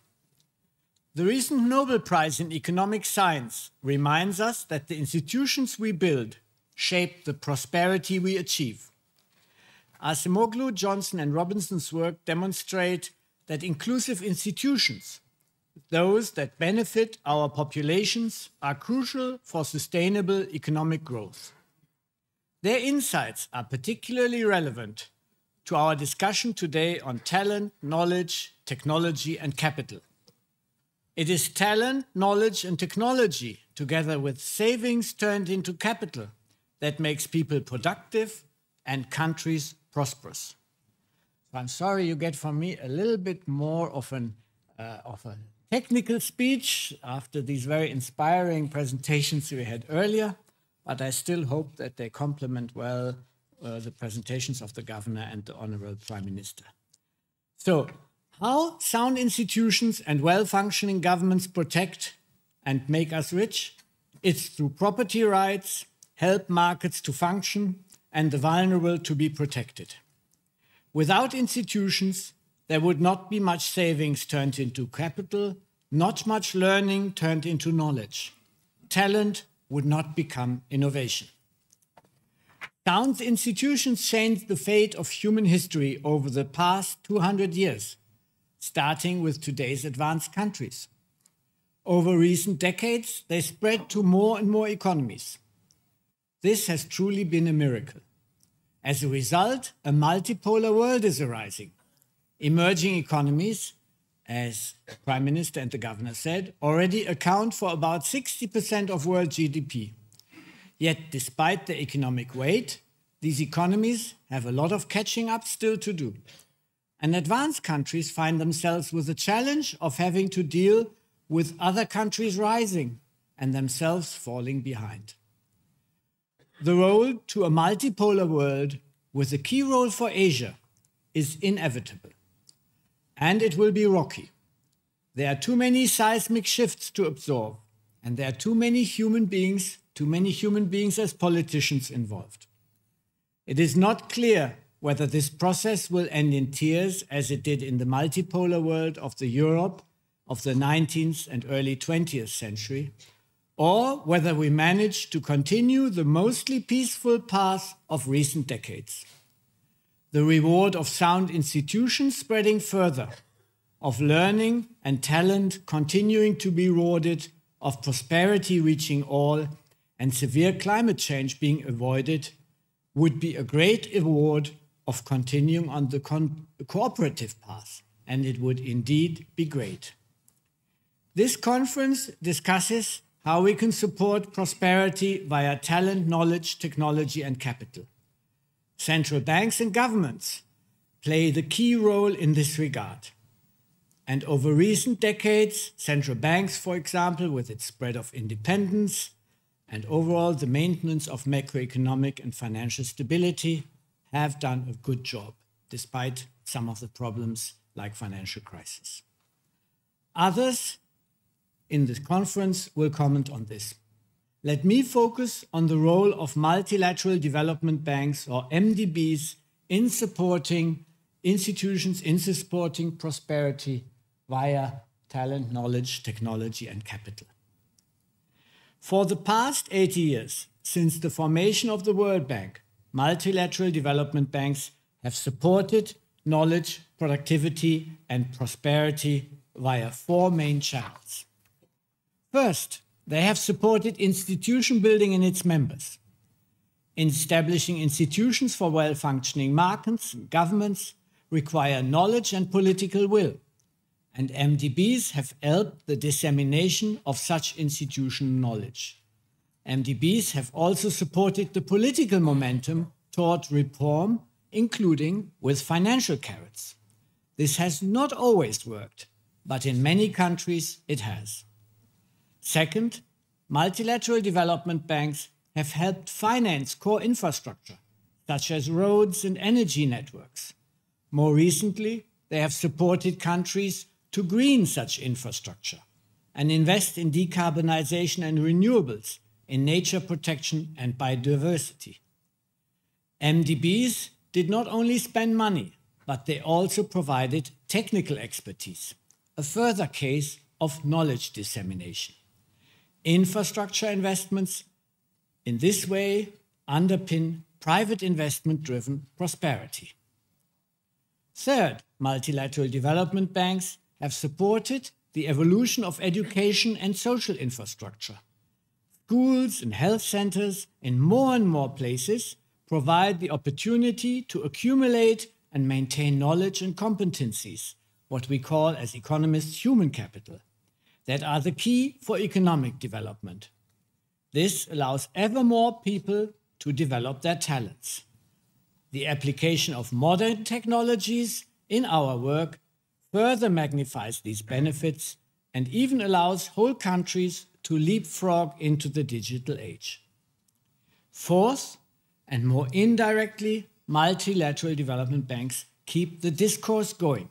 The recent Nobel Prize in Economic Science reminds us that the institutions we build shape the prosperity we achieve. Acemoglu, Johnson and Robinson's work demonstrate that inclusive institutions, those that benefit our populations, are crucial for sustainable economic growth. Their insights are particularly relevant to our discussion today on talent, knowledge, technology and capital. It is talent, knowledge and technology, together with savings turned into capital, that makes people productive and countries prosperous. So I'm sorry you get from me a little bit more of a technical speech after these very inspiring presentations we had earlier, but I still hope that they complement well the presentations of the Governor and the Honorable Prime Minister. So, how sound institutions and well-functioning governments protect and make us rich? It's through property rights, help markets to function, and the vulnerable to be protected. Without institutions, there would not be much savings turned into capital, not much learning turned into knowledge. Talent would not become innovation. Sound institutions changed the fate of human history over the past 200 years. Starting with today's advanced countries. Over recent decades, they spread to more and more economies. This has truly been a miracle. As a result, a multipolar world is arising. Emerging economies, as the Prime Minister and the Governor said, already account for about 60% of world GDP. Yet, despite their economic weight, these economies have a lot of catching up still to do. And advanced countries find themselves with the challenge of having to deal with other countries rising and themselves falling behind. The road to a multipolar world with a key role for Asia is inevitable. And it will be rocky. There are too many seismic shifts to absorb, and there are too many human beings as politicians involved. It is not clear whether this process will end in tears as it did in the multipolar world of the Europe of the 19th and early 20th century, or whether we manage to continue the mostly peaceful path of recent decades. The reward of sound institutions spreading further, of learning and talent continuing to be rewarded, of prosperity reaching all, and severe climate change being avoided, would be a great award of continuing on the cooperative path, and it would indeed be great. This conference discusses how we can support prosperity via talent, knowledge, technology, and capital. Central banks and governments play the key role in this regard. And over recent decades, central banks, for example, with its spread of independence and overall the maintenance of macroeconomic and financial stability, have done a good job, despite some of the problems like financial crisis. Others in this conference will comment on this. Let me focus on the role of multilateral development banks, or MDBs, in supporting institutions, in supporting prosperity via talent, knowledge, technology, and capital. For the past 80 years, since the formation of the World Bank, multilateral development banks have supported knowledge, productivity, and prosperity via 4 main channels. First, they have supported institution building in its members. In establishing institutions for well-functioning markets and governments require knowledge and political will, and MDBs have helped the dissemination of such institutional knowledge. MDBs have also supported the political momentum toward reform, including with financial carrots. This has not always worked, but in many countries it has. Second, multilateral development banks have helped finance core infrastructure, such as roads and energy networks. More recently, they have supported countries to green such infrastructure and invest in decarbonization and renewables, in nature protection and biodiversity. MDBs did not only spend money, but they also provided technical expertise, a further case of knowledge dissemination. Infrastructure investments in this way underpin private investment-driven prosperity. Third, multilateral development banks have supported the evolution of education and social infrastructure. Schools and health centers in more and more places provide the opportunity to accumulate and maintain knowledge and competencies, what we call as economists human capital, that are the key for economic development. This allows ever more people to develop their talents. The application of modern technologies in our work further magnifies these benefits and even allows whole countries to leapfrog into the digital age. Fourth, and more indirectly, multilateral development banks keep the discourse going.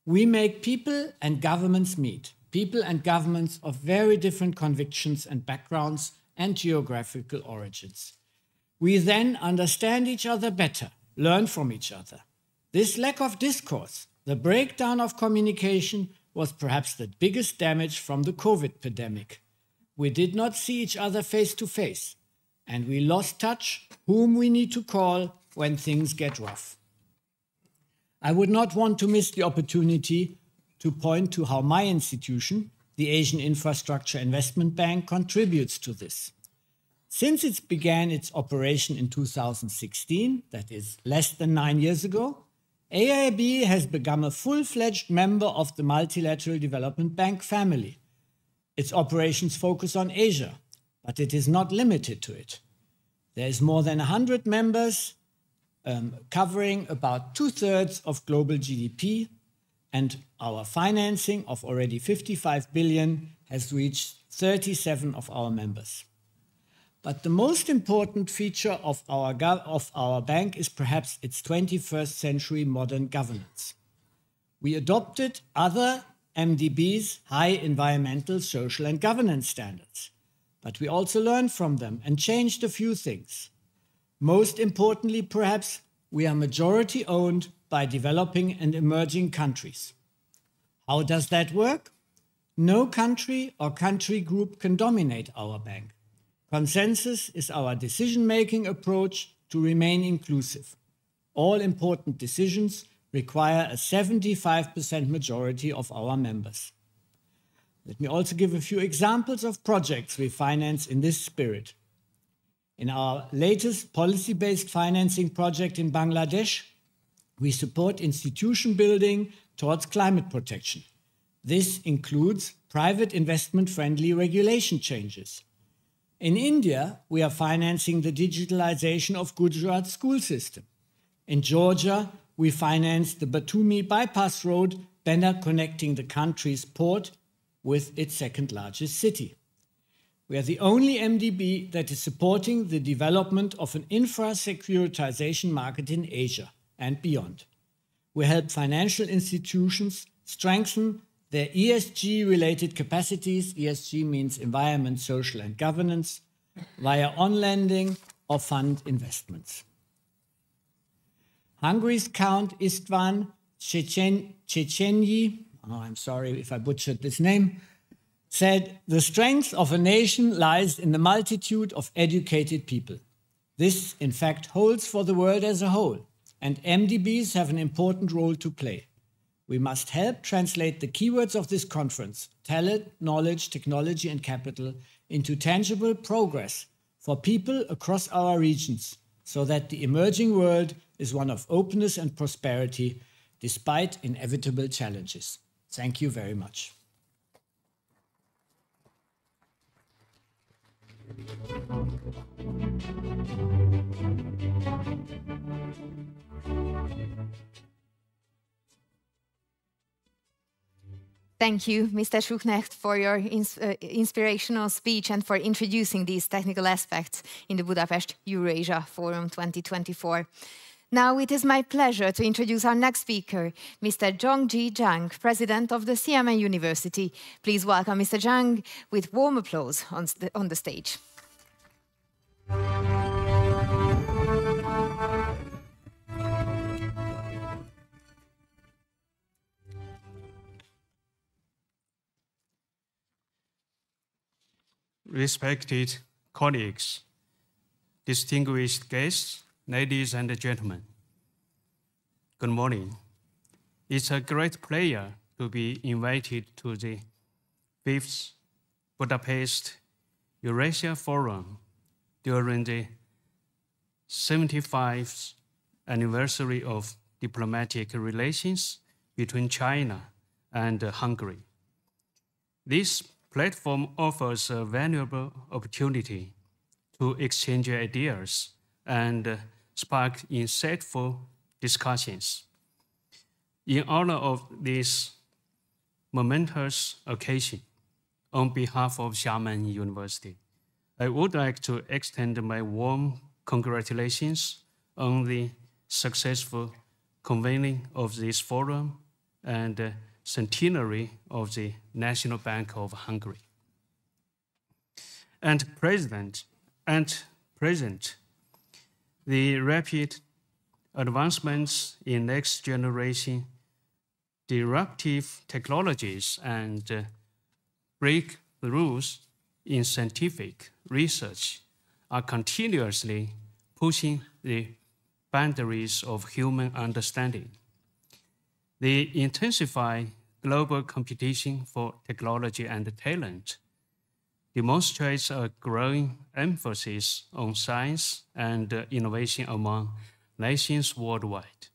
We make people and governments meet, people and governments of very different convictions and backgrounds and geographical origins. We then understand each other better, learn from each other. This lack of discourse, the breakdown of communication, was perhaps the biggest damage from the COVID pandemic. We did not see each other face to face, and we lost touch whom we need to call when things get rough. I would not want to miss the opportunity to point to how my institution, the Asian Infrastructure Investment Bank, contributes to this. Since it began its operation in 2016, that is less than 9 years ago, AIIB has become a full-fledged member of the Multilateral Development Bank family. Its operations focus on Asia, but it is not limited to it. There is more than 100 members covering about 2/3 of global GDP, and our financing of already 55 billion has reached 37 of our members. But the most important feature of our bank is perhaps its 21st century modern governance. We adopted other MDBs' high environmental, social and governance standards, but we also learned from them and changed a few things. Most importantly, perhaps, we are majority owned by developing and emerging countries. How does that work? No country or country group can dominate our bank. Consensus is our decision-making approach to remain inclusive. All important decisions require a 75% majority of our members. Let me also give a few examples of projects we finance in this spirit. In our latest policy-based financing project in Bangladesh, we support institution building towards climate protection. This includes private investment-friendly regulation changes. In India, we are financing the digitalization of Gujarat's school system. In Georgia, we finance the Batumi bypass road, better connecting the country's port with its second largest city. We are the only MDB that is supporting the development of an infra-securitization market in Asia and beyond. We help financial institutions strengthen their ESG-related capacities. ESG means environment, social and governance, via on-lending or fund investments. Hungary's Count István Széchenyi, I'm sorry if I butchered this name, said, "The strength of a nation lies in the multitude of educated people. This, in fact, holds for the world as a whole, and MDBs have an important role to play. We must help translate the keywords of this conference, talent, knowledge, technology, and capital, into tangible progress for people across our regions, so that the emerging world is one of openness and prosperity, despite inevitable challenges. Thank you very much. Thank you, Mr. Schuchnecht, for your inspirational speech and for introducing these technical aspects in the Budapest Eurasia Forum 2024. Now it is my pleasure to introduce our next speaker, Mr. Zhongji Zhang, President of the Xiamen University. Please welcome Mr. Zhang with warm applause on the stage. Respected colleagues, distinguished guests, ladies and gentlemen, good morning. It's a great pleasure to be invited to the 5th Budapest Eurasia Forum during the 75th anniversary of diplomatic relations between China and Hungary. This platform offers a valuable opportunity to exchange ideas and spark insightful discussions. In honor of this momentous occasion, on behalf of Xiamen University, I would like to extend my warm congratulations on the successful convening of this forum and centenary of the National Bank of Hungary. And present, the rapid advancements in next generation disruptive technologies and breakthroughs in scientific research are continuously pushing the boundaries of human understanding. The intensified global competition for technology and talent demonstrates a growing emphasis on science and innovation among nations worldwide.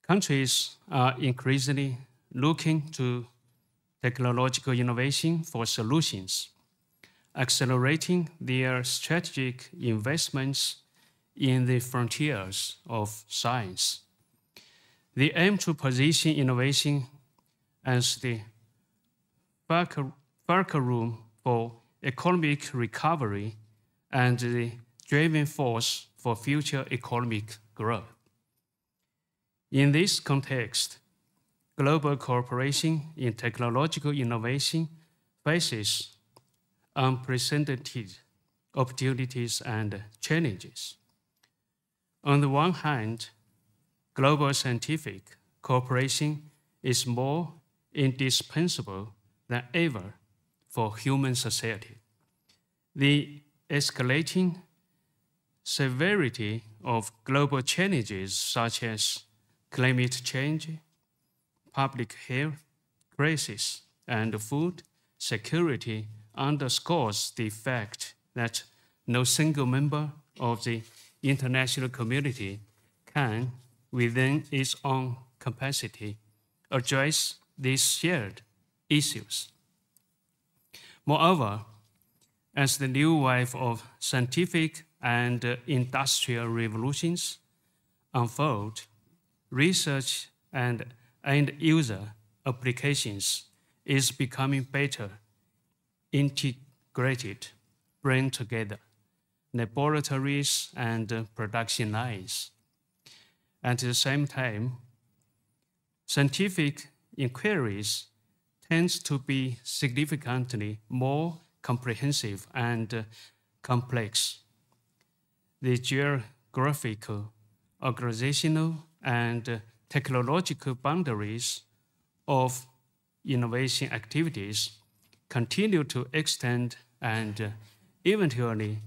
Countries are increasingly looking to technological innovation for solutions, accelerating their strategic investments in the frontiers of science. They aim to position innovation as the fulcrum for economic recovery and the driving force for future economic growth. In this context, global cooperation in technological innovation faces unprecedented opportunities and challenges. On the one hand, global scientific cooperation is more indispensable than ever for human society. The escalating severity of global challenges such as climate change, public health crisis, and food security underscores the fact that no single member of the international community can, within its own capacity, address these shared issues. Moreover, as the new wave of scientific and industrial revolutions unfold, research and end-user applications is becoming better integrated, bring together laboratories and production lines. At the same time, scientific inquiries tend to be significantly more comprehensive and complex. The geographical, organizational, and technological boundaries of innovation activities continue to extend and eventually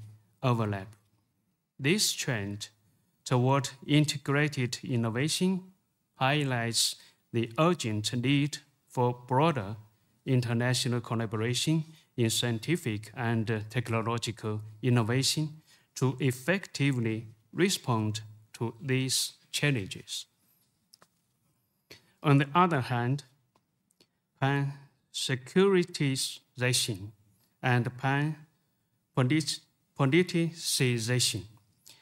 overlap. This trend toward integrated innovation highlights the urgent need for broader international collaboration in scientific and technological innovation to effectively respond to these challenges. On the other hand, pan-securitization and pan-politicization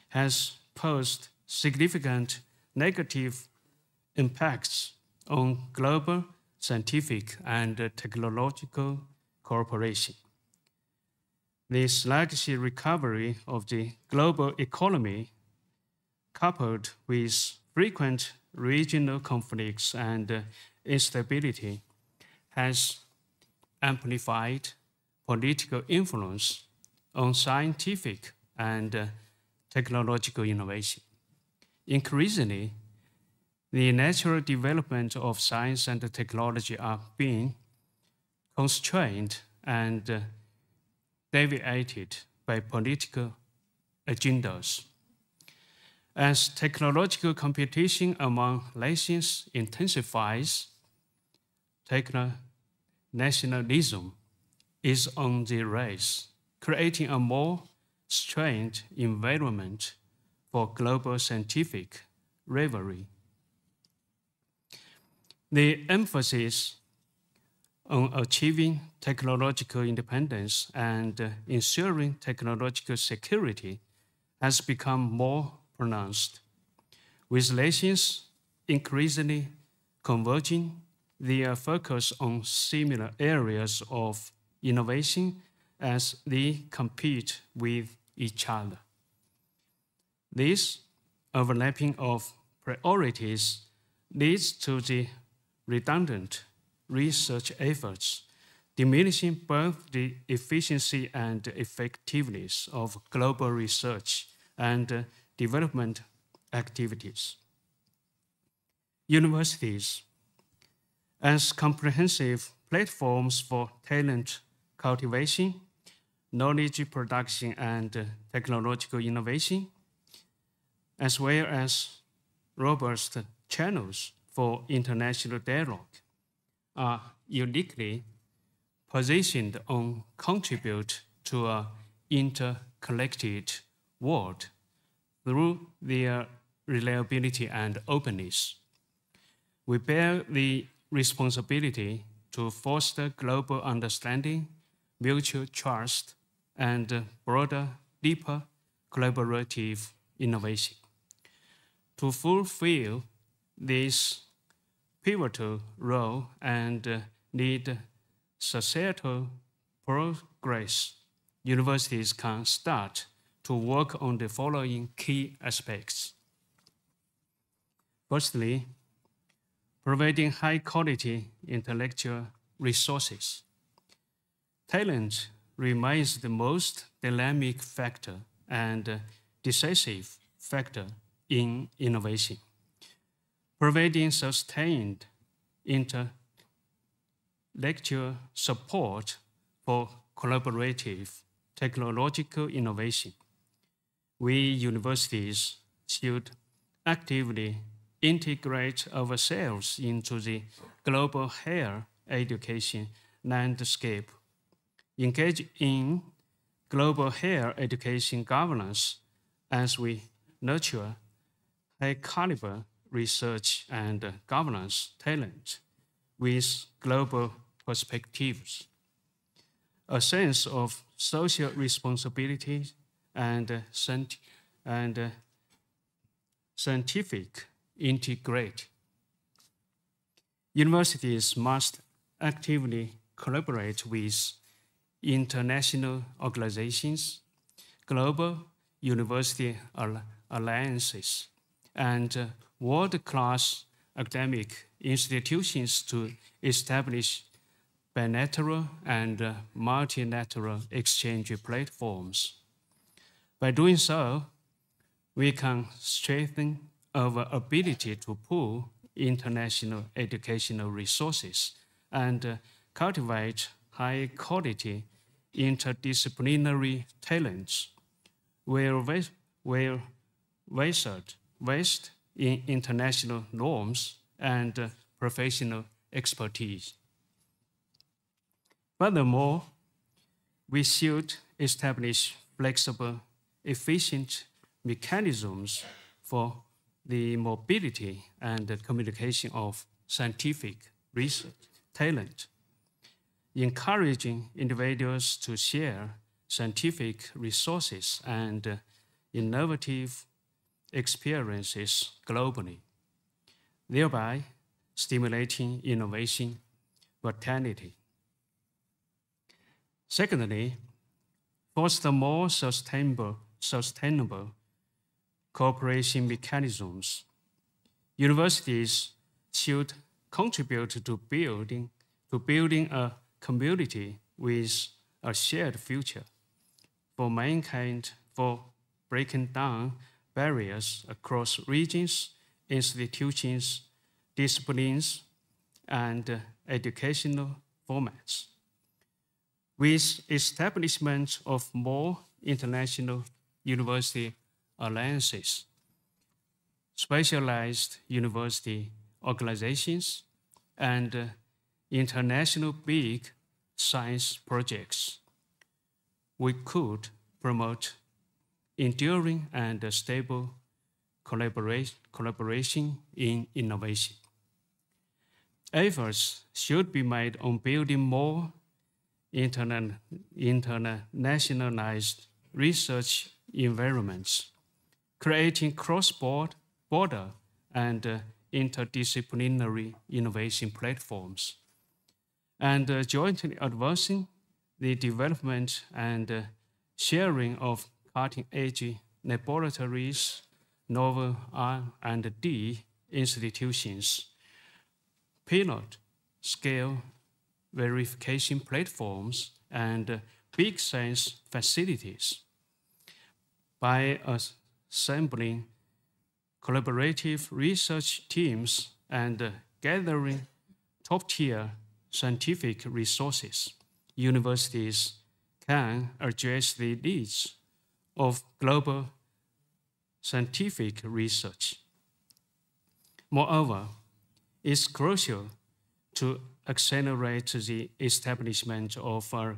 has posed significant negative impacts on global scientific and technological cooperation. The sluggish recovery of the global economy, coupled with frequent regional conflicts and instability, has amplified political influence on scientific and technological innovation. Increasingly, the natural development of science and technology are being constrained and deviated by political agendas. As technological competition among nations intensifies, nationalism is on the rise, creating a more strained environment for global scientific rivalry. The emphasis on achieving technological independence and ensuring technological security has become more pronounced, with nations increasingly converging their focus on similar areas of innovation as they compete with each other. This overlapping of priorities leads to the redundant research efforts, diminishing both the efficiency and effectiveness of global research and development activities. Universities, as comprehensive platforms for talent cultivation, knowledge production, and technological innovation, as well as robust channels for international dialogue, are uniquely positioned to contribute to an interconnected world through their reliability and openness. We bear the responsibility to foster global understanding, mutual trust, and broader, deeper collaborative innovation. To fulfill this pivotal role and lead societal progress, universities can start to work on the following key aspects. Firstly, providing high-quality intellectual resources. Talent remains the most dynamic factor and decisive factor in innovation. Providing sustained intellectual support for collaborative technological innovation. We universities should actively integrate ourselves into the global higher education landscape, engage in global higher education governance as we nurture high-caliber research and governance talent with global perspectives. A sense of social responsibility and scientific integrate. Universities must actively collaborate with international organizations, global university alliances, and world-class academic institutions to establish bilateral and multilateral exchange platforms. By doing so, we can strengthen our ability to pool international educational resources and cultivate high-quality interdisciplinary talents versed in international norms and professional expertise. Furthermore, we should establish flexible, efficient mechanisms for the mobility and the communication of scientific research talent, encouraging individuals to share scientific resources and innovative experiences globally, thereby stimulating innovation vitality. Secondly, foster more sustainable cooperation mechanisms. Universities should contribute to building a community with a shared future for mankind, for breaking down barriers across regions, institutions, disciplines, and educational formats. With establishment of more international university alliances, specialized university organizations, and international big science projects, we could promote enduring and stable collaboration in innovation. Efforts should be made on building more internationalized research environments, creating cross-border and interdisciplinary innovation platforms, and jointly advancing the development and sharing of cutting-edge laboratories, novel R&D institutions, pilot-scale verification platforms, and big science facilities. By assembling collaborative research teams and gathering top-tier scientific resources, universities can address the needs of global scientific research. Moreover, it's crucial to accelerate the establishment of a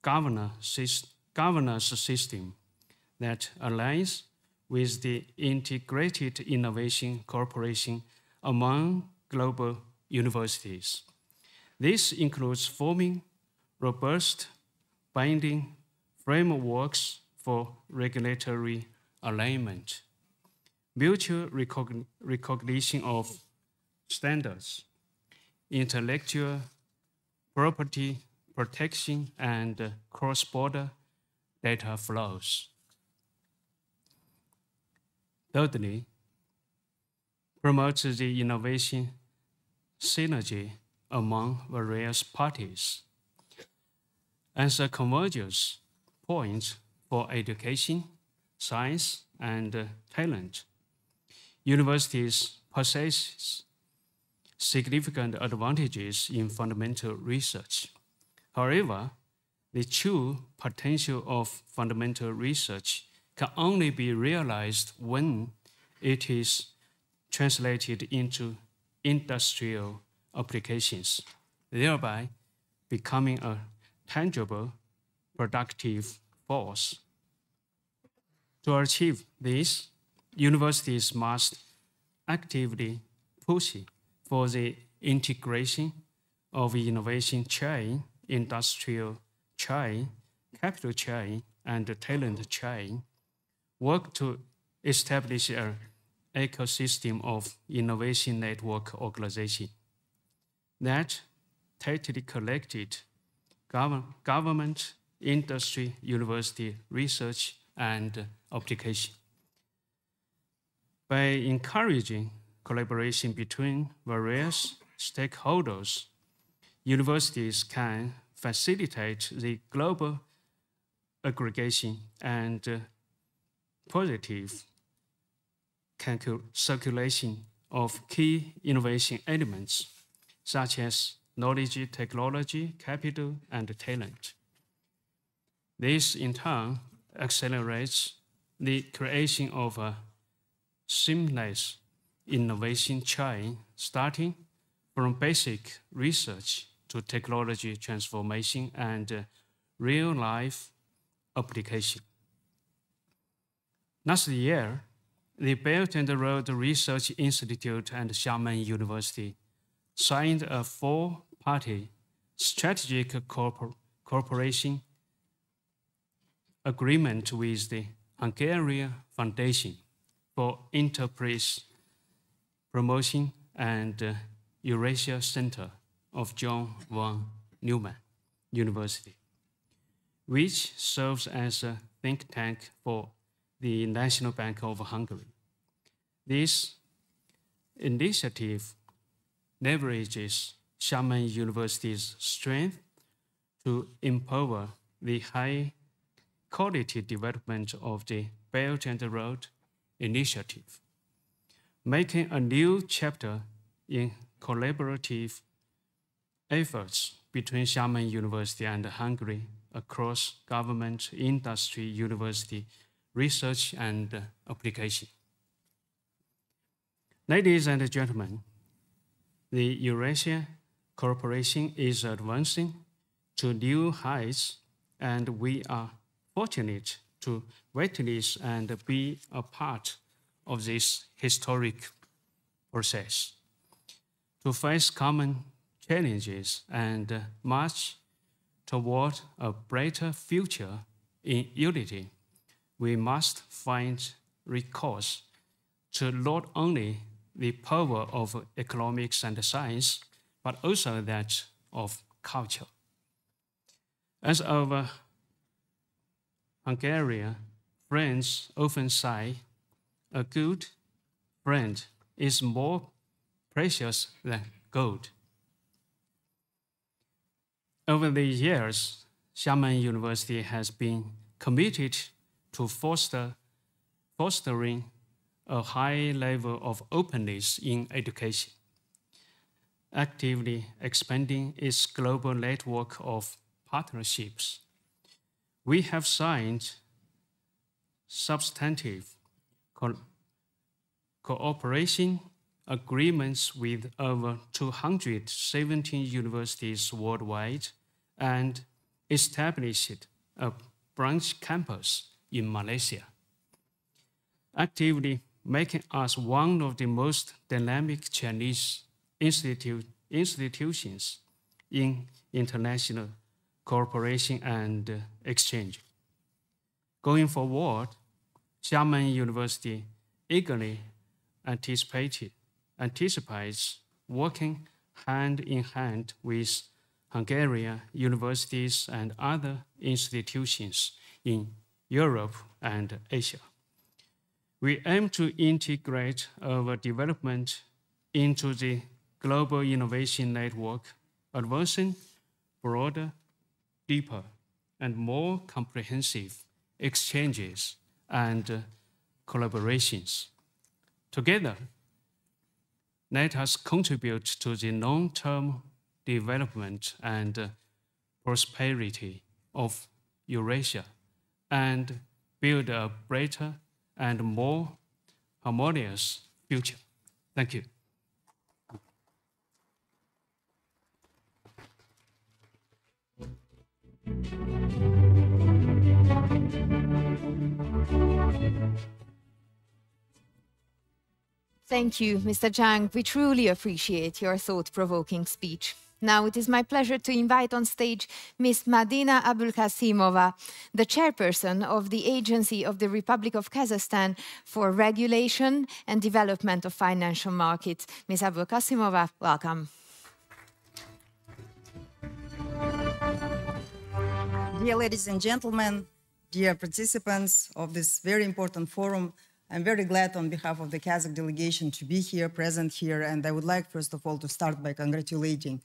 governance system that aligns with the integrated innovation cooperation among global universities. This includes forming robust binding frameworks for regulatory alignment, mutual recognition of standards, intellectual property protection, and cross-border data flows. Thirdly, promote the innovation synergy among various parties as a convergence point for education, science, and talent. Universities possess significant advantages in fundamental research. However, the true potential of fundamental research can only be realized when it is translated into industrial applications, thereby becoming a tangible, productive force. To achieve this, universities must actively push for the integration of innovation chain, industrial chain, capital chain, and talent chain, work to establish an ecosystem of innovation network organization that tightly collected government, industry, university, research, and application. By encouraging collaboration between various stakeholders, universities can facilitate the global aggregation and positive circulation of key innovation elements, such as knowledge, technology, capital, and talent. This, in turn, accelerates the creation of a seamless innovation chain starting from basic research to technology transformation and real-life application. Last year, the Belt and Road Research Institute and Xiamen University signed a four-party strategic cooperation agreement with the Hungarian Foundation for Enterprise Promotion and Eurasia Center of John von Neumann University, which serves as a think tank for the National Bank of Hungary. This initiative leverages Xiamen University's strength to empower the high-quality development of the Belt and Road Initiative, making a new chapter in collaborative efforts between Xiamen University and Hungary across government, industry, university, research, and application. Ladies and gentlemen, the Eurasia cooperation is advancing to new heights, and we are fortunate to witness and be a part of this historic process. To face common challenges and march toward a brighter future in unity, we must find recourse to not only the power of economics and science, but also that of culture. As our Hungarian friends often say, a good friend is more precious than gold. Over the years, Xiamen University has been committed to fostering a high level of openness in education, actively expanding its global network of partnerships. We have signed substantive cooperation agreements with over 217 universities worldwide and established a branch campus in Malaysia, actively making us one of the most dynamic Chinese institutions in international cooperation and exchange. Going forward, Xiamen University eagerly anticipates working hand in hand with Hungarian universities and other institutions in Europe and Asia. We aim to integrate our development into the global innovation network, advancing broader, deeper, and more comprehensive exchanges and collaborations. Together, let us contribute to the long-term development and prosperity of Eurasia and build a brighter and more harmonious future. Thank you. Thank you, Mr. Zhang. We truly appreciate your thought-provoking speech. Now it is my pleasure to invite on stage Ms. Madina Abulkasimova, the chairperson of the Agency of the Republic of Kazakhstan for Regulation and Development of Financial Markets. Ms. Abulkasimova, welcome. Dear ladies and gentlemen, dear participants of this very important forum, I'm very glad on behalf of the Kazakh delegation to be here, present here, and I would like first of all to start by congratulating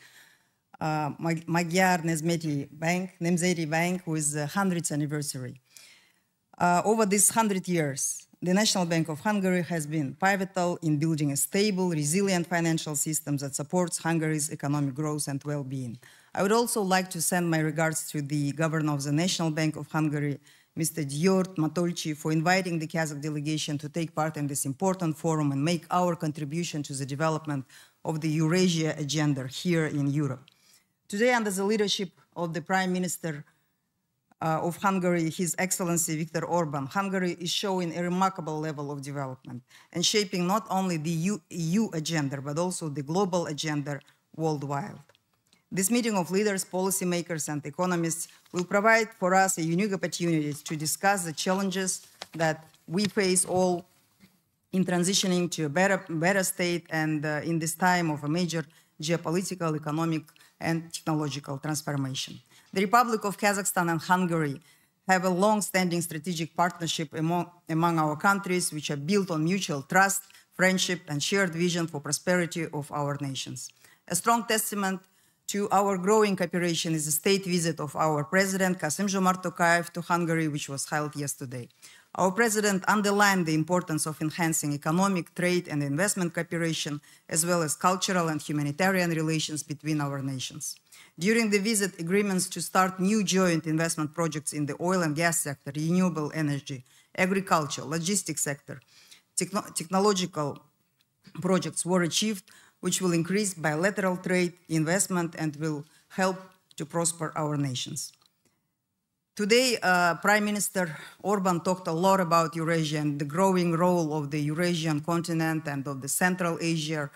Magyar Nemzeti Bank with the 100th anniversary. Over these 100 years, the National Bank of Hungary has been pivotal in building a stable, resilient financial system that supports Hungary's economic growth and well-being. I would also like to send my regards to the Governor of the National Bank of Hungary, Mr. György Matolcsy, for inviting the Kazakh delegation to take part in this important forum and make our contribution to the development of the Eurasia agenda here in Europe. Today, under the leadership of the Prime Minister of Hungary, His Excellency Viktor Orban, Hungary is showing a remarkable level of development and shaping not only the EU agenda, but also the global agenda worldwide. This meeting of leaders, policymakers, and economists will provide for us a unique opportunity to discuss the challenges that we face all in transitioning to a better state and in this time of a major geopolitical, economic, and technological transformation. The Republic of Kazakhstan and Hungary have a long-standing strategic partnership among our countries, which are built on mutual trust, friendship, and shared vision for prosperity of our nations. A strong testament to our growing cooperation is the state visit of our President, Kassym-Jomart Tokayev, to Hungary, which was held yesterday. Our President underlined the importance of enhancing economic, trade, and investment cooperation, as well as cultural and humanitarian relations between our nations. During the visit, agreements to start new joint investment projects in the oil and gas sector, renewable energy, agriculture, logistics sector, technological projects were achieved, which will increase bilateral trade, investment, and will help to prosper our nations. Today, Prime Minister Orban talked a lot about Eurasia and the growing role of the Eurasian continent and of the Central Asia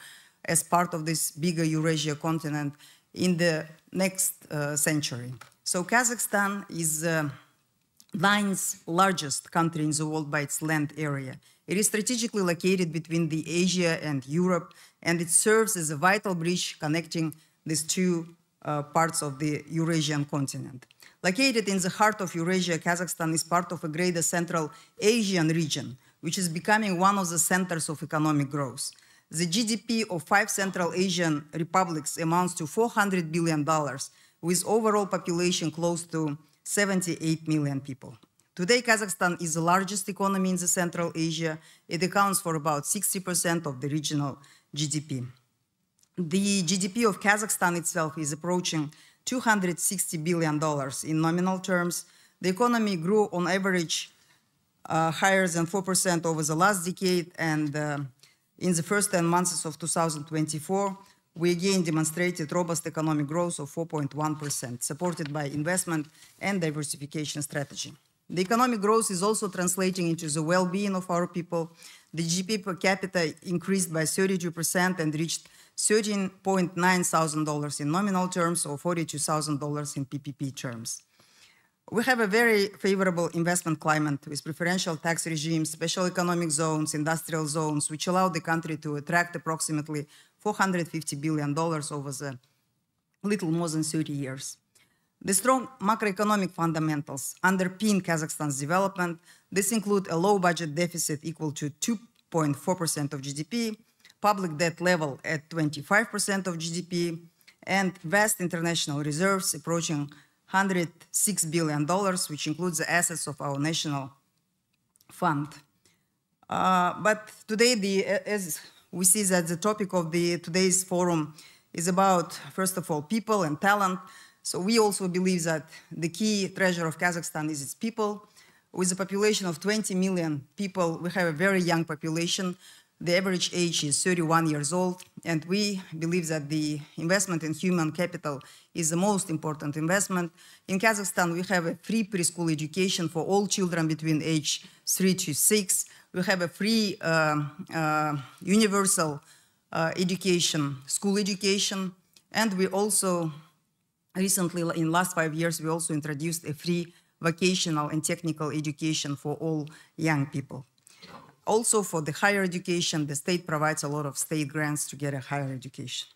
as part of this bigger Eurasia continent in the next century. So Kazakhstan is the 9th largest country in the world by its land area. It is strategically located between the Asia and Europe, and it serves as a vital bridge connecting these two parts of the Eurasian continent. Located in the heart of Eurasia, Kazakhstan is part of a greater Central Asian region, which is becoming one of the centers of economic growth. The GDP of 5 Central Asian republics amounts to $400 billion, with overall population close to 78 million people. Today, Kazakhstan is the largest economy in the Central Asia. It accounts for about 60% of the regional GDP. The GDP of Kazakhstan itself is approaching $260 billion in nominal terms. The economy grew on average higher than 4% over the last decade, and in the first 10 months of 2024, we again demonstrated robust economic growth of 4.1%, supported by investment and diversification strategy. The economic growth is also translating into the well-being of our people. The GDP per capita increased by 32% and reached $13.9 thousand in nominal terms or $42,000 in PPP terms. We have a very favorable investment climate with preferential tax regimes, special economic zones, industrial zones, which allow the country to attract approximately $450 billion over the little more than 30 years. The strong macroeconomic fundamentals underpin Kazakhstan's development. This includes a low budget deficit equal to 2.4% of GDP, public debt level at 25% of GDP, and vast international reserves approaching $106 billion, which includes the assets of our national fund. But today, as we see that the topic of today's forum is about, first of all, people and talent. So we also believe that the key treasure of Kazakhstan is its people. With a population of 20 million people, we have a very young population. The average age is 31 years old, and we believe that the investment in human capital is the most important investment. In Kazakhstan, we have a free preschool education for all children between age 3 to 6. We have a free universal education, school education, and we also recently, in the last 5 years, we also introduced a free vocational and technical education for all young people. Also, for the higher education, the state provides a lot of state grants to get a higher education.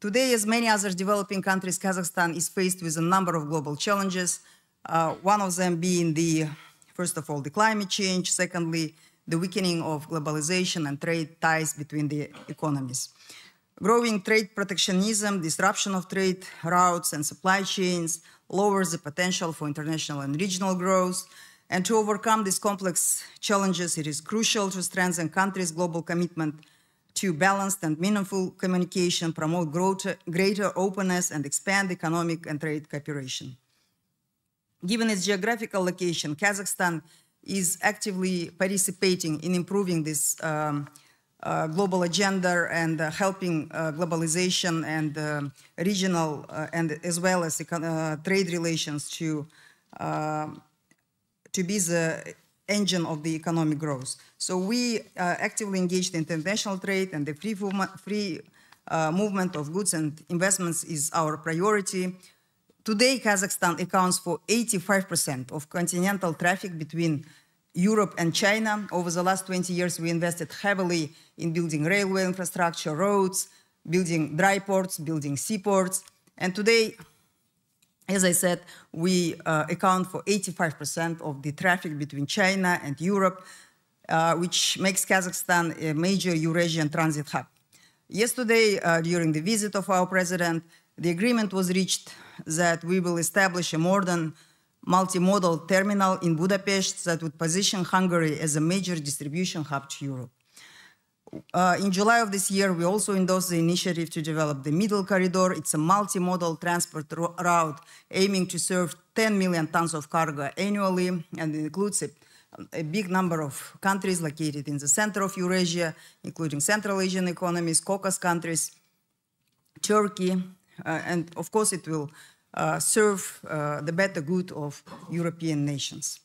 Today, as many other developing countries, Kazakhstan is faced with a number of global challenges. One of them being first of all, the climate change. Secondly, the weakening of globalization and trade ties between the economies. Growing trade protectionism, disruption of trade routes and supply chains lowers the potential for international and regional growth. And to overcome these complex challenges, it is crucial to strengthen countries' global commitment to balanced and meaningful communication, promote greater openness, and expand economic and trade cooperation. Given its geographical location, Kazakhstan is actively participating in improving this global agenda and helping globalization and regional and as well as trade relations to be the engine of the economic growth. So we actively engaged in international trade, and the free movement of goods and investments is our priority. Today, Kazakhstan accounts for 85% of continental traffic between Europe and China. Over the last 20 years, we invested heavily in building railway infrastructure, roads, building dry ports, building seaports. And today, as I said, we account for 85% of the traffic between China and Europe, which makes Kazakhstan a major Eurasian transit hub. Yesterday, during the visit of our president, the agreement was reached that we will establish a modern multimodal terminal in Budapest that would position Hungary as a major distribution hub to Europe. In July of this year, we also endorsed the initiative to develop the Middle Corridor. It's a multimodal transport route aiming to serve 10 million tons of cargo annually, and it includes a big number of countries located in the center of Eurasia, including Central Asian economies, Caucasus countries, Turkey, and of course it will serve the better good of European nations.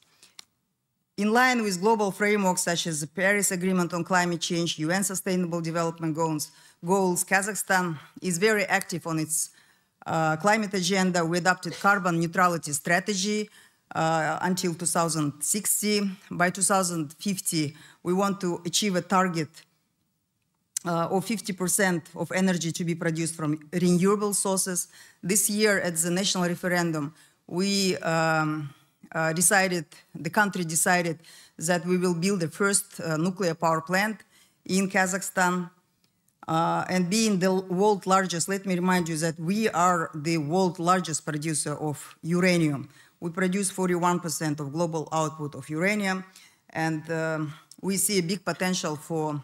In line with global frameworks such as the Paris Agreement on Climate Change, UN Sustainable Development Goals, Kazakhstan is very active on its climate agenda. We adopted carbon neutrality strategy until 2060. By 2050, we want to achieve a target of 50% of energy to be produced from renewable sources. This year at the national referendum, we the country decided that we will build the first nuclear power plant in Kazakhstan. And being the world's largest, let me remind you that we are the world's largest producer of uranium. We produce 41% of global output of uranium, and we see a big potential for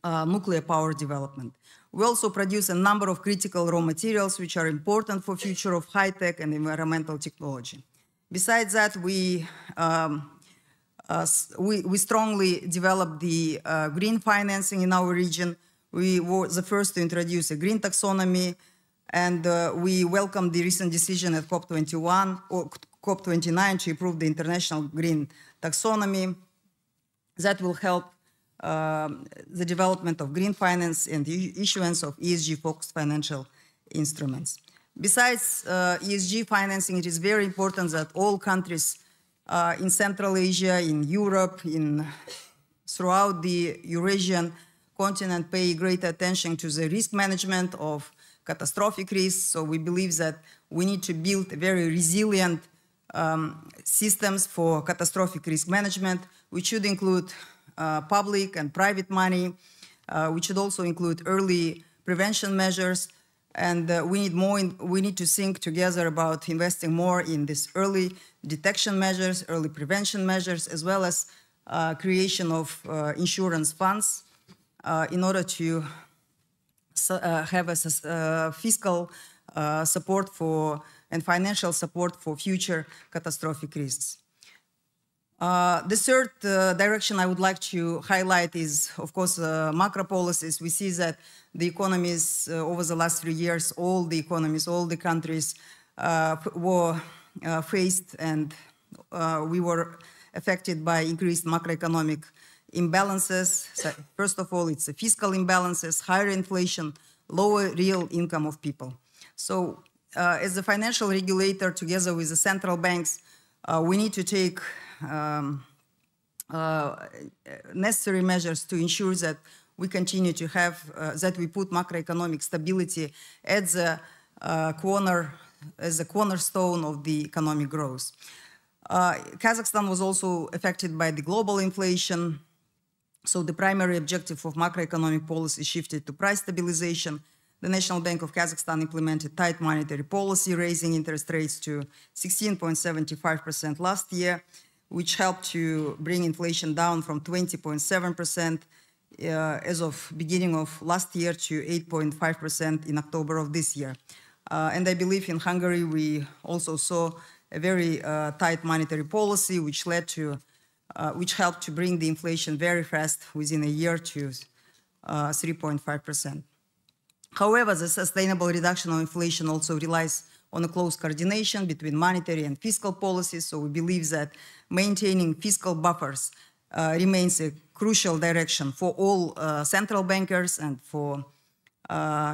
nuclear power development. We also produce a number of critical raw materials which are important for future of high-tech and environmental technology. Besides that, we strongly developed the green financing in our region. We were the first to introduce a green taxonomy, and we welcome the recent decision at COP21 or COP29 to approve the international green taxonomy. That will help the development of green finance and the issuance of ESG-focused financial instruments. Besides ESG financing, it is very important that all countries in Central Asia, in Europe, throughout the Eurasian continent pay great attention to the risk management of catastrophic risks. So we believe that we need to build very resilient systems for catastrophic risk management, which should include public and private money, which should also include early prevention measures. And we need to think together about investing more in these early detection measures, early prevention measures, as well as creation of insurance funds in order to have a fiscal support for and financial support for future catastrophic risks. The third direction I would like to highlight is, of course, macro policies. We see that the economies over the last 3 years, all the economies, all the countries were faced and we were affected by increased macroeconomic imbalances. So first of all, it's the fiscal imbalances, higher inflation, lower real income of people. So as the financial regulator, together with the central banks, we need to take necessary measures to ensure that we continue to have, that we put macroeconomic stability at the as a cornerstone of the economic growth. Kazakhstan was also affected by the global inflation. So the primary objective of macroeconomic policy shifted to price stabilization. The National Bank of Kazakhstan implemented tight monetary policy, raising interest rates to 16.75% last year, which helped to bring inflation down from 20.7% as of beginning of last year to 8.5% in October of this year. And I believe in Hungary, we also saw a very tight monetary policy, which led to, which helped to bring the inflation very fast within a year to 3.5%. However, the sustainable reduction of inflation also relies on a close coordination between monetary and fiscal policies. So we believe that maintaining fiscal buffers remains a crucial direction for all central bankers and for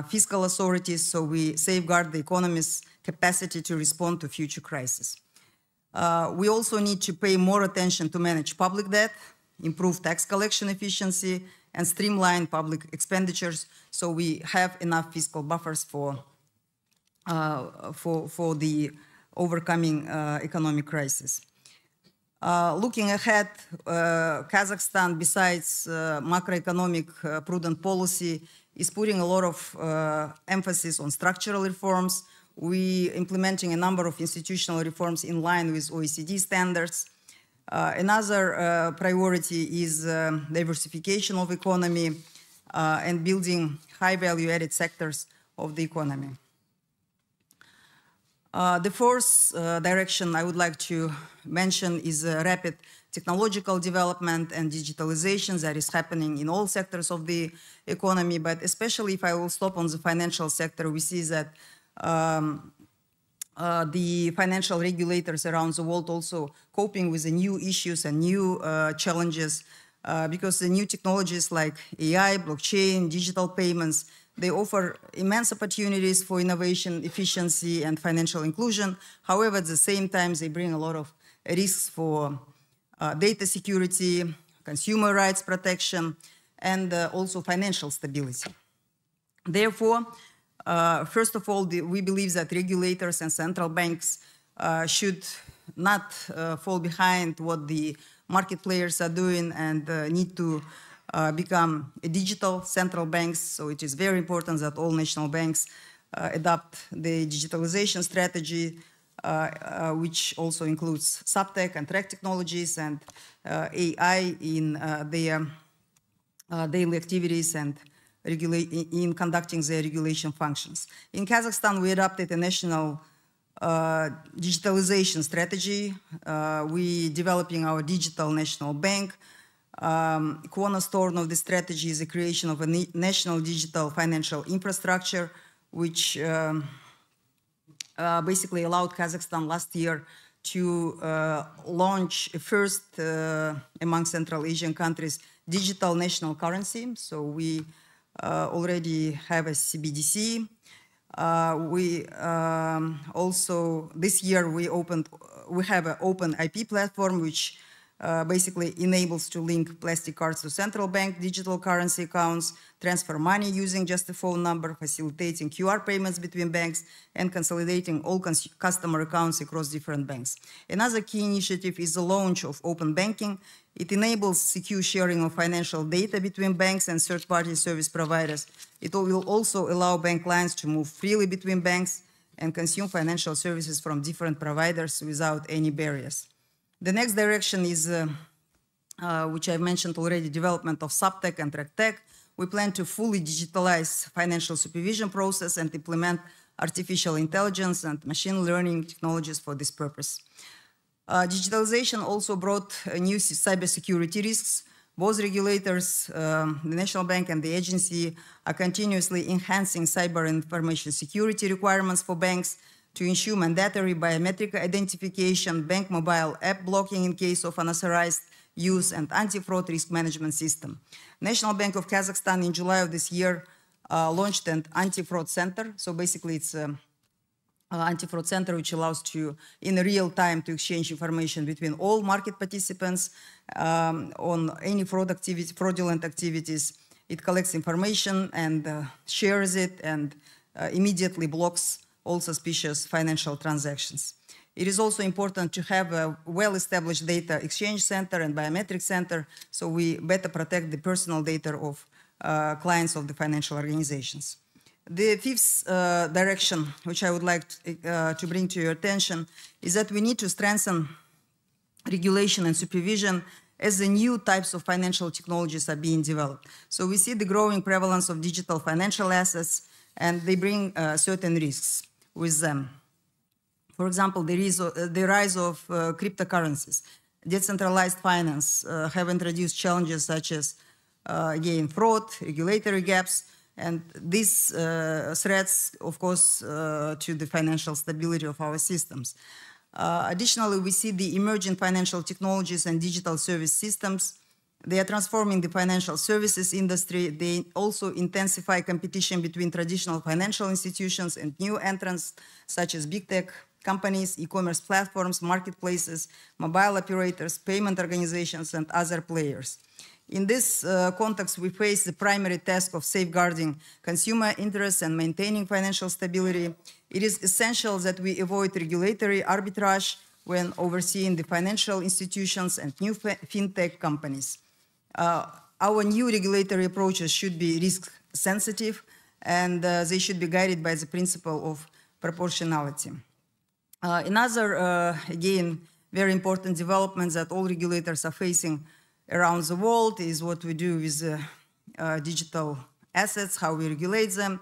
fiscal authorities, so we safeguard the economy's capacity to respond to future crises. We also need to pay more attention to manage public debt, improve tax collection efficiency, and streamline public expenditures, so we have enough fiscal buffers for the overcoming economic crisis. Looking ahead, Kazakhstan, besides macroeconomic prudent policy, is putting a lot of emphasis on structural reforms. We're implementing a number of institutional reforms in line with OECD standards. Another priority is diversification of economy and building high value-added sectors of the economy. The fourth direction I would like to mention is rapid technological development and digitalization that is happening in all sectors of the economy, but especially if I will stop on the financial sector, we see that the financial regulators around the world also coping with the new issues and new challenges because the new technologies like AI, blockchain, digital payments, they offer immense opportunities for innovation, efficiency, and financial inclusion. However, at the same time, they bring a lot of risks for data security, consumer rights protection, and also financial stability. Therefore, first of all, we believe that regulators and central banks should not fall behind what the market players are doing and need to become a digital central banks. So it is very important that all national banks adopt the digitalization strategy, which also includes subtech and track technologies and AI in their daily activities and in conducting their regulation functions. In Kazakhstan, we adopted a national digitalization strategy. We're developing our digital national bank. Cornerstone of the strategy is the creation of a national digital financial infrastructure, which basically allowed Kazakhstan last year to launch a first among Central Asian countries digital national currency. So we already have a CBDC. We also, this year we have an open IP platform which basically enables to link plastic cards to central bank digital currency accounts, transfer money using just a phone number, facilitating QR payments between banks, and consolidating all customer accounts across different banks. Another key initiative is the launch of open banking. It enables secure sharing of financial data between banks and third-party service providers. It will also allow bank clients to move freely between banks and consume financial services from different providers without any barriers. The next direction is, which I mentioned already, development of subtech and regtech. We plan to fully digitalize financial supervision process and implement artificial intelligence and machine learning technologies for this purpose. Digitalization also brought new cybersecurity risks. Both regulators, the National Bank and the agency, are continuously enhancing cyber information security requirements for banks to ensure mandatory biometric identification, bank mobile app blocking in case of unauthorized use, and anti-fraud risk management system. National Bank of Kazakhstan in July of this year launched an anti-fraud center. So basically it's an anti-fraud center which allows to, in real time, to exchange information between all market participants on any fraudulent activities. It collects information and shares it and immediately blocks all suspicious financial transactions. It is also important to have a well-established data exchange center and biometric center, so we better protect the personal data of clients of the financial organizations. The fifth direction, which I would like to bring to your attention, is that we need to strengthen regulation and supervision as the new types of financial technologies are being developed. So we see the growing prevalence of digital financial assets, and they bring certain risks with them. For example, the rise of cryptocurrencies, decentralized finance have introduced challenges such as, again, fraud, regulatory gaps, and these threats, of course, to the financial stability of our systems. Additionally, we see the emerging financial technologies and digital service systems. They are transforming the financial services industry. They also intensify competition between traditional financial institutions and new entrants, such as big tech companies, e-commerce platforms, marketplaces, mobile operators, payment organizations, and other players. In this context, we face the primary task of safeguarding consumer interests and maintaining financial stability. It is essential that we avoid regulatory arbitrage when overseeing the financial institutions and new fintech companies. Our new regulatory approaches should be risk-sensitive, and they should be guided by the principle of proportionality. Another, again, very important development that all regulators are facing around the world is what we do with digital assets, how we regulate them.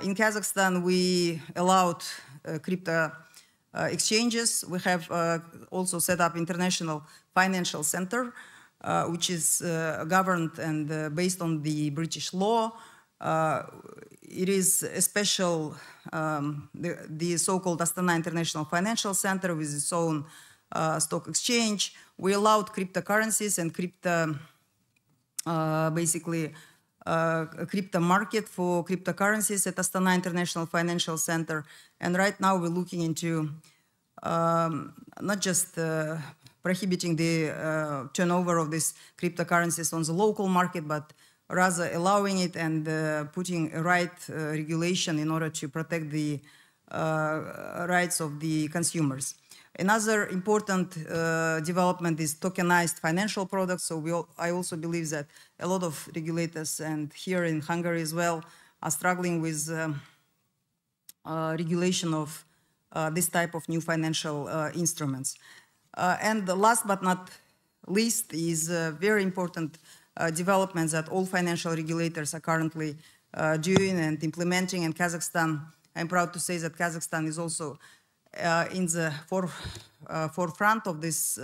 In Kazakhstan, we allowed crypto exchanges. We have also set up International Financial Center, which is governed and based on the British law. It is a special, the so-called Astana International Financial Center with its own stock exchange. We allowed cryptocurrencies and basically crypto market for cryptocurrencies at Astana International Financial Center. And right now we're looking into not just prohibiting the turnover of these cryptocurrencies on the local market, but rather allowing it and putting a right regulation in order to protect the rights of the consumers. Another important development is tokenized financial products. So I also believe that a lot of regulators, and here in Hungary as well, are struggling with regulation of this type of new financial instruments. And the last but not least is very important developments that all financial regulators are currently doing and implementing in Kazakhstan. I'm proud to say that Kazakhstan is also in the forefront of this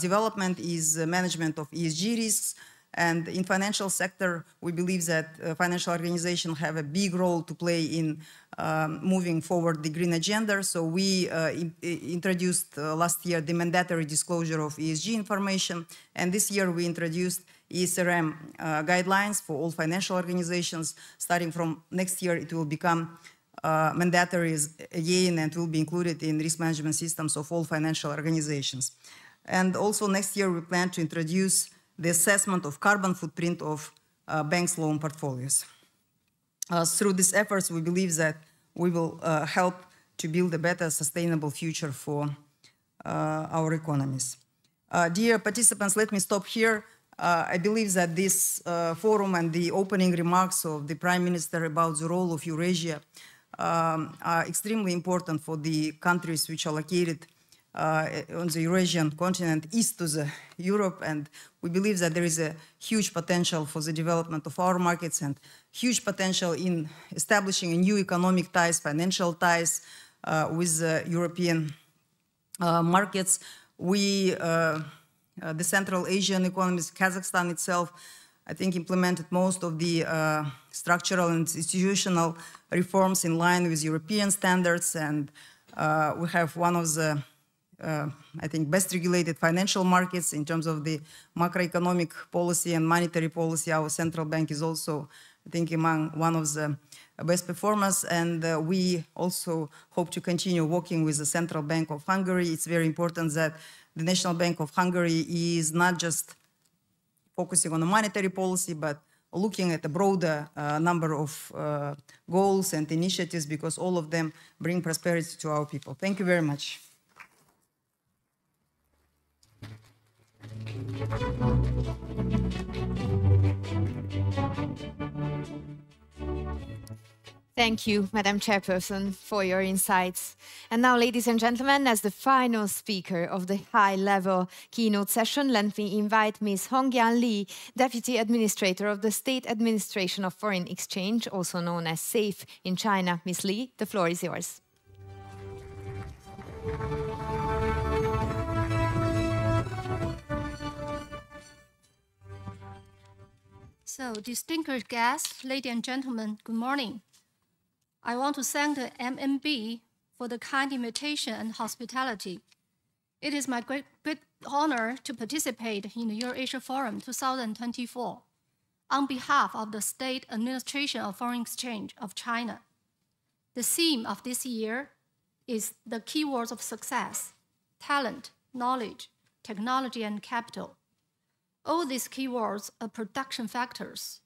development is management of ESG risks. And in financial sector, we believe that financial organizations have a big role to play in moving forward the green agenda. So we introduced last year the mandatory disclosure of ESG information. And this year we introduced ESRM guidelines for all financial organizations. Starting from next year, it will become mandatory again and will be included in risk management systems of all financial organizations. And also next year, we plan to introduce the assessment of carbon footprint of banks' loan portfolios. Through these efforts, we believe that we will help to build a better sustainable future for our economies. Dear participants, let me stop here. I believe that this forum and the opening remarks of the Prime Minister about the role of Eurasia are extremely important for the countries which are located on the Eurasian continent east to the Europe, and we believe that there is a huge potential for the development of our markets and huge potential in establishing a new economic ties, financial ties with the European markets. We, the Central Asian economies, Kazakhstan itself, I think implemented most of the structural and institutional reforms in line with European standards, and we have one of the I think best regulated financial markets in terms of the macroeconomic policy and monetary policy. Our central bank is also, I think, among one of the best performers, and we also hope to continue working with the Central Bank of Hungary. It's very important that the National Bank of Hungary is not just focusing on the monetary policy, but looking at a broader number of goals and initiatives, because all of them bring prosperity to our people. Thank you very much. Thank you, Madam Chairperson, for your insights. And now, ladies and gentlemen, as the final speaker of the high-level keynote session, let me invite Ms. Hongyan Li, Deputy Administrator of the State Administration of Foreign Exchange, also known as SAFE in China. Ms. Li, the floor is yours. So, distinguished guests, ladies and gentlemen, good morning. I want to thank the MMB for the kind invitation and hospitality. It is my great honor to participate in the Eurasia Forum 2024 on behalf of the State Administration of Foreign Exchange of China. The theme of this year is the keywords of success: talent, knowledge, technology, and capital. All these keywords are production factors.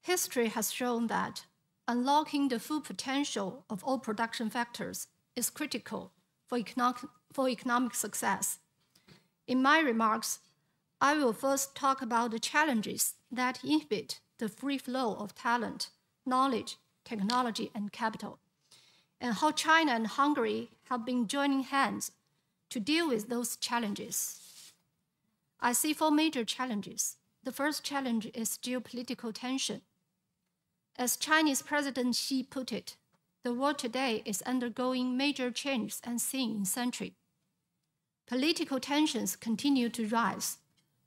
History has shown that unlocking the full potential of all production factors is critical for economic success. In my remarks, I will first talk about the challenges that inhibit the free flow of talent, knowledge, technology, and capital, and how China and Hungary have been joining hands to deal with those challenges. I see 4 major challenges. The first challenge is geopolitical tension. As Chinese President Xi put it, the world today is undergoing major changes unseen in centuries. Political tensions continue to rise,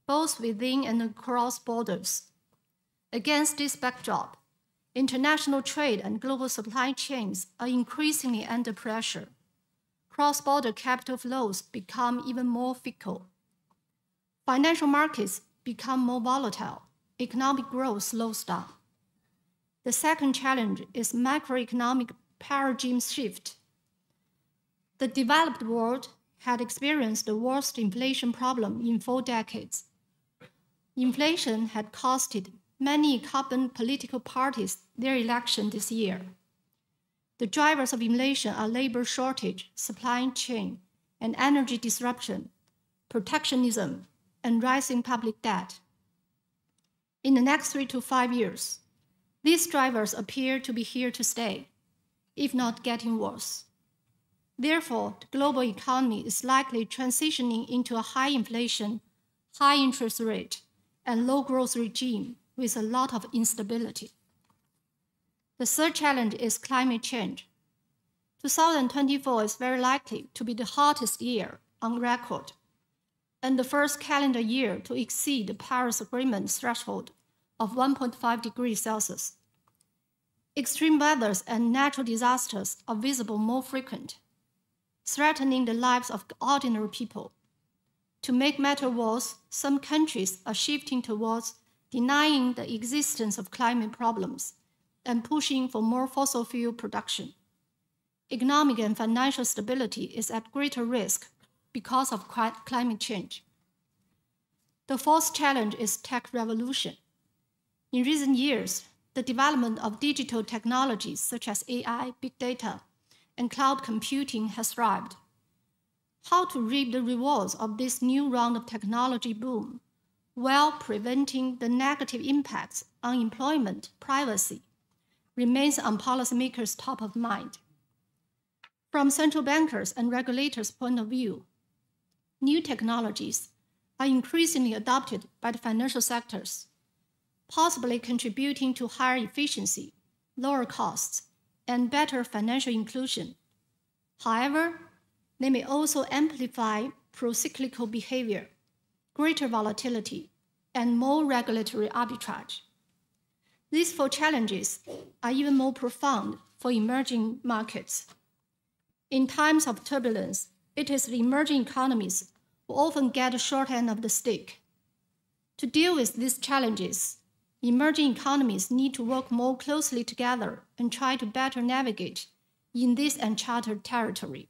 both within and across borders. Against this backdrop, international trade and global supply chains are increasingly under pressure. Cross-border capital flows become even more fickle. Financial markets become more volatile. Economic growth slows down. The second challenge is macroeconomic paradigm shift. The developed world had experienced the worst inflation problem in 4 decades. Inflation had costed many incumbent political parties their election this year. The drivers of inflation are labor shortage, supply chain, and energy disruption, protectionism, and rising public debt. In the next 3 to 5 years, these drivers appear to be here to stay, if not getting worse. Therefore, the global economy is likely transitioning into a high inflation, high interest rate, and low growth regime with a lot of instability. The third challenge is climate change. 2024 is very likely to be the hottest year on record, and the first calendar year to exceed the Paris Agreement threshold of 1.5 degrees Celsius. Extreme weathers and natural disasters are visible more frequent, threatening the lives of ordinary people. To make matters worse, some countries are shifting towards denying the existence of climate problems and pushing for more fossil fuel production. Economic and financial stability is at greater risk because of climate change. The fourth challenge is tech revolution. In recent years, the development of digital technologies such as AI, big data, and cloud computing has thrived. How to reap the rewards of this new round of technology boom while preventing the negative impacts on employment, privacy, remains on policymakers' top of mind. From central bankers and regulators' point of view, new technologies are increasingly adopted by the financial sectors, possibly contributing to higher efficiency, lower costs, and better financial inclusion. However, they may also amplify pro-cyclical behavior, greater volatility, and more regulatory arbitrage. These 4 challenges are even more profound for emerging markets. In times of turbulence, it is the emerging economies who often get the short end of the stick. To deal with these challenges, emerging economies need to work more closely together and try to better navigate in this uncharted territory.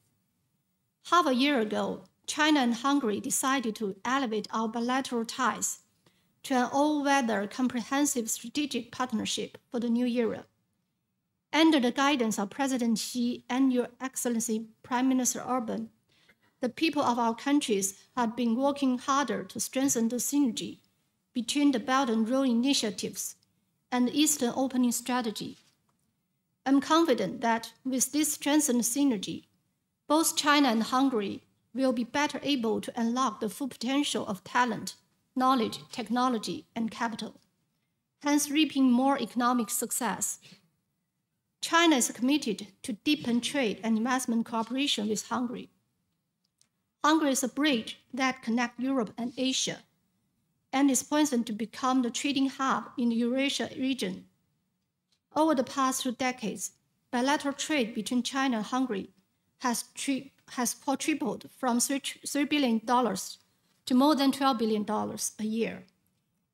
Half a year ago, China and Hungary decided to elevate our bilateral ties to an all-weather comprehensive strategic partnership for the new era. Under the guidance of President Xi and Your Excellency Prime Minister Orban, the people of our countries have been working harder to strengthen the synergy between the Belt and Road initiatives and the Eastern Opening Strategy. I'm confident that with this strengthened synergy, both China and Hungary will be better able to unlock the full potential of talent, knowledge, technology, and capital, hence reaping more economic success. China is committed to deepen trade and investment cooperation with Hungary. Hungary is a bridge that connects Europe and Asia. and is poised to become the trading hub in the Eurasia region. Over the past 2 decades, bilateral trade between China and Hungary has quadrupled from $3 billion to more than $12 billion a year,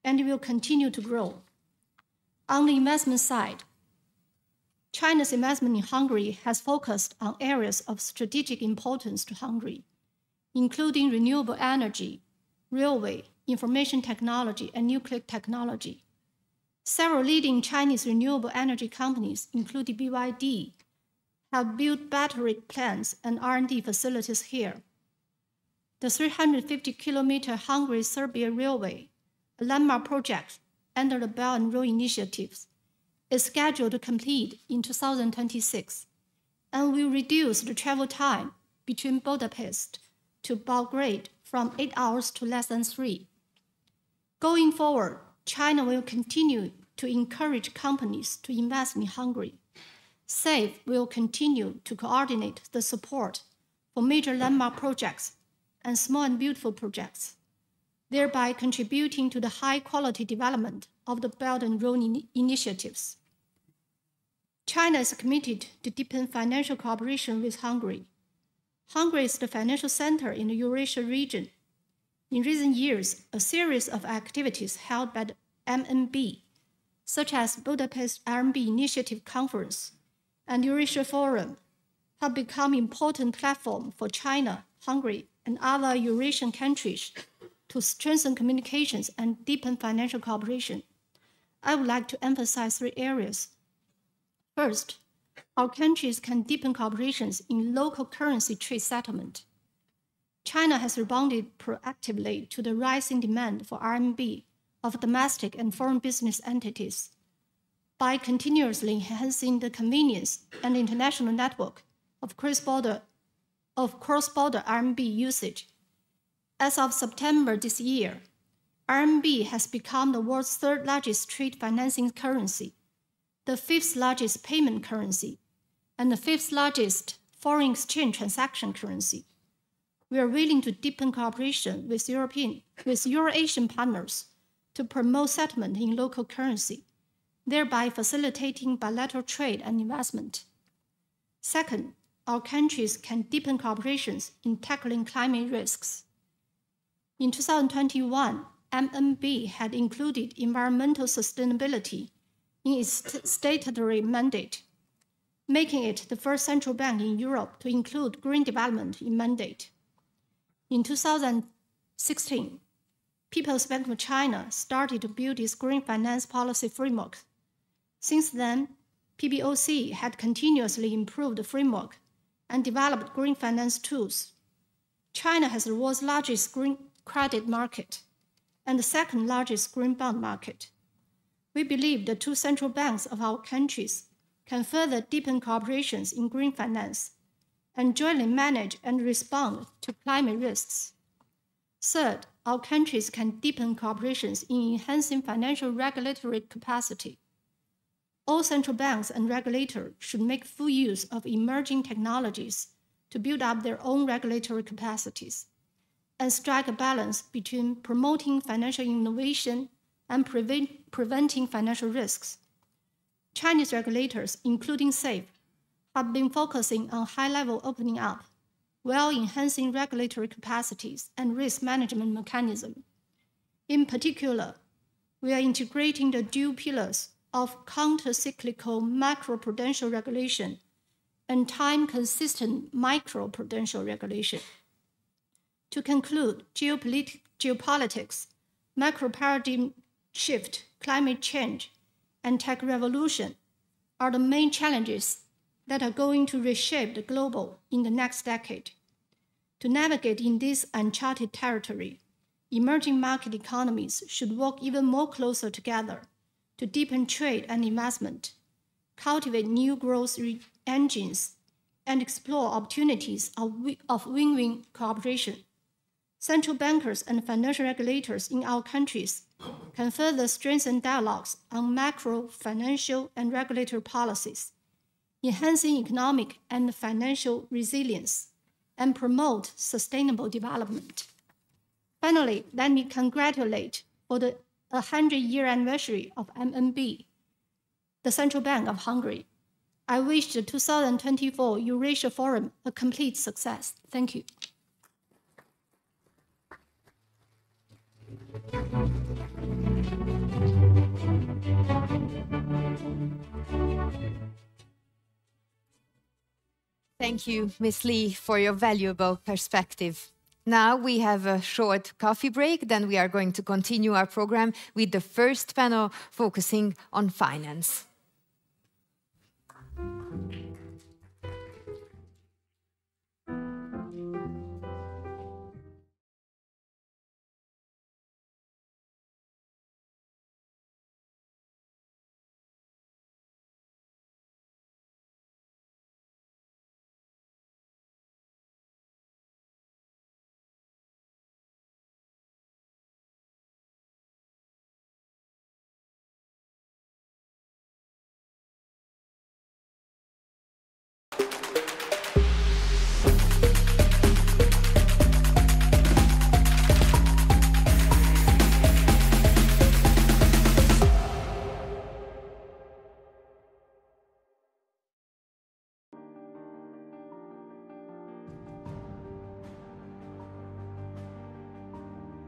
and it will continue to grow. On the investment side, China's investment in Hungary has focused on areas of strategic importance to Hungary, including renewable energy, railway, information technology, and nuclear technology. Several leading Chinese renewable energy companies, including BYD, have built battery plants and R&D facilities here. The 350-kilometer Hungary-Serbia Railway, a landmark project under the Belt and Road Initiative, is scheduled to complete in 2026 and will reduce the travel time between Budapest to Belgrade from 8 hours to less than 3. Going forward, China will continue to encourage companies to invest in Hungary. SAFE will continue to coordinate the support for major landmark projects and small and beautiful projects, thereby contributing to the high-quality development of the Belt and Road initiatives. China is committed to deepen financial cooperation with Hungary. Hungary is the financial center in the Eurasia region. In recent years, a series of activities held by the MNB, such as Budapest RMB Initiative Conference and Eurasia Forum, have become important platforms for China, Hungary, and other Eurasian countries to strengthen communications and deepen financial cooperation. I would like to emphasize 3 areas. First, our countries can deepen cooperations in local currency trade settlement. China has responded proactively to the rising demand for RMB of domestic and foreign business entities by continuously enhancing the convenience and international network of cross-border RMB usage. As of September this year, RMB has become the world's 3rd largest trade financing currency, the 5th largest payment currency, and the 5th largest foreign exchange transaction currency. We are willing to deepen cooperation with Euro-Asian partners to promote settlement in local currency, thereby facilitating bilateral trade and investment. Second, our countries can deepen cooperations in tackling climate risks. In 2021, MNB had included environmental sustainability in its statutory mandate, making it the first central bank in Europe to include green development in mandate. In 2016, People's Bank of China started to build its green finance policy framework. Since then, PBOC had continuously improved the framework and developed green finance tools. China has the world's largest green credit market and the 2nd largest green bond market. We believe the 2 central banks of our countries can further deepen cooperations in green finance and jointly manage and respond to climate risks. Third, our countries can deepen cooperations in enhancing financial regulatory capacity. All central banks and regulators should make full use of emerging technologies to build up their own regulatory capacities and strike a balance between promoting financial innovation and preventing financial risks. Chinese regulators, including SAFE, have been focusing on high-level opening up while enhancing regulatory capacities and risk management mechanisms. In particular, we are integrating the dual pillars of counter-cyclical macroprudential regulation and time-consistent microprudential regulation. To conclude, geopolitics, macro-paradigm shift, climate change, and tech revolution are the main challenges that are going to reshape the global in the next decade. To navigate in this uncharted territory, emerging market economies should work even more closer together to deepen trade and investment, cultivate new growth engines, and explore opportunities of win-win cooperation. Central bankers and financial regulators in our countries can further strengthen dialogues on macro, financial, and regulatory policies, enhancing economic and financial resilience, and promote sustainable development. Finally, let me congratulate for the 100-year anniversary of MNB, the Central Bank of Hungary. I wish the 2024 Eurasia Forum a complete success. Thank you. Thank you, Ms. Lee, for your valuable perspective. Now we have a short coffee break, then we are going to continue our program with the first panel focusing on finance.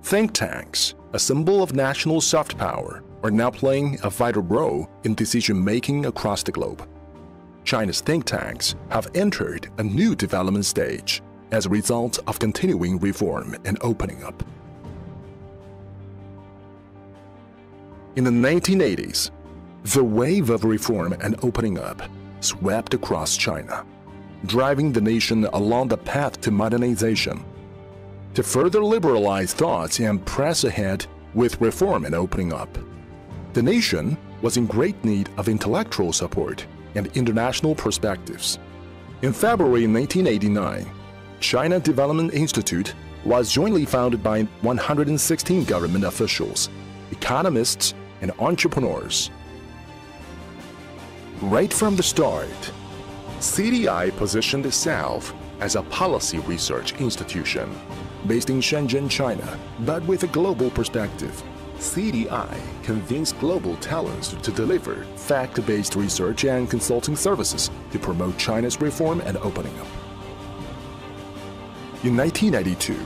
Think tanks, a symbol of national soft power, are now playing a vital role in decision-making across the globe. China's think tanks have entered a new development stage as a result of continuing reform and opening up. In the 1980s, the wave of reform and opening up swept across China, driving the nation along the path to modernization. To further liberalize thoughts and press ahead with reform and opening up, the nation was in great need of intellectual support and international perspectives. In February 1989, China Development Institute was jointly founded by 116 government officials, economists, and entrepreneurs. Right from the start, CDI positioned itself as a policy research institution based in Shenzhen, China, but with a global perspective. CDI convinced global talents to deliver fact-based research and consulting services to promote China's reform and opening up. In 1992,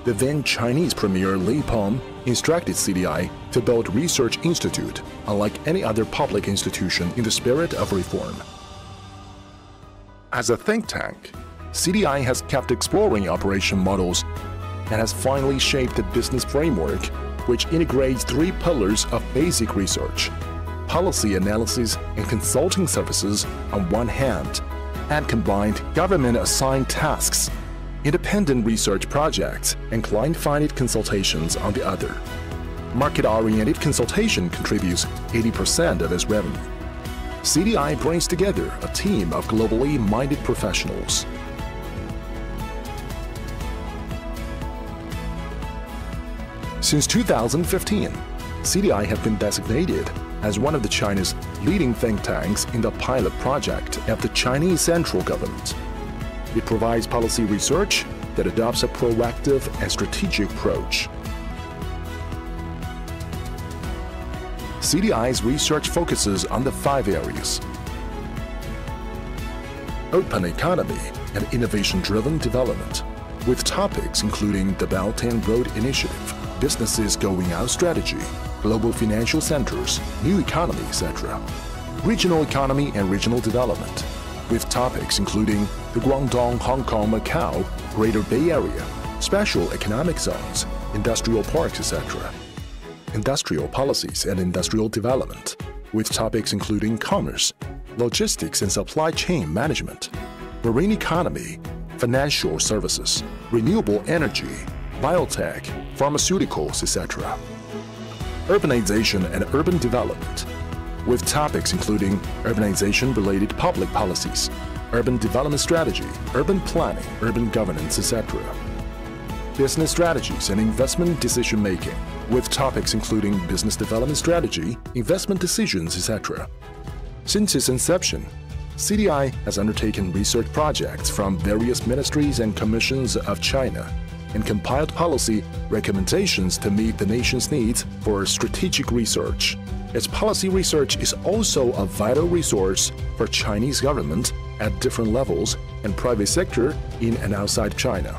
the then Chinese Premier Li Peng instructed CDI to build a research institute unlike any other public institution in the spirit of reform. As a think tank, CDI has kept exploring operation models and has finally shaped a business framework which integrates three pillars of basic research: policy analysis and consulting services on one hand, and combined government-assigned tasks, independent research projects, and client-funded consultations on the other. Market-oriented consultation contributes 80% of its revenue. CDI brings together a team of globally minded professionals. Since 2015, CDI has been designated as one of China's leading think tanks in the pilot project of the Chinese central government. It provides policy research that adopts a proactive and strategic approach. CDI's research focuses on the 5 areas: open economy and innovation-driven development, with topics including the Belt and Road Initiative, businesses going out strategy, global financial centers, new economy, etc. Regional economy and regional development, with topics including the Guangdong, Hong Kong, Macau, Greater Bay Area, special economic zones, industrial parks, etc. Industrial policies and industrial development, with topics including commerce, logistics and supply chain management, marine economy, financial services, renewable energy, biotech, pharmaceuticals, etc. Urbanization and urban development, with topics including urbanization-related public policies, urban development strategy, urban planning, urban governance, etc. Business strategies and investment decision-making, with topics including business development strategy, investment decisions, etc. Since its inception, CDI has undertaken research projects from various ministries and commissions of China, and compiled policy recommendations to meet the nation's needs for strategic research. Its policy research is also a vital resource for Chinese government at different levels and private sector in and outside China.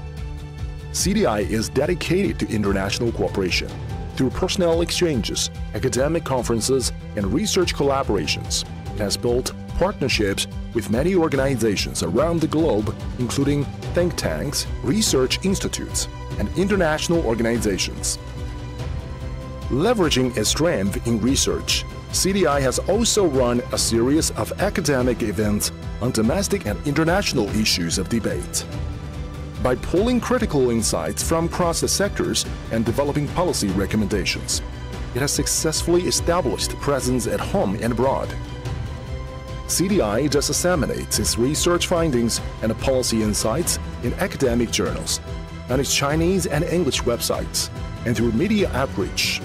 CDI is dedicated to international cooperation through personnel exchanges, academic conferences, and research collaborations. It has built partnerships with many organizations around the globe, including think tanks, research institutes, and international organizations. Leveraging its strength in research, CDI has also run a series of academic events on domestic and international issues of debate. By pulling critical insights from across the sectors and developing policy recommendations, it has successfully established presence at home and abroad. CDI disseminates its research findings and policy insights in academic journals, on its Chinese and English websites, and through media outreach.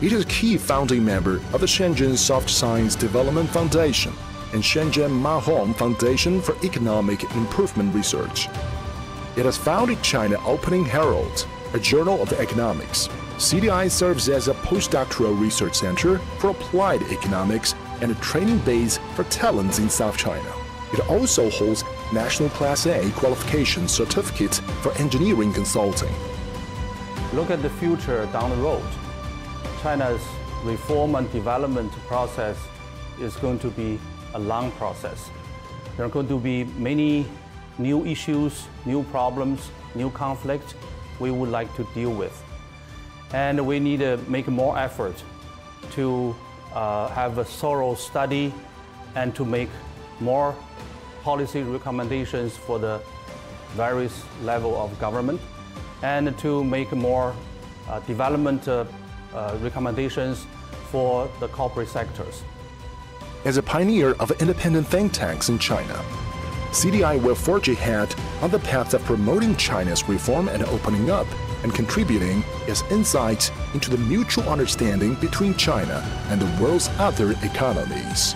It is a key founding member of the Shenzhen Soft Science Development Foundation and Shenzhen Ma-Hong Foundation for Economic Improvement Research. It has founded China Opening Herald, a journal of economics. CDI serves as a postdoctoral research center for applied economics and a training base for talents in South China. It also holds National Class A qualification certificate for engineering consulting. Look at the future down the road. China's reform and development process is going to be a long process. There are going to be many new issues, new problems, new conflicts we would like to deal with. And we need to make more effort to have a thorough study and to make more policy recommendations for the various level of government and to make more development recommendations for the corporate sectors. As a pioneer of independent think tanks in China, CDI will forge ahead on the path of promoting China's reform and opening up and contributing its insights into the mutual understanding between China and the world's other economies.